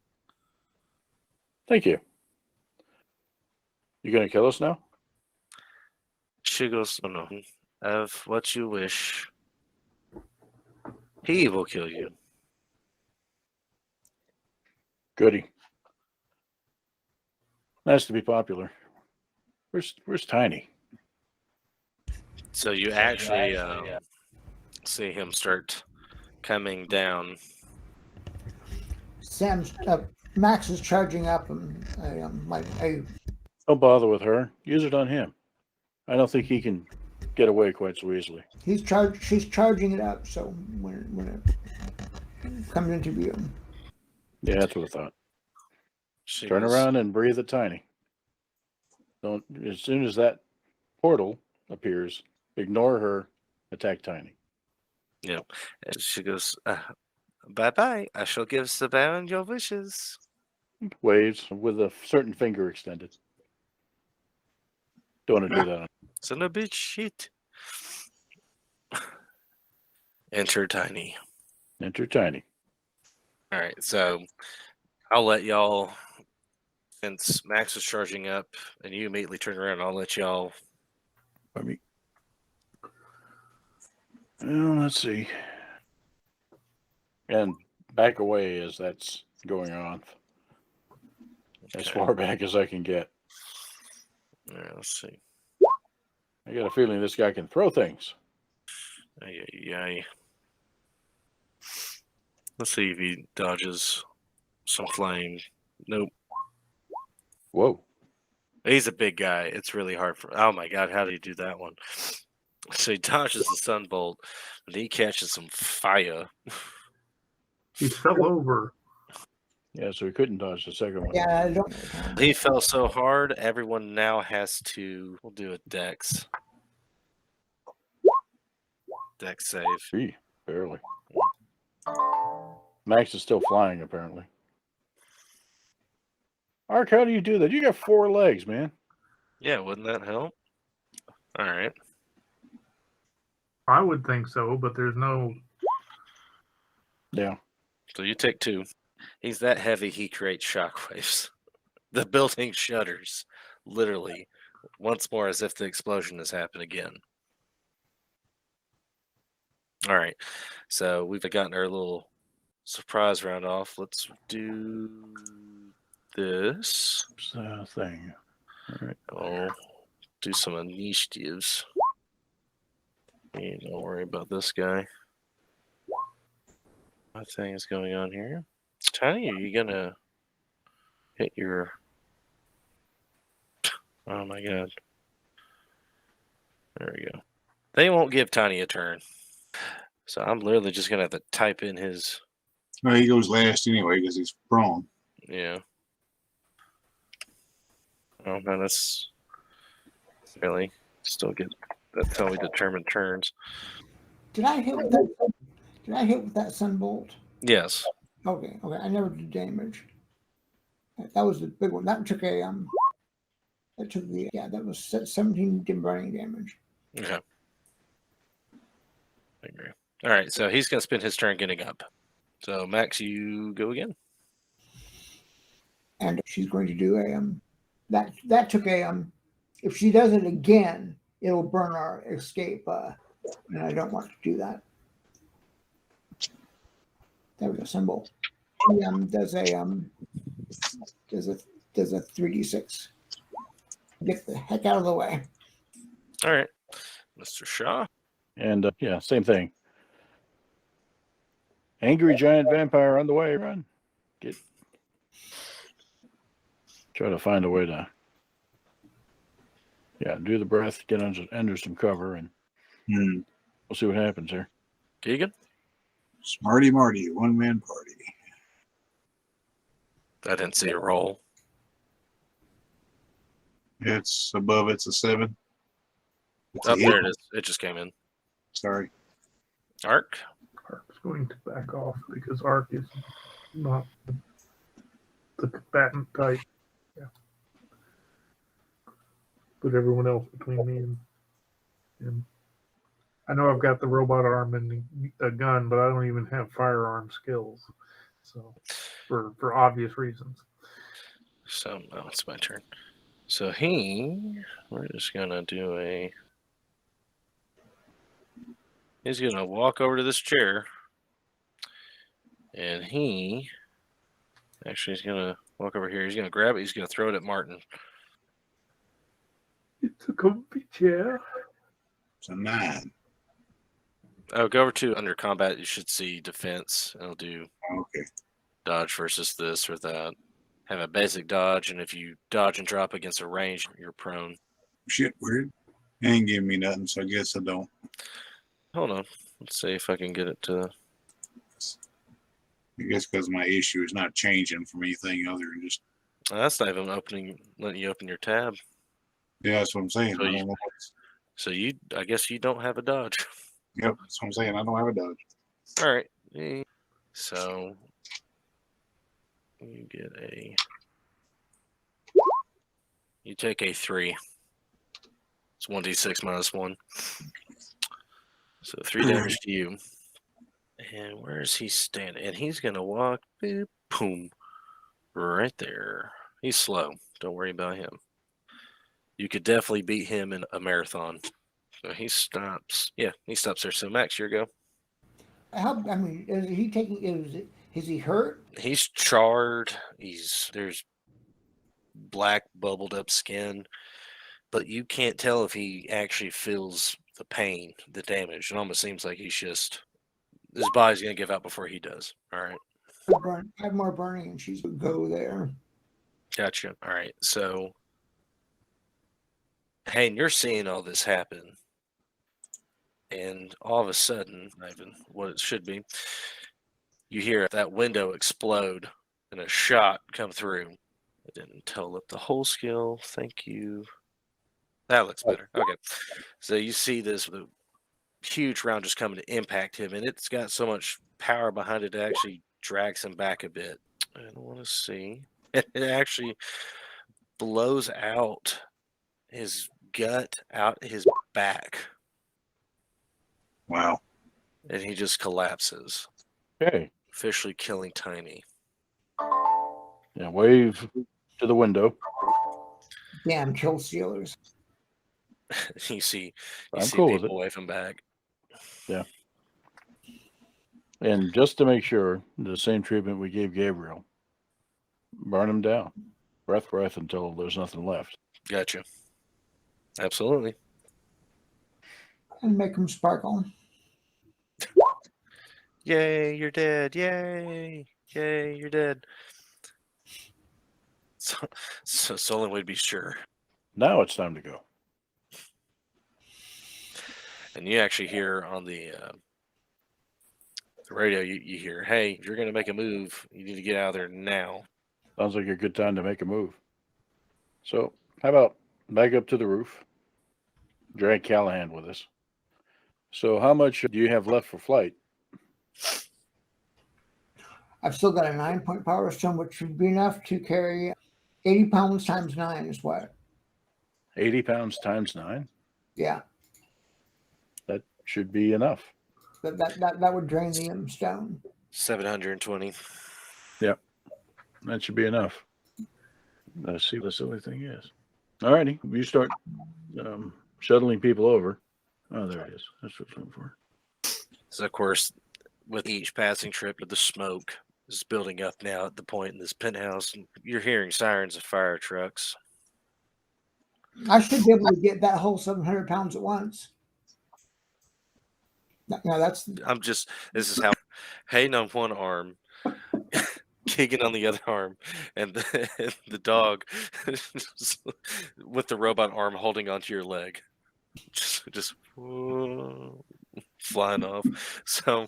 Thank you. You gonna kill us now? She goes, no, no, of what you wish. He will kill you. Goody. Nice to be popular. Where's Tiny? So you actually see him start coming down. Max is charging up, and Don't bother with her. Use it on him. I don't think he can get away quite so easily. she's charging it up. So when it comes into view, Yeah, that's what I thought. She Turn goes, around and breathe at Tiny. Don't. As soon as that portal appears, ignore her. Attack Tiny. Yeah. And she goes, bye-bye. I shall give the Baron your wishes. Waves with a certain finger extended. Don't want to do that. Son of a bitch, shit. Enter Tiny. Enter Tiny. All right, so I'll let y'all, since Max is charging up and you immediately turn around, I'll let y'all. Let me. Well, let's see. And back away as that's going on. As far back as I can get. All right, let's see. I got a feeling this guy can throw things. Yay. Let's see if he dodges some flame. Nope. Whoa. He's a big guy. It's really hard for. Oh my god, how did he do that one? So he dodges the sunbolt, and he catches some fire. He fell over. Yeah, so he couldn't dodge the second one. yeah, I don't. He fell so hard, everyone now has to. We'll do a dex. Dex save. Gee, barely. Max is still flying, apparently. Ark, how do you do that? You got 4 legs, man. Yeah, wouldn't that help? All right. I would think so, but there's no. Yeah. So you take 2. He's that heavy, he creates shockwaves. The building shudders, literally, once more as if the explosion has happened again. All right. So we've gotten our little surprise round off. Let's do this. Thing. All right. I'll do some initiatives. Don't worry about this guy. What thing is going on here? Tiny, are you gonna hit your... Oh my god. There we go. They won't give Tiny a turn. So I'm literally just gonna have to type in his... Well, he goes last anyway because he's prone. Yeah. Oh no, that's... Really? Still get... That's how we determine turns. Did I hit with that? Did I hit with that sunbolt? Yes. Okay. I never did damage. That was the big one. That took a That took the that was 17 burning damage. Okay. I agree. All right, so he's going to spend his turn getting up. So Max, you go again. And she's going to do a that took a if she does it again, it'll burn our escape, and I don't want to do that. That was a symbol. She does a 3d6. Get the heck out of the way. All right, Mr. Shaw. And yeah, same thing. Angry giant vampire on the way. Run. Try to find a way to, do the breath, get under some cover, and we'll see what happens here. Keegan? Smarty Marty, one-man party. I didn't see a roll. It's above, it's a 7. It's Oh, a there hit. it is. It just came in. Sorry. Arc? Arc's going to back off because Arc is not the combatant type. Yeah. Put everyone else between me and him. I know I've got the robot arm and a gun, but I don't even have firearm skills. So, for obvious reasons. So now it's my turn. So we're just gonna do he's gonna walk over to this chair, and he's gonna walk over here. He's gonna grab it. He's gonna throw it at Martin. It's a comfy chair. It's a 9. Oh, go over to under combat. You should see defense. It'll do Okay. dodge versus this or that. Have a basic dodge, and if you dodge and drop against a range, you're prone. Shit, weird. It ain't giving me nothing, so I guess I don't. Hold on. Let's see if I can get it to. I guess because my issue is not changing from anything other than just. That's not even letting you open your tab. Yeah, that's what I'm saying. So I don't know what's. So I guess you don't have a dodge. Yep, that's what I'm saying. I don't have a dodge. All right. So you take a 3. It's 1d6 minus 1. So 3 damage to you. And where is he standing? And he's gonna walk, boop, boom, right there. He's slow. Don't worry about him. You could definitely beat him in a marathon. So he stops. Yeah, he stops there. So Max, your go. Is he taking? Is he hurt? He's charred. There's black bubbled up skin, but you can't tell if he actually feels the pain, the damage. It almost seems like his body's gonna give out before he does. All right. I have more burning, and she's gonna go there. Gotcha. All right. So, hey, you're seeing all this happen, and all of a sudden, not even what it should be, you hear that window explode and a shot come through. It didn't tell up the whole skill. Thank you. That looks better. Okay. So you see this huge round just coming to impact him, and it's got so much power behind it actually drags him back a bit. I don't want to see. It actually blows out his gut out his back. Wow. And he just collapses. Okay. Officially killing Tiny. Yeah, wave to the window. Damn kill stealers. you see cool with people it. wave him back. Yeah. And just to make sure, the same treatment we gave Gabriel. Burn him down. Breath until there's nothing left. Gotcha. Absolutely. And make them sparkle. Yay, you're dead. Yay, you're dead. So Solon would be sure. Now it's time to go. And you actually hear on the radio, you hear, hey, if you're going to make a move, you need to get out of there now. Sounds like a good time to make a move. So, how about back up to the roof? Drag Callahan with us. So, how much do you have left for flight? I've still got a 9-point power stone, which would be enough to carry 80 pounds times 9 is what? 80 pounds times 9. Yeah, That should be enough. that would drain the stone. 720. Yep, that should be enough. Let's see what the silly thing is. All righty, you start shuttling people over. Oh, there it is. That's what I'm looking for. So, of course, with each passing trip, the smoke is building up now at the point in this penthouse. And you're hearing sirens of fire trucks. I should be able to get that whole 700 pounds at once. No, that's This is how Hayden on one arm, Keegan on the other arm, and the dog with the robot arm holding onto your leg. Just flying off. So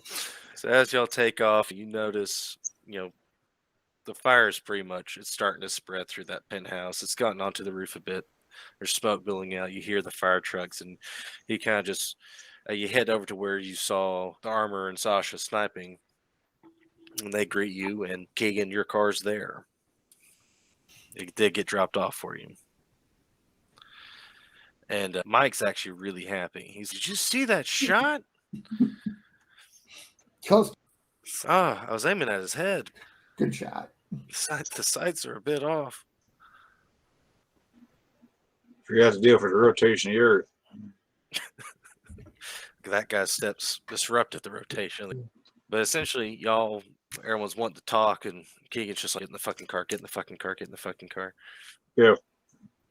as y'all take off, you notice, the fire is pretty much, it's starting to spread through that penthouse. It's gotten onto the roof a bit. There's smoke billowing out. You hear the fire trucks, and you kind of just, you head over to where you saw the Armor and Sasha sniping, and they greet you, and Keegan, your car's there. It did get dropped off for you. And Mike's actually really happy. He's, did you see that shot? close. I was aiming at his head. Good shot. The sights are a bit off. Forgot to deal for the rotation of the Earth. That guy's steps disrupted the rotation. But essentially, everyone's wanting to talk, and Keegan's just like, get in the fucking car, get in the fucking car, get in the fucking car. Yeah.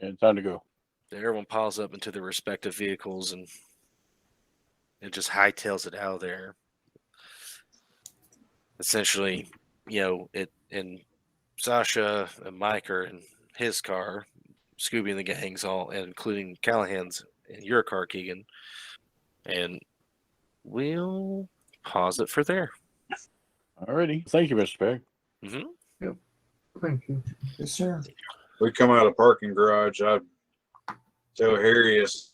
And time to go. Everyone piles up into their respective vehicles, and it just hightails it out of there. Essentially, and Sasha and Mike are in his car, Scooby and the gang's all, and including Callahan's in your car, Keegan. And we'll pause it for there. Alrighty. Thank you, Mr. Pegg. Mm-hmm. Thank you. Yes, sir. We come out of the parking garage. I tell Harrius.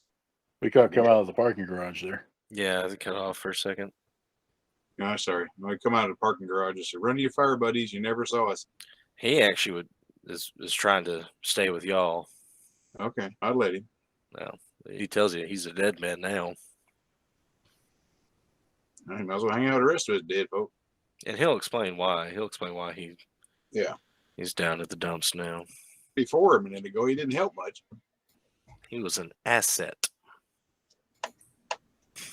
We can't come out of the parking garage there. Yeah, they cut off for a second. No, sorry. When we come out of the parking garage, I said, run to your fire buddies. You never saw us. He actually is trying to stay with y'all. Okay, I'll let him. No, he tells you he's a dead man now. I might as well hang out with the rest of his dead folk. And he'll explain why. Yeah. He's down at the dumps now. Before a minute ago, he didn't help much. He was an asset.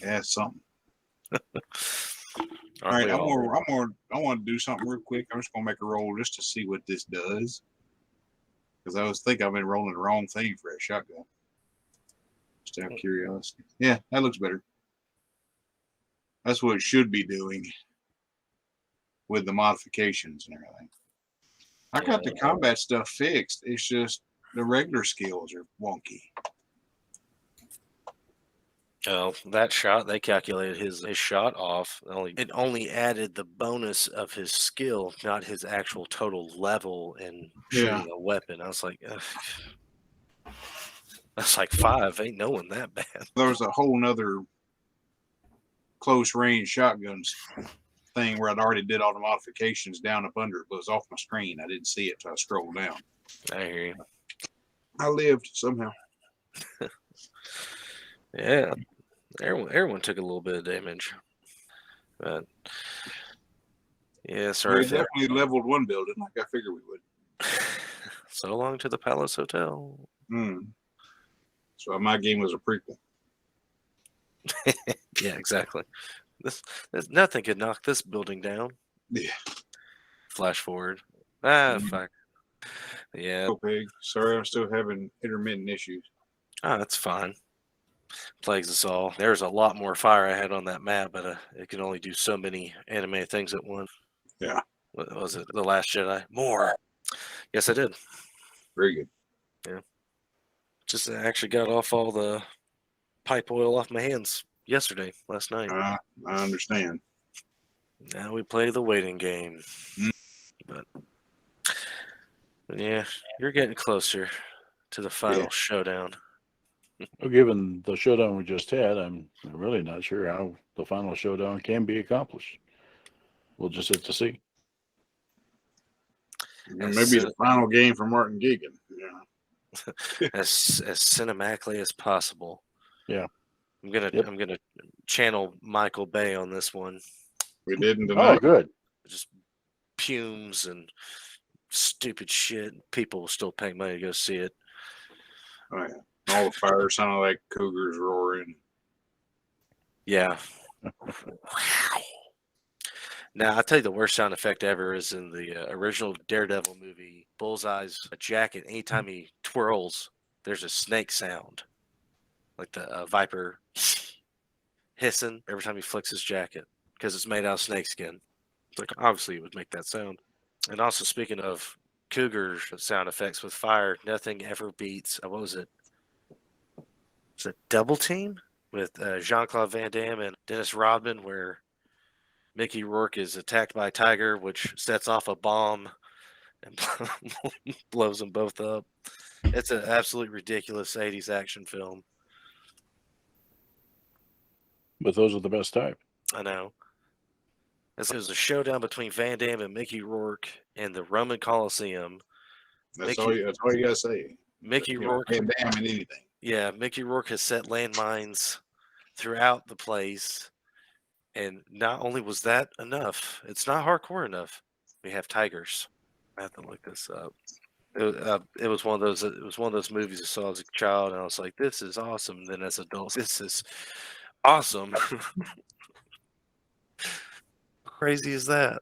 Yeah, something. All Aren't right, we I want to do something real quick. I'm just gonna make a roll just to see what this does, because I think I've been rolling the wrong thing for a shotgun. Just out of curiosity. Yeah, that looks better. That's what it should be doing with the modifications and everything. I got the combat stuff fixed. It's just the regular skills are wonky. Oh, that shot, they calculated his shot off. It only added the bonus of his skill, not his actual total level in shooting a weapon. I was like, that's like 5. Ain't no one that bad. There was a whole nother close range shotguns thing where I'd already did all the modifications down up under it, but it was off my screen. I didn't see it till I scrolled down. I hear you. I lived somehow. Yeah. Everyone took a little bit of damage. But yeah, sorry. We definitely leveled one building like I figured we would. So long to the Palace Hotel. So my game was a prequel. Yeah, exactly. Nothing could knock this building down. Yeah. Flash forward. Fuck. Yeah. Oh, Pegg. Sorry, I'm still having intermittent issues. That's fine. Plagues us all. There's a lot more fire I had on that map, but it can only do so many animated things at once. Yeah. What was it? The Last Jedi? More. Yes, I did. Very good. Yeah. Just actually got off all the pipe oil off my hands last night. I understand. Now we play the waiting game. But yeah, you're getting closer to the final showdown. Well, given the showdown we just had, I'm really not sure how the final showdown can be accomplished. We'll just have to see. Maybe the final game for Martin Gigan. Yeah. as cinematically as possible. Yeah. I'm gonna channel Michael Bay on this one. We didn't Oh, tonight. good. Just fumes and stupid shit. People will still pay money to go see it. Oh, yeah. All the fire sounded like cougars roaring. Yeah. Now, I'll tell you the worst sound effect ever is in the original Daredevil movie, Bullseye's jacket. Anytime he twirls, there's a snake sound. Like the viper hissing every time he flicks his jacket because it's made out of snakeskin. Like, obviously, it would make that sound. And also, speaking of cougar sound effects with fire, nothing ever beats, what was it? Was it Double Team with Jean-Claude Van Damme and Dennis Rodman, where Mickey Rourke is attacked by a tiger, which sets off a bomb and blows them both up. It's an absolutely ridiculous 80s action film. But those are the best type. I know. It was a showdown between Van Damme and Mickey Rourke in the Roman Coliseum. That's all you gotta say. Mickey You Rourke. can't damn in anything. Yeah, Mickey Rourke has set landmines throughout the place. And not only was that enough, it's not hardcore enough. We have tigers. I have to look this up. It was one of those. It was one of those movies I saw as a child, and I was like, "This is awesome." And then as adults, this is awesome. Crazy is that?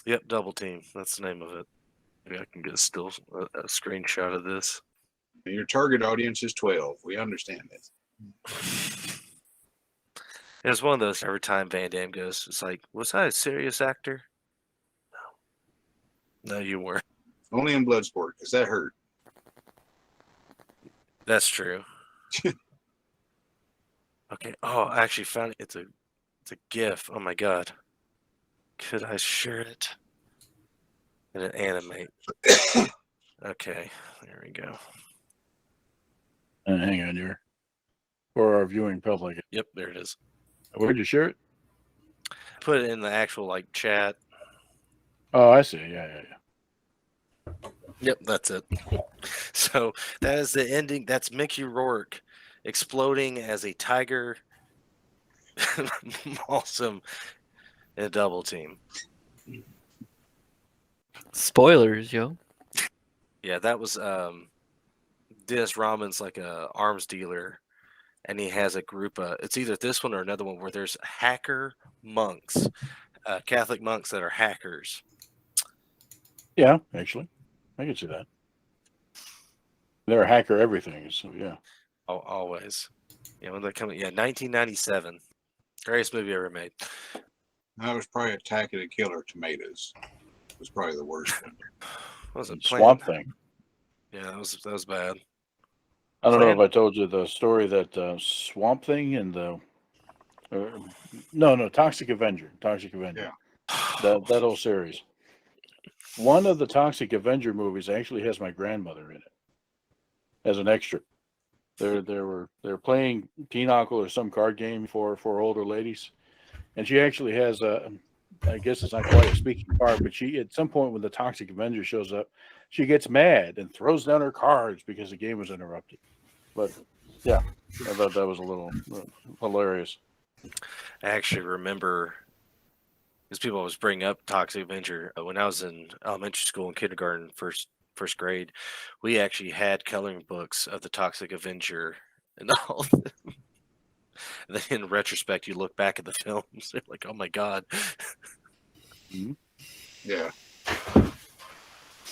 Yep, Double Team. That's the name of it. Maybe I can get a screenshot of this. And your target audience is 12. We understand this. It was one of those. Every time Van Damme goes, it's like, was I a serious actor? No, you weren't. Only in Bloodsport, because that hurt. That's true. Okay. Oh, I actually found it. It's a GIF. Oh my god. Could I share it? And it animate. Okay, there we go. Hang on here. For our viewing public. Yep, there it is. Where'd you share it? Put it in the actual like chat. Oh, I see. Yeah. Yep, that's it. So that is the ending. That's Mickey Rourke exploding as a tiger. Awesome. In a Double Team. Spoilers, yo. Yeah, that was Dennis Rodman's like a arms dealer, and he has a group of, it's either this one or another one where there's hacker monks, Catholic monks that are hackers. Yeah, actually. I can see that. They're a hacker everything, so yeah. Always. Yeah, when they come, 1997. Greatest movie ever made. That was probably Attack of the Killer Tomatoes. It was probably the worst one. Was it Swamp Thing. Yeah, that was bad. I don't know if I told you the story that Swamp Thing and the no, Toxic Avenger. Yeah. That whole series. One of the Toxic Avenger movies actually has my grandmother in it as an extra. They're playing Pinochle or some card game for older ladies, and she actually has I guess it's not quite a speaking part, but she at some point when the Toxic Avenger shows up, she gets mad and throws down her cards because the game was interrupted. But yeah, I thought that was a little hilarious. I actually remember, because people always bring up Toxic Avenger. When I was in elementary school and kindergarten, first grade, we actually had coloring books of the Toxic Avenger and all. And then in retrospect, you look back at the films, you're like, oh my god. Mm-hmm. Yeah.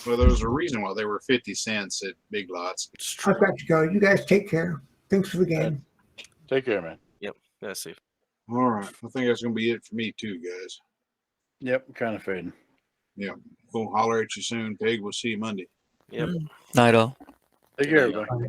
Well, there was a reason why they were 50 cents at Big Lots. It's true. I've got to go. You guys take care. Thanks for the game. Take care, man. Yep. Let's see. All right. I think that's going to be it for me, too, guys. Yep, kind of fading. Yeah. We'll holler at you soon, Pegg. We'll see you Monday. Yep. Night all. Take care, everybody.